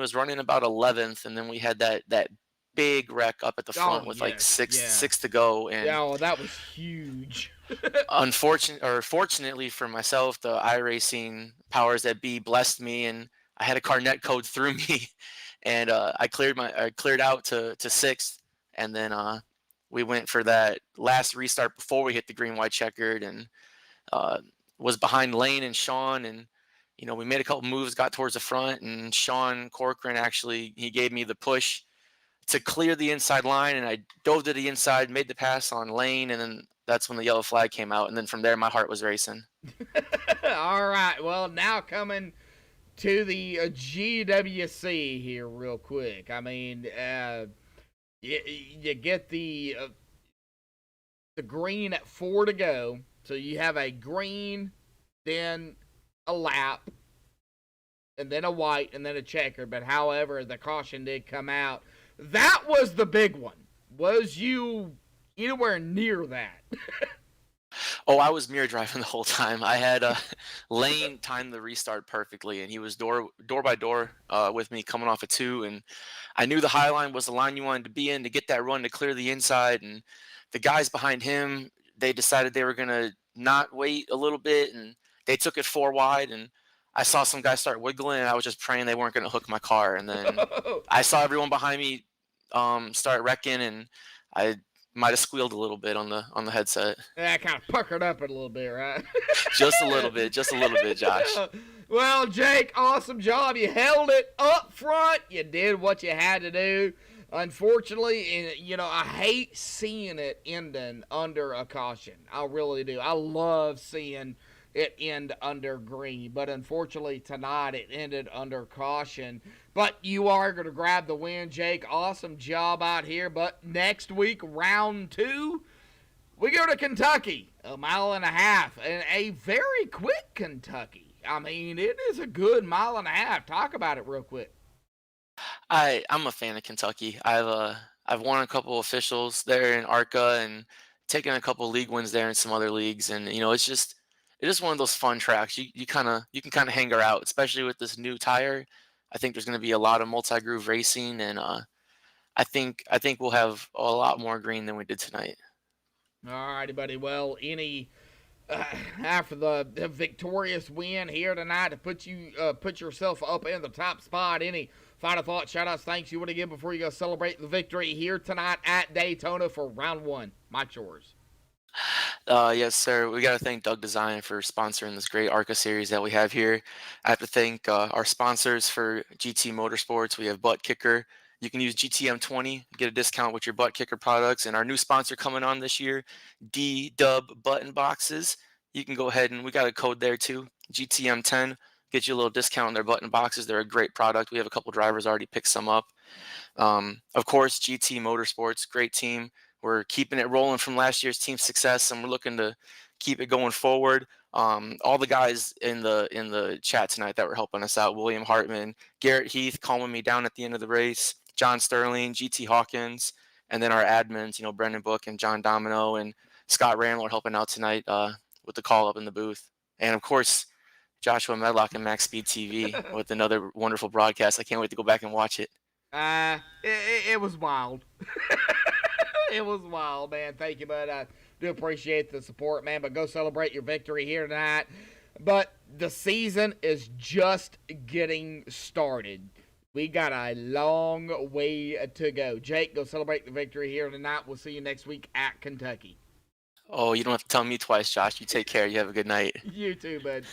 Was running about 11th, and then we had that big wreck up at the front with like six to go. And yeah, well, that was huge. Fortunately for myself, the iRacing powers that be blessed me, and I had a car net code through me, and I cleared out to 6th, and then we went for that last restart before we hit the green white checkered, and was behind Lane and Sean, and we made a couple moves, got towards the front, and Sean Corcoran actually he gave me the push to clear the inside line, and I dove to the inside, made the pass on Lane, and then that's when the yellow flag came out, and then from there my heart was racing. All right, well, now coming to the GWC here real quick. I mean, you get the green at 4 to go, so you have a green, then a lap, and then a white, and then a checker. But however, the caution did come out. That was the big one. Was you anywhere near that? Oh, I was mirror driving the whole time. I had Lane timed the restart perfectly, and he was door by door with me coming off a 2, and I knew the high line was the line you wanted to be in to get that run to clear the inside, and the guys behind him, they decided they were going to not wait a little bit, and they took it 4 wide, and I saw some guys start wiggling, and I was just praying they weren't going to hook my car, and then I saw everyone behind me start wrecking, and I might have squealed a little bit on the headset. Yeah, kind of puckered up a little bit, right? just a little bit, Josh. Well, Jake, awesome job. You held it up front. You did what you had to do. Unfortunately, I hate seeing it ending under a caution. I really do. I love seeing it end under green, but unfortunately tonight it ended under caution. But you are going to grab the win, Jake. Awesome job out here. But next week, round 2, we go to Kentucky, 1.5 miles, and a very quick Kentucky. I mean, it is a good 1.5 miles. Talk about it real quick. I'm a fan of Kentucky. I've won a couple officials there in ARCA and taken a couple league wins there in some other leagues, and it's just one of those fun tracks. You can kind of hang her out, especially with this new tire. I think there's going to be a lot of multi-groove racing, and I think we'll have a lot more green than we did tonight. All righty, buddy. Well, after the victorious win here tonight to put yourself up in the top spot, any final thoughts, shout-outs, thanks you want to give before you go celebrate the victory here tonight at Daytona for round 1? Mike's yours. Yes, sir. We got to thank Doug Design for sponsoring this great ARCA series that we have here. I have to thank our sponsors for GT Motorsports. We have Butt Kicker. You can use GTM20, get a discount with your Butt Kicker products. And our new sponsor coming on this year, D-Dub Button Boxes. You can go ahead and we got a code there too, GTM10. Get you a little discount on their button boxes. They're a great product. We have a couple drivers already picked some up. Of course, GT Motorsports, great team. We're keeping it rolling from last year's team success, and we're looking to keep it going forward. All the guys in the chat tonight that were helping us out: William Hartman, Garrett Heath calming me down at the end of the race, John Sterling, GT Hawkins, and then our admins, Brendan Book and John Domino and Scott Randall are helping out tonight with the call up in the booth. And of course, Joshua Medlock and Maxspeed TV with another wonderful broadcast. I can't wait to go back and watch it. It was wild. It was wild, man. Thank you, bud. I do appreciate the support, man. But go celebrate your victory here tonight. But the season is just getting started. We got a long way to go. Jake, go celebrate the victory here tonight. We'll see you next week at Kentucky. Oh, you don't have to tell me twice, Josh. You take care. You have a good night. You too, bud.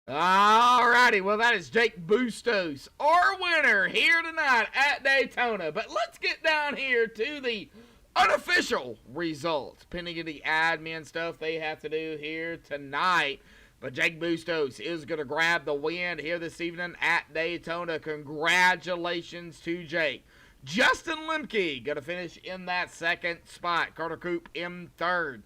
Alrighty, well, that is Jake Bustos, our winner here tonight at Daytona. But let's get down here to the unofficial results, pending the admin stuff they have to do here tonight. But Jake Bustos is going to grab the win here this evening at Daytona. Congratulations to Jake. Justin Lemke going to finish in that second spot. Carter Coop in third.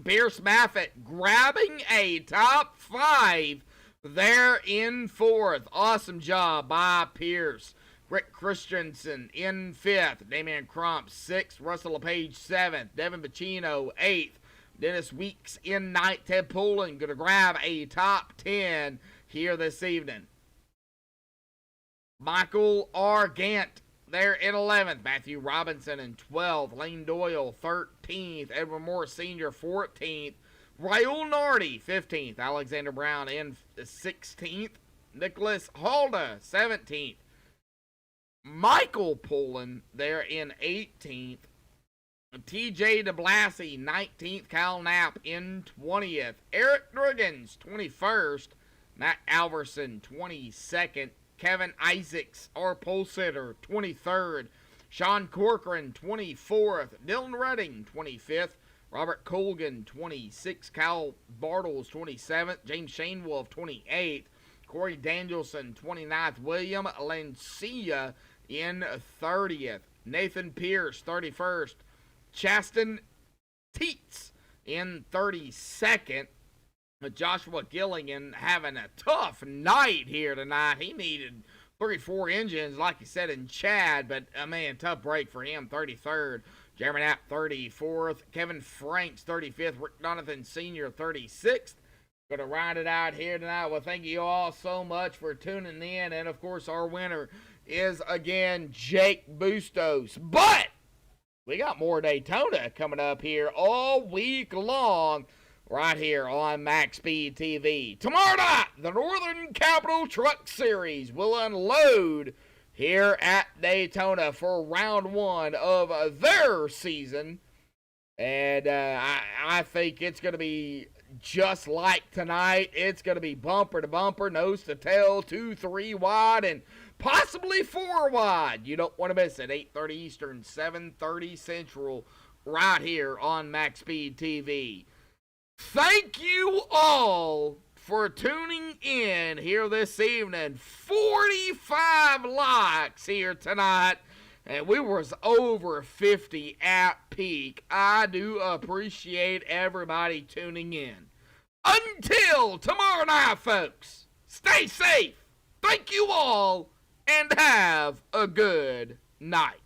Pierce Maffett grabbing a top 5 there in fourth. Awesome job by Pierce. Rick Christensen in fifth. Damian Crump 6th. Russell LePage 7th. Devin Bacino 8th. Dennis Weeks in ninth. Ted Poulin going to grab a top 10 here this evening. Michael R. Gant there in 11th. Matthew Robinson in 12th. Lane Doyle 13th. Edward Moore Sr. 14th. Raul Nardi 15th. Alexander Brown in 16th. Nicholas Halda 17th. Michael Poulin there in 18th. TJ DeBlassie 19th. Kyle Knapp in 20th. Eric Driggins 21st. Matt Alverson 22nd. Kevin Isaacs, our pole sitter, 23rd. Sean Corcoran 24th. Dylan Redding 25th. Robert Colgan 26th. Kyle Bartles 27th. James Shanewolf 28th. Corey Danielson 29th. William Lancia in 30th. Nathan Pierce 31st. Chaston Teets in 32nd. Joshua Gilligan having a tough night here tonight. He needed 3-4 engines, like he said in Chad, but, man, tough break for him, 33rd. Jeremy Knapp, 34th. Kevin Franks, 35th. Rick Donathan Sr., 36th. Going to ride it out here tonight. Well, thank you all so much for tuning in. And, of course, our winner is, again, Jake Bustos. But we got more Daytona coming up here all week long, right here on Maxspeed TV. Tomorrow night, the Northern Capital Truck Series will unload here at Daytona for round 1 of their season. And I think it's going to be just like tonight. It's going to be bumper to bumper, nose to tail, 2-3 wide, and possibly 4 wide. You don't want to miss it. 8:30 Eastern, 7:30 Central, right here on Maxspeed TV. Thank you all for tuning in here this evening. 45 likes here tonight, and we was over 50 at peak. I do appreciate everybody tuning in. Until tomorrow night, folks, stay safe. Thank you all, and have a good night.